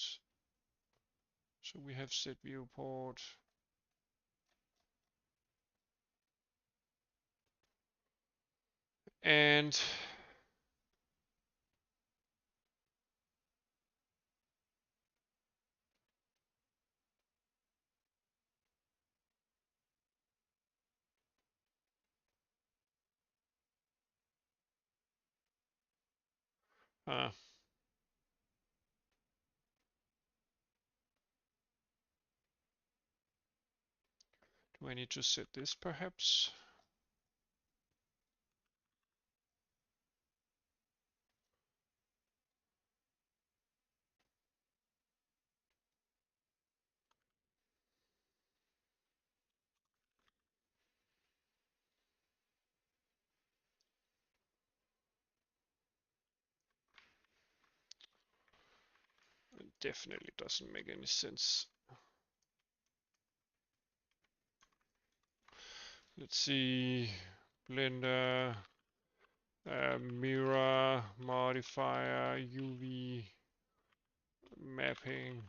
So we have set viewport. And uh, do I need to set this perhaps? It definitely doesn't make any sense. Let's see, Blender, mirror, modifier, UV, mapping.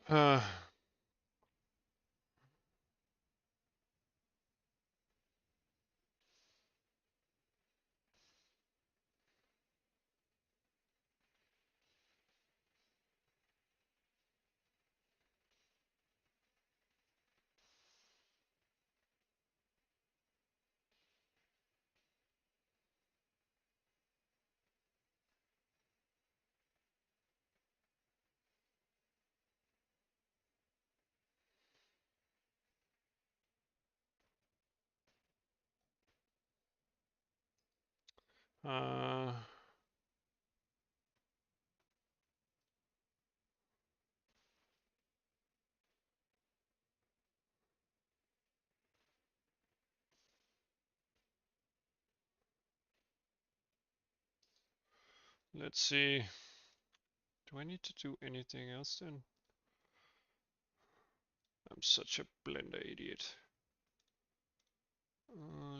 Uh, Uh, let's see. Do I need to do anything else then? I'm such a Blender idiot.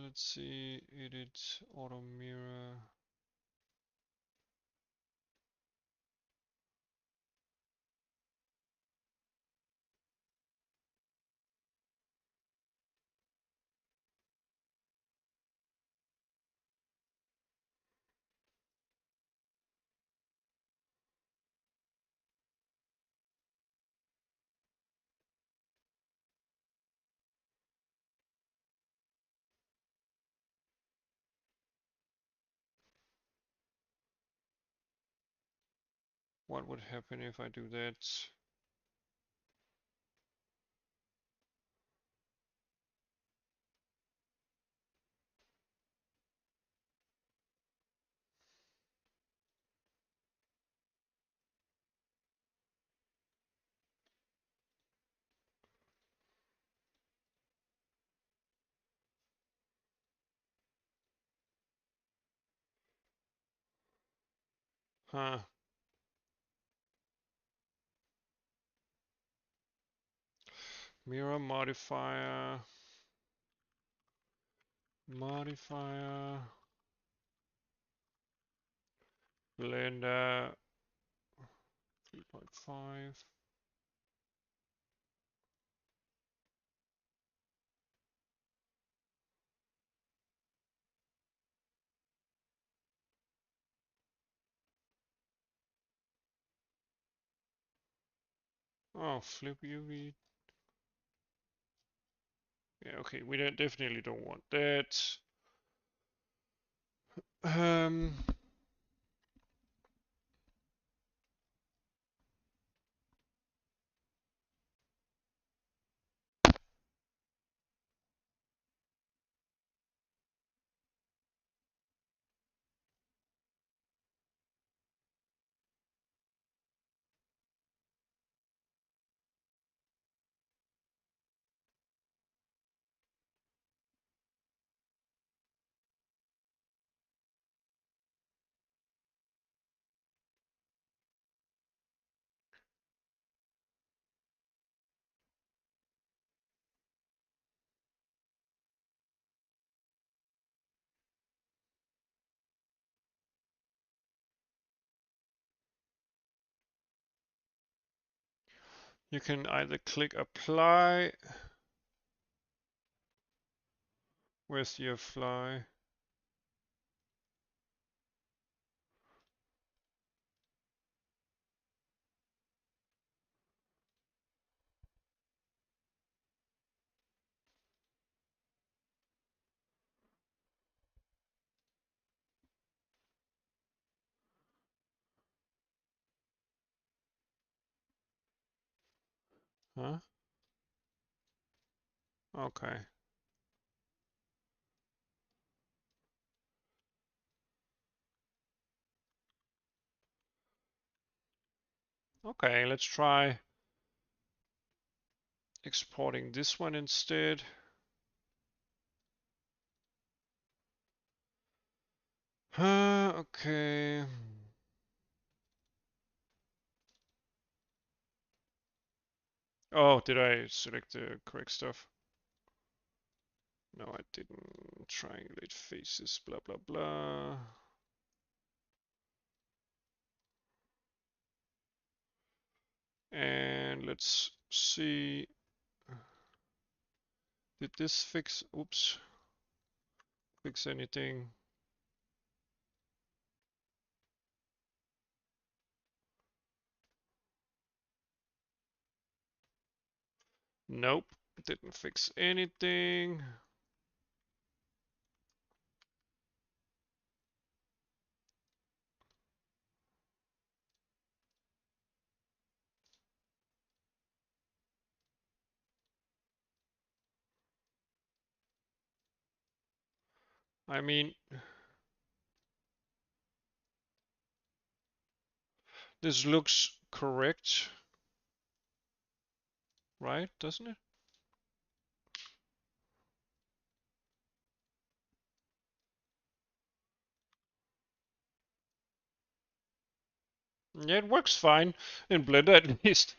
Let's see. Edit auto mirror. What would happen if I do that? Huh. Mirror modifier. Modifier. Blender 3.5. Oh, flip UV. Yeah, okay, we definitely don't want that. Um, you can either click apply with your fly. Huh? Okay. Okay, let's try exporting this one instead. Okay. Oh, did I select the correct stuff? No, I didn't. Triangulate faces, blah, blah, blah. And let's see. Did this fix, oops, fix anything? Nope, didn't fix anything. I mean, This looks correct, right? Doesn't it? Yeah, it works fine in Blender at least.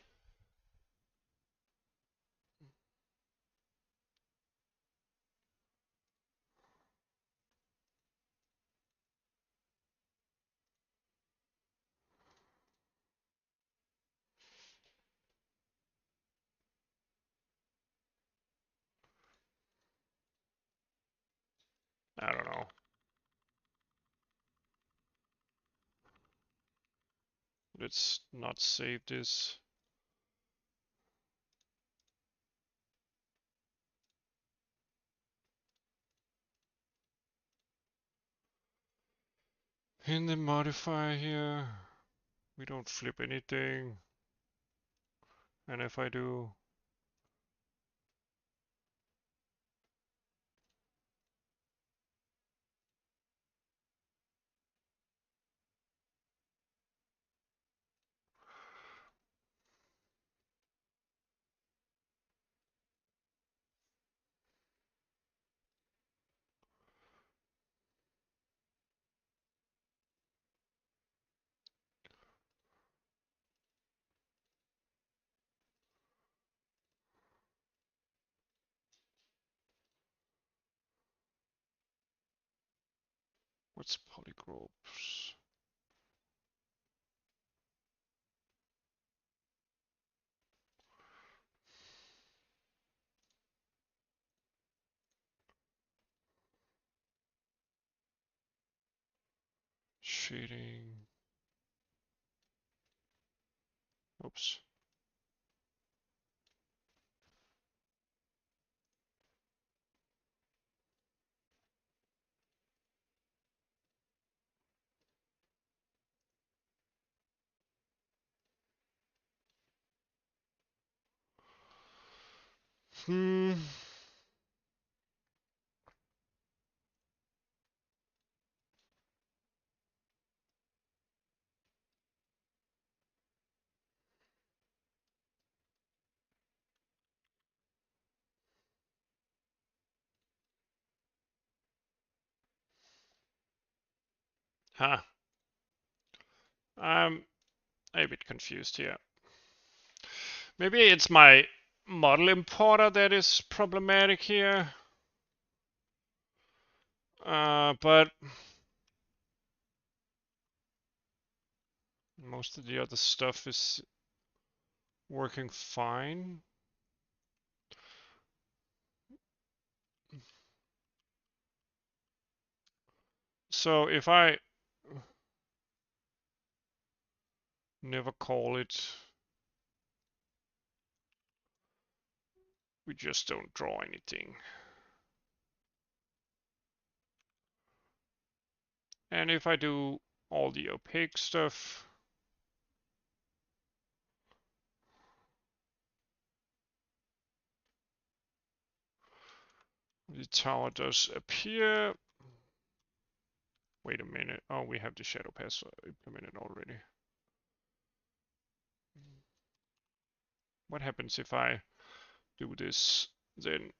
I don't know. Let's not save this. In the modifier here, we don't flip anything. And if I do, what's polygroups? Shading. Oops. Hmm. Huh. I'm a bit confused here. Maybe it's my model importer that is problematic here. But most of the other stuff is working fine. So if I never call it, we just don't draw anything. And if I do all the opaque stuff, the tower does appear. Wait a minute. Oh, we have the shadow pass implemented already. What happens if I do this then?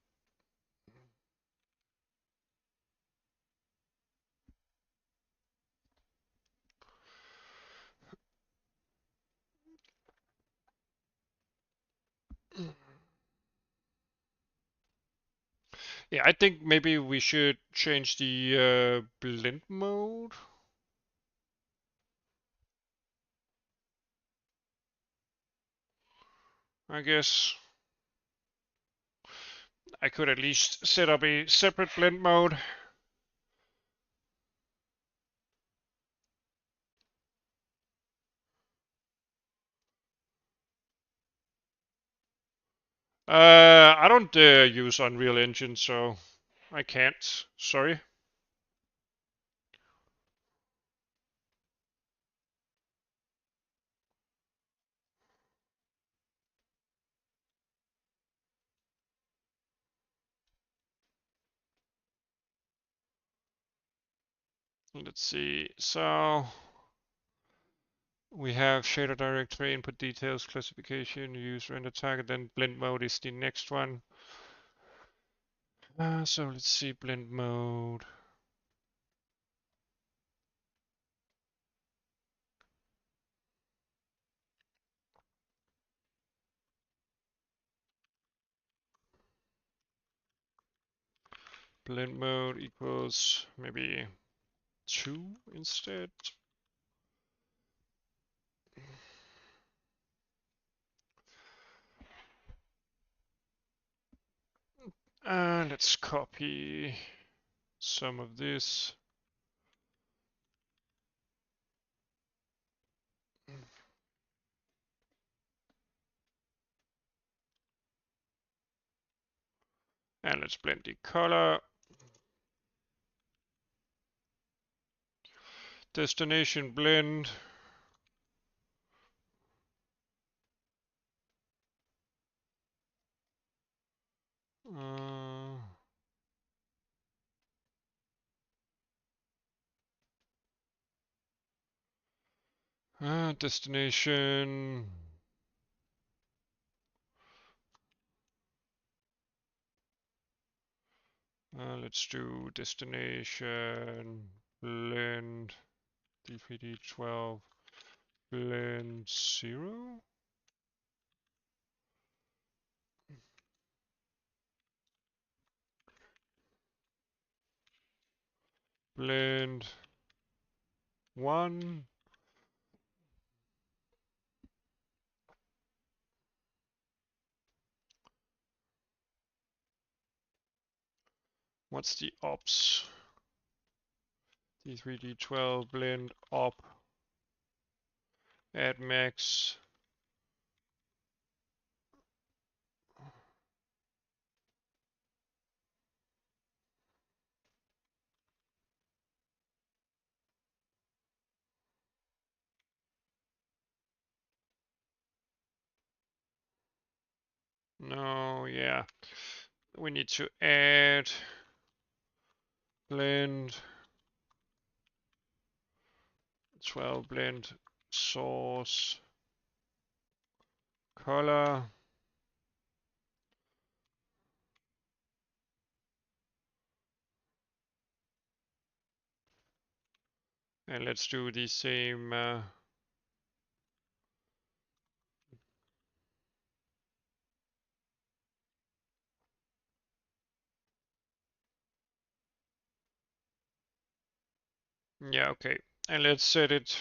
Yeah, I think maybe we should change the blend mode. I guess I could at least set up a separate blend mode. I don't use Unreal Engine, so I can't. Sorry. Let's see. So We have shader directory, input details, classification, use render target, then blend mode is the next one. So let's see, blend mode. Blend mode equals maybe 2 instead. Let's copy some of this. And let's blend the color. Destination blend. Destination. Let's do destination blend DDS12 blend 0. Blend 1. What's the ops? D3D12 blend op add max. No, yeah. We need to add blend 12 blend source color. And let's do the same. Yeah, okay. And let's set it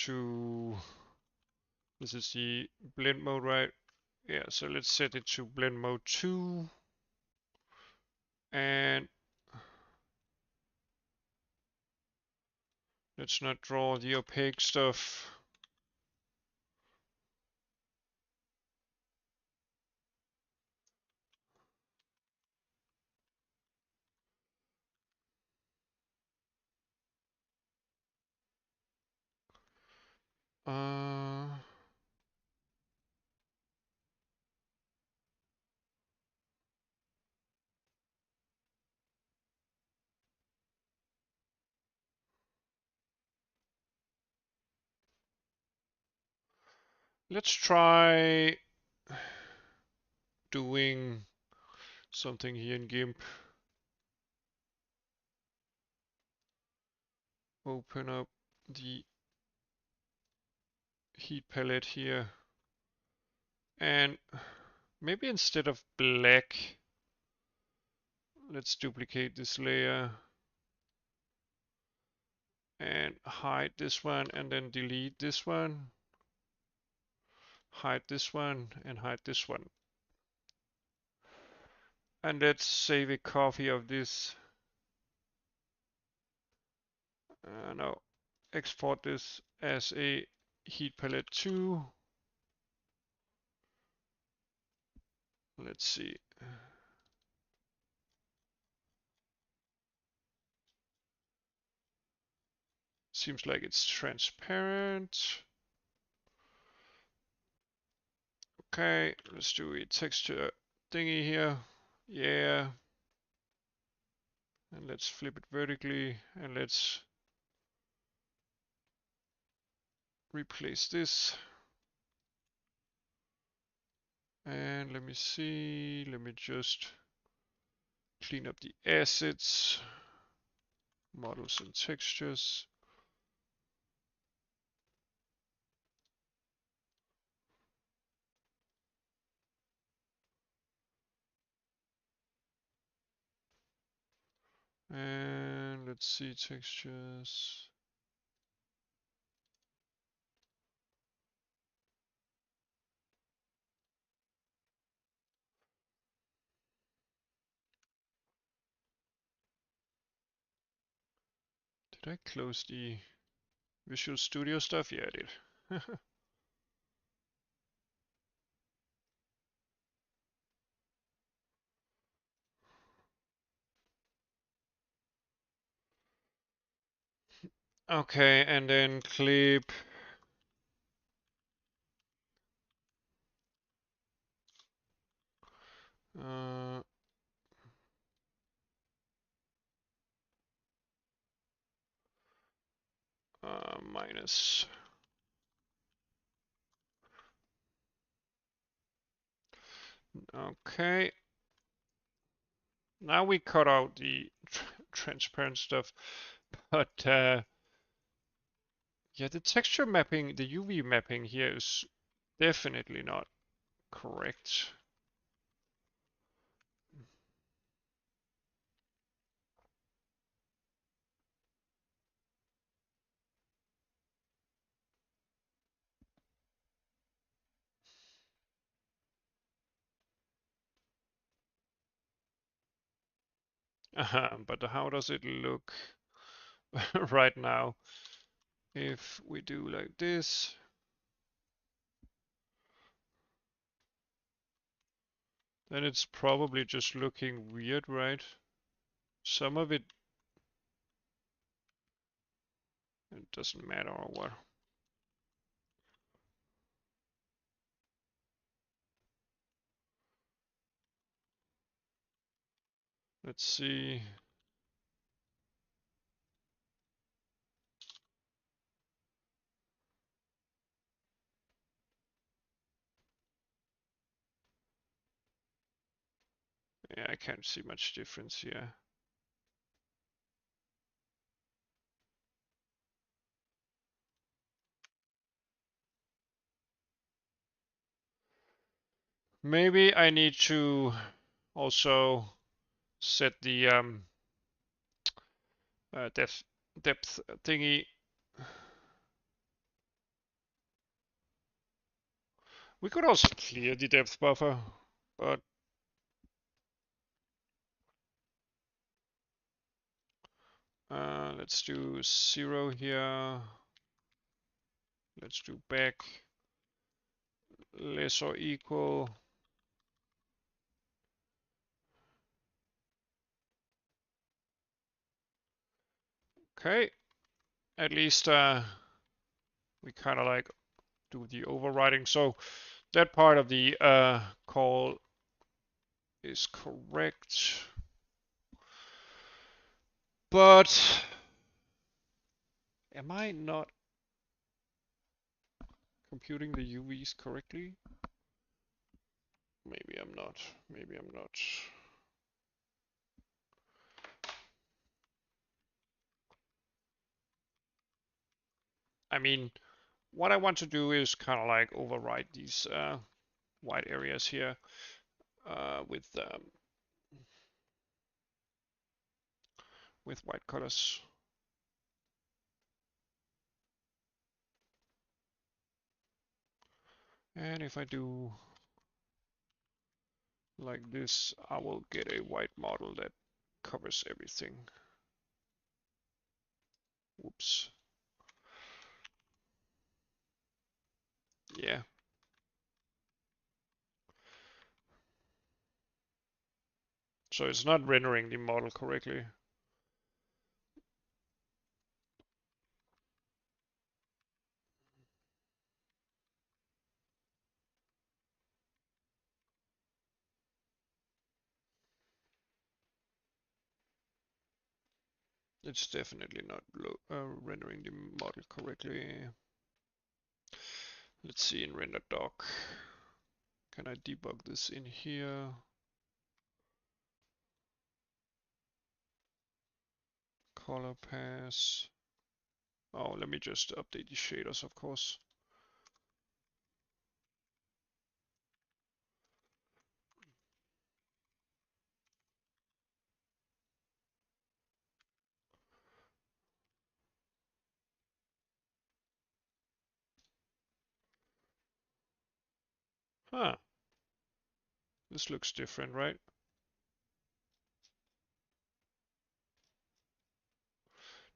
to, this is the blend mode, right? Yeah, so let's set it to blend mode 2. And let's not draw the opaque stuff. Uh, let's try doing something here in GIMP. Open up the heat palette here. And maybe instead of black, let's duplicate this layer and hide this one and then delete this one. Hide this one and hide this one. And let's save a copy of this. No, export this as a heat palette 2. Let's see. Seems like it's transparent. Okay, let's do a texture thingy here. Yeah. And let's flip it vertically and let's replace this. And let me see, let me just clean up the assets, models and textures. And let's see, textures. Did I close the Visual Studio stuff? Yeah, I did. Okay, and then clip. Uh, minus. Okay. Now we cut out the transparent stuff, but yeah, the texture mapping, the UV mapping here is definitely not correct. But how does it look right now? If we do like this, then it's probably just looking weird, right? Some of it doesn't matter or what. Let's see. Yeah, I can't see much difference here. Maybe I need to also set the depth thingy. We could also clear the depth buffer, but let's do 0 here. Let's do back less or equal. Okay, at least we kind of like do the overriding. So that part of the call is correct. But am I not computing the UVs correctly? Maybe I'm not. Maybe I'm not. I mean, what I want to do is kind of like override these white areas here with white colors. And if I do like this, I will get a white model that covers everything. Whoops. Yeah. So it's not rendering the model correctly. It's definitely not rendering the model correctly. Let's see in render doc. Can I debug this in here? Color pass. Oh, let me just update the shaders, of course. Huh. This looks different, right?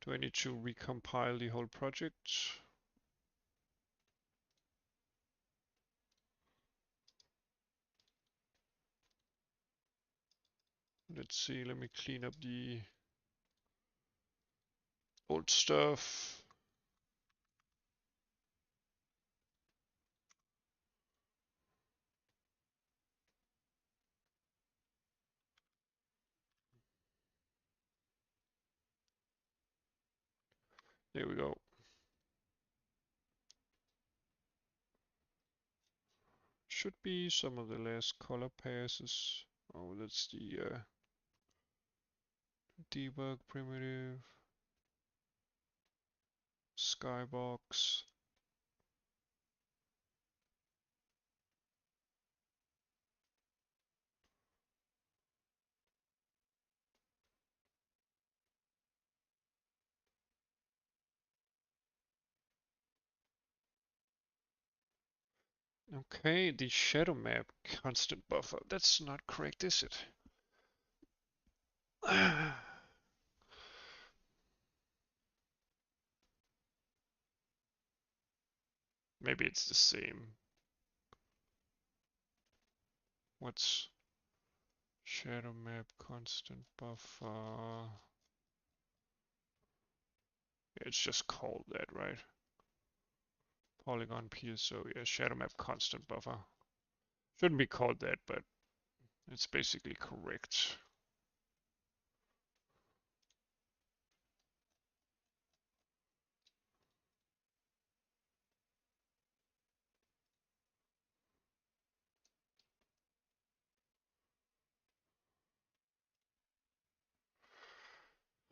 Do I need to recompile the whole project? Let's see, let me clean up the old stuff. There we go. Should be some of the last color passes. Oh, that's the debug primitive. Skybox. Okay, the shadow map constant buffer. That's not correct, is it? Maybe it's the same. What's shadow map constant buffer? It's just called that, right? Polygon PSO, yeah, shadow map constant buffer. Shouldn't be called that, but it's basically correct.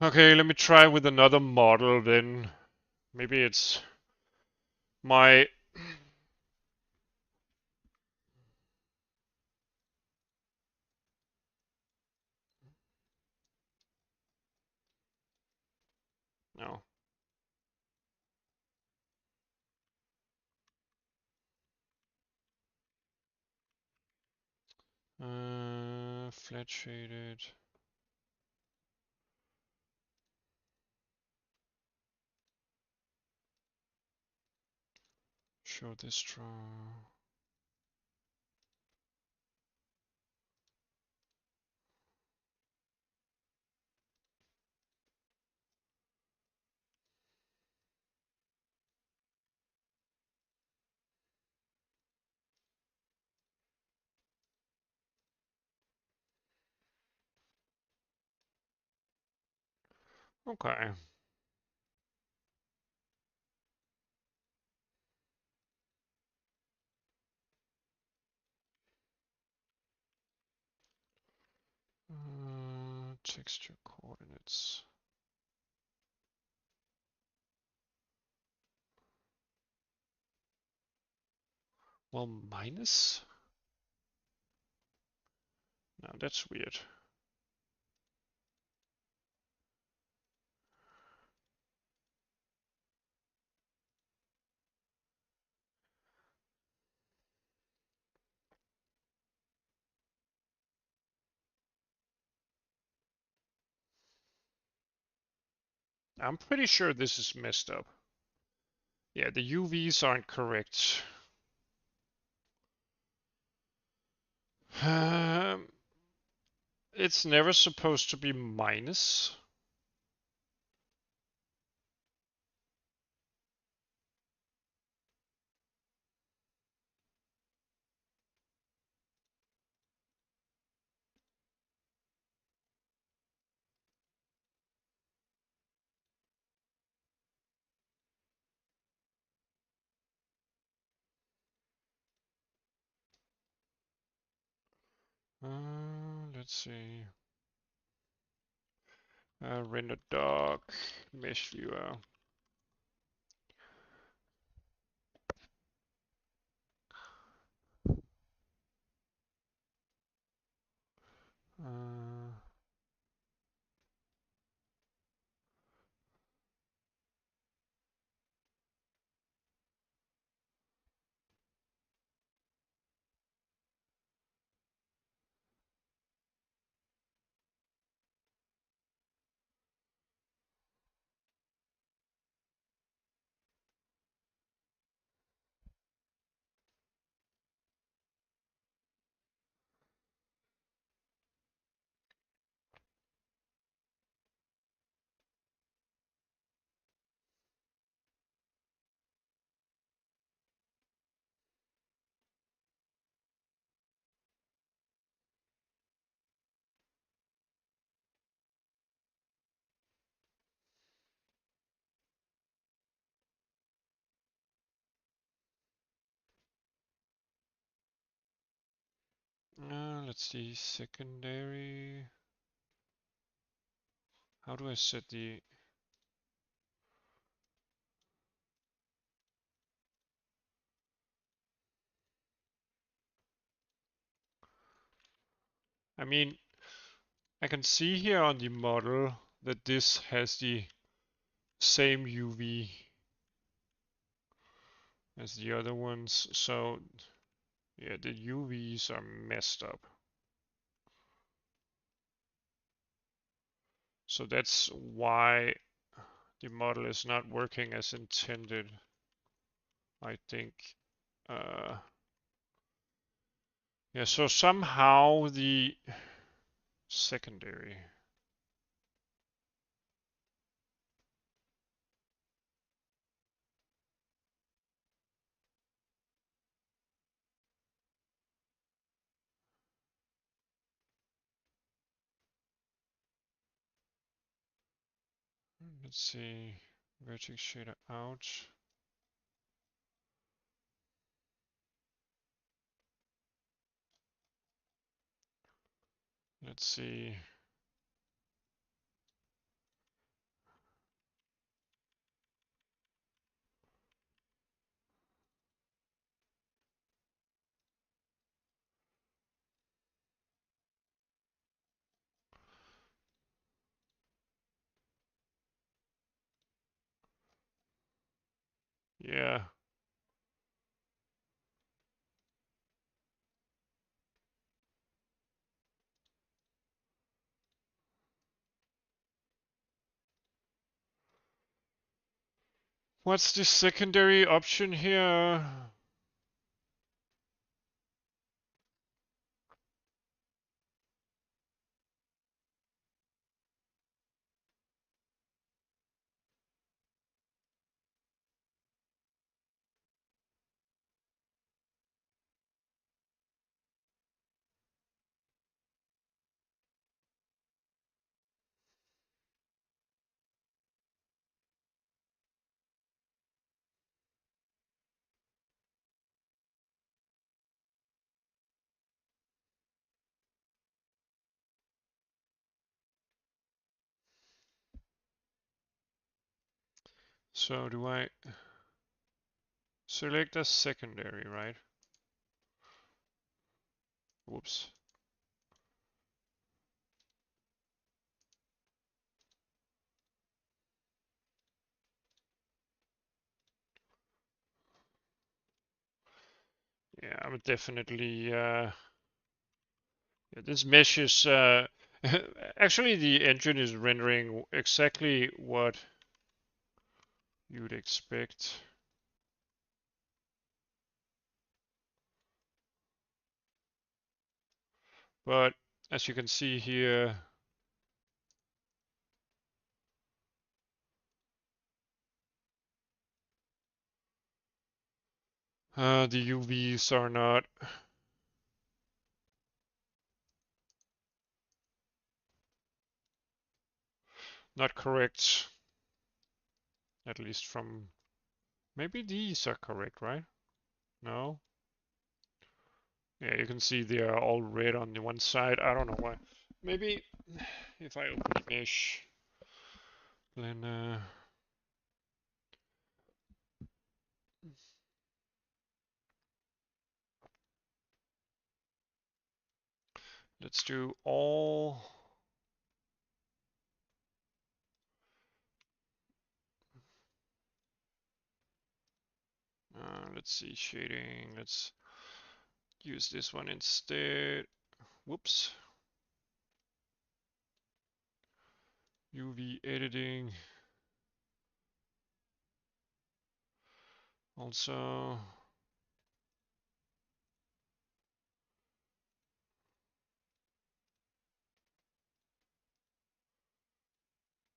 Okay, let me try with another model then. Maybe it's my... No. Flat shaded. Show this draw. Okay. Texture coordinates. Well, minus? No, that's weird. I'm pretty sure this is messed up. Yeah, the UVs aren't correct. It's never supposed to be minus. Let's see. Render doc, mesh viewer. Let's see, secondary. How do I set the... I mean, I can see here on the model that this has the same UV as the other ones, so yeah, the UVs are messed up. So that's why the model is not working as intended, I think. Yeah, so somehow the secondary. Let's see, vertex shader out. Let's see. Yeah. What's the secondary option here? So do I select a secondary, right? Whoops. Yeah, I'm definitely yeah, this mesh is actually the engine is rendering exactly what you'd expect. But as you can see here, the UVs are not correct, at least from, maybe these are correct, right? No? Yeah, you can see they are all red on the one side. I don't know why. Maybe if I open the mesh, then let's do all. Let's see, shading. Let's use this one instead. Whoops. UV editing. Also.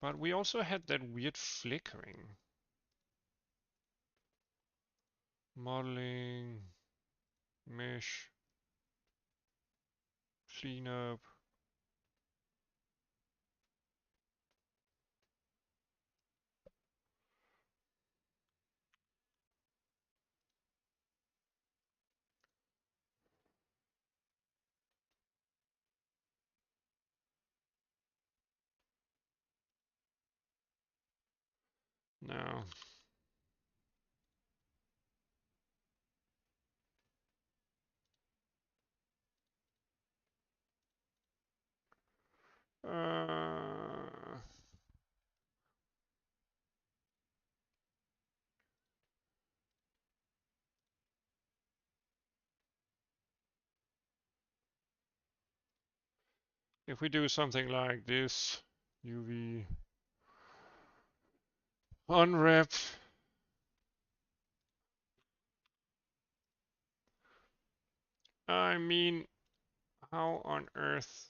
But we also had that weird flickering. Modeling. Mesh. Cleanup. No. If we do something like this, UV unwrap. I mean, how on earth?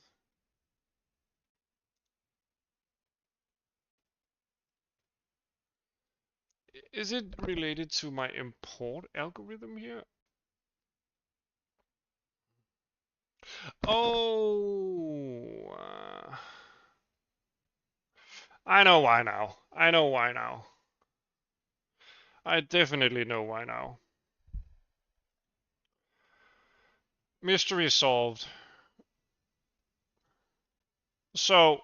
Is it related to my import algorithm here? Oh, I know why now. I know why now. I definitely know why now. Mystery solved. So,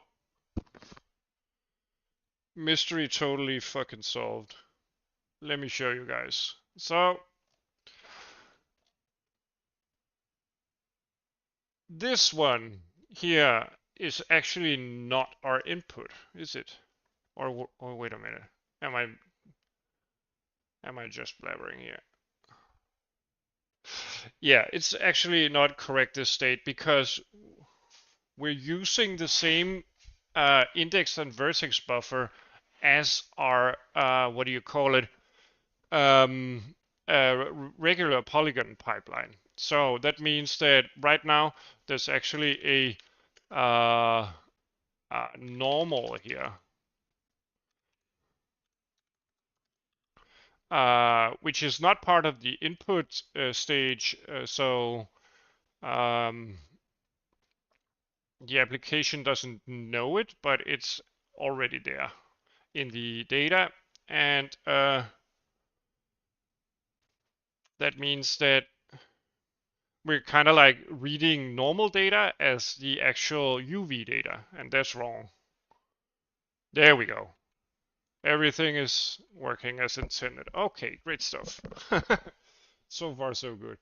mystery totally fucking solved. Let me show you guys. So, this one here is actually not our input, is it? Or wait a minute. Am I just blabbering here? Yeah, it's actually not correct this state because we're using the same index and vertex buffer as our what do you call it? Um, regular polygon pipeline. So that means that right now there's actually a normal here, which is not part of the input stage. So um, the application doesn't know it, but it's already there in the data. And that means that we're kind of like reading normal data as the actual UV data, and that's wrong. There we go. Everything is working as intended. Okay, great stuff. So far, so good.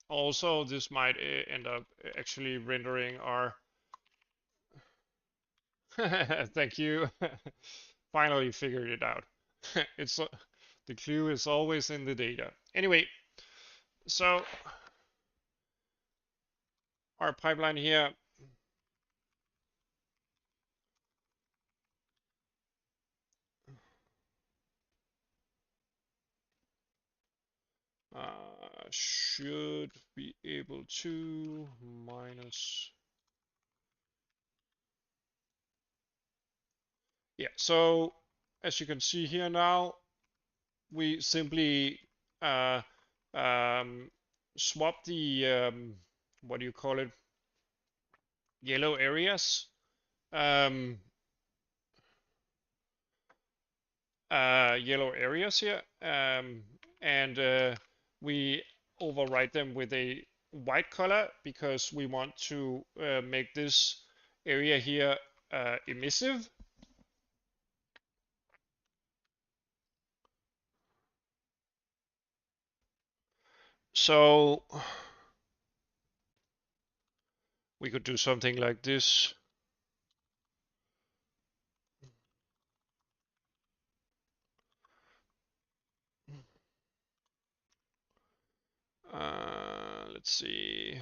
Also, this might end up actually rendering our... Thank you. Finally figured it out. It's the clue is always in the data. Anyway, so our pipeline here. Should be able to minus... Yeah, so as you can see here now, we simply uh, um, swap the, what do you call it, yellow areas. Um, yellow areas here, and we overwrite them with a white color because we want to make this area here emissive. So we could do something like this. Let's see.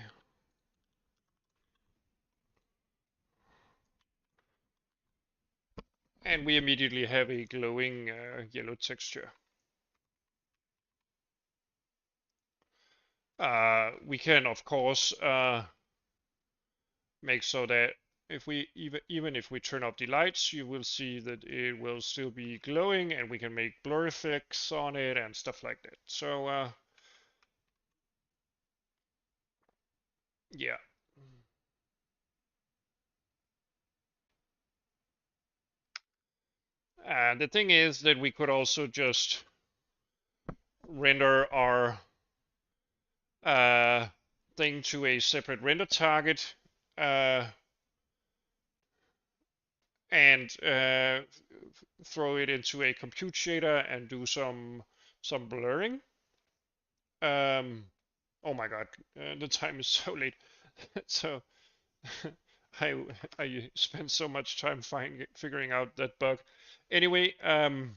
And we immediately have a glowing yellow texture. We can, of course, make so that if we even if we turn off the lights, you will see that it will still be glowing, and we can make blur effects on it and stuff like that. So yeah. And the thing is that we could also just render our uh, thing to a separate render target uh, and throw it into a compute shader and do some blurring. Oh my god, the time is so late. So I I spent so much time figuring out that bug. Anyway, um,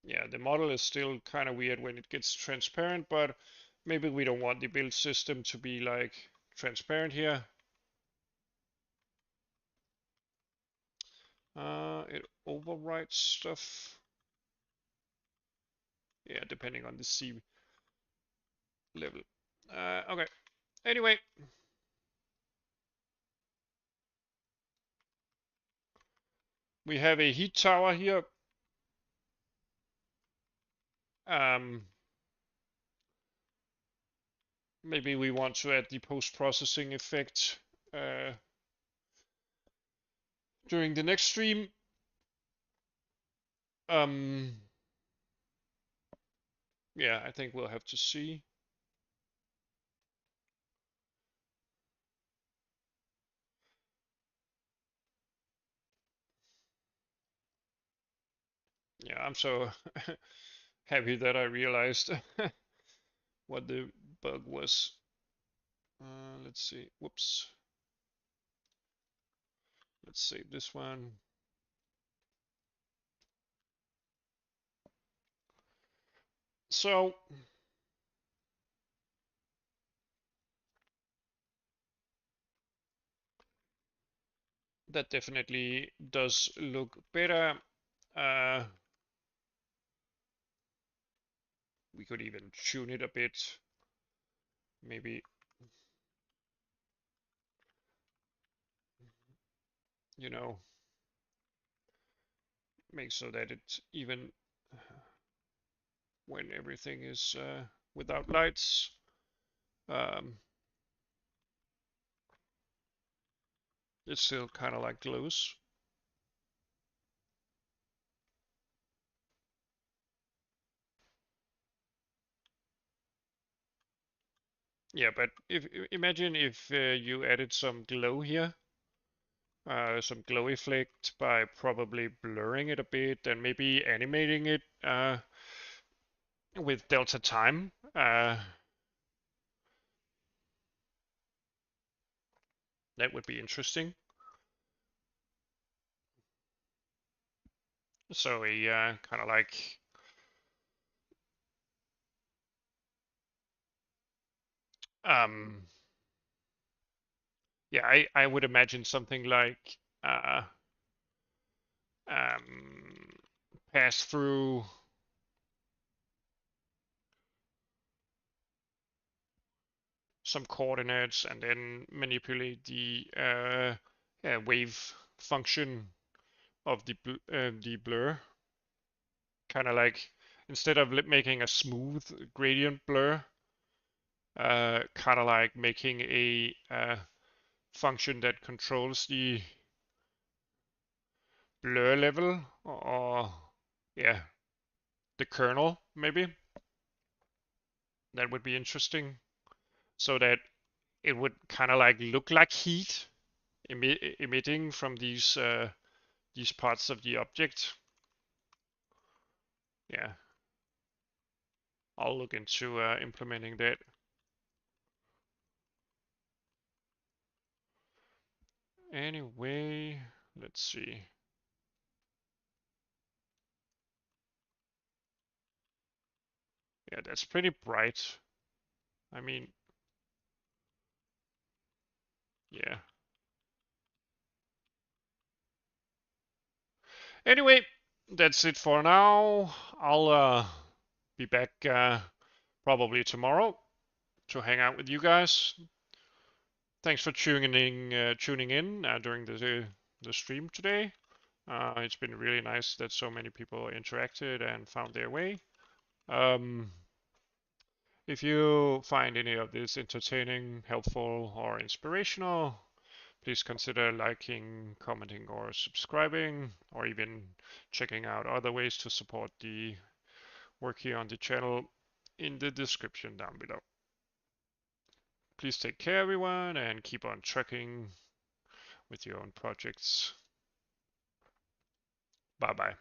yeah, the model is still kind of weird when it gets transparent, but maybe we don't want the build system to be like transparent here. It overwrites stuff. Yeah, depending on the C level. Okay. Anyway, we have a heat tower here. Um, maybe we want to add the post-processing effect during the next stream. Um, yeah, I think we'll have to see. Yeah, I'm so happy that I realized what the bug was. Let's see. Whoops. Let's save this one. So that definitely does look better. Uh, we could even tune it a bit. Maybe, you know, make so that it's even when everything is without lights. Um, it still kind of like glows. Yeah, but if imagine if you added some glow here, some glow effect by probably blurring it a bit and maybe animating it with delta time. That would be interesting. So a kind of like um, yeah, I would imagine something like um, pass through some coordinates and then manipulate the wave function of the blur. Kind of like instead of making a smooth gradient blur, kind of like making a function that controls the blur level, or yeah, the kernel maybe. That would be interesting, so that it would kind of like look like heat emitting from these parts of the object. Yeah, I'll look into implementing that. Anyway, let's see. Yeah, that's pretty bright. I mean, yeah. Anyway, that's it for now. I'll be back probably tomorrow to hang out with you guys. Thanks for tuning in during the stream today. It's been really nice that so many people interacted and found their way. If you find any of this entertaining, helpful, or inspirational, please consider liking, commenting, or subscribing, or even checking out other ways to support the work here on the channel in the description down below. Please take care, everyone, and keep on trucking with your own projects. Bye bye.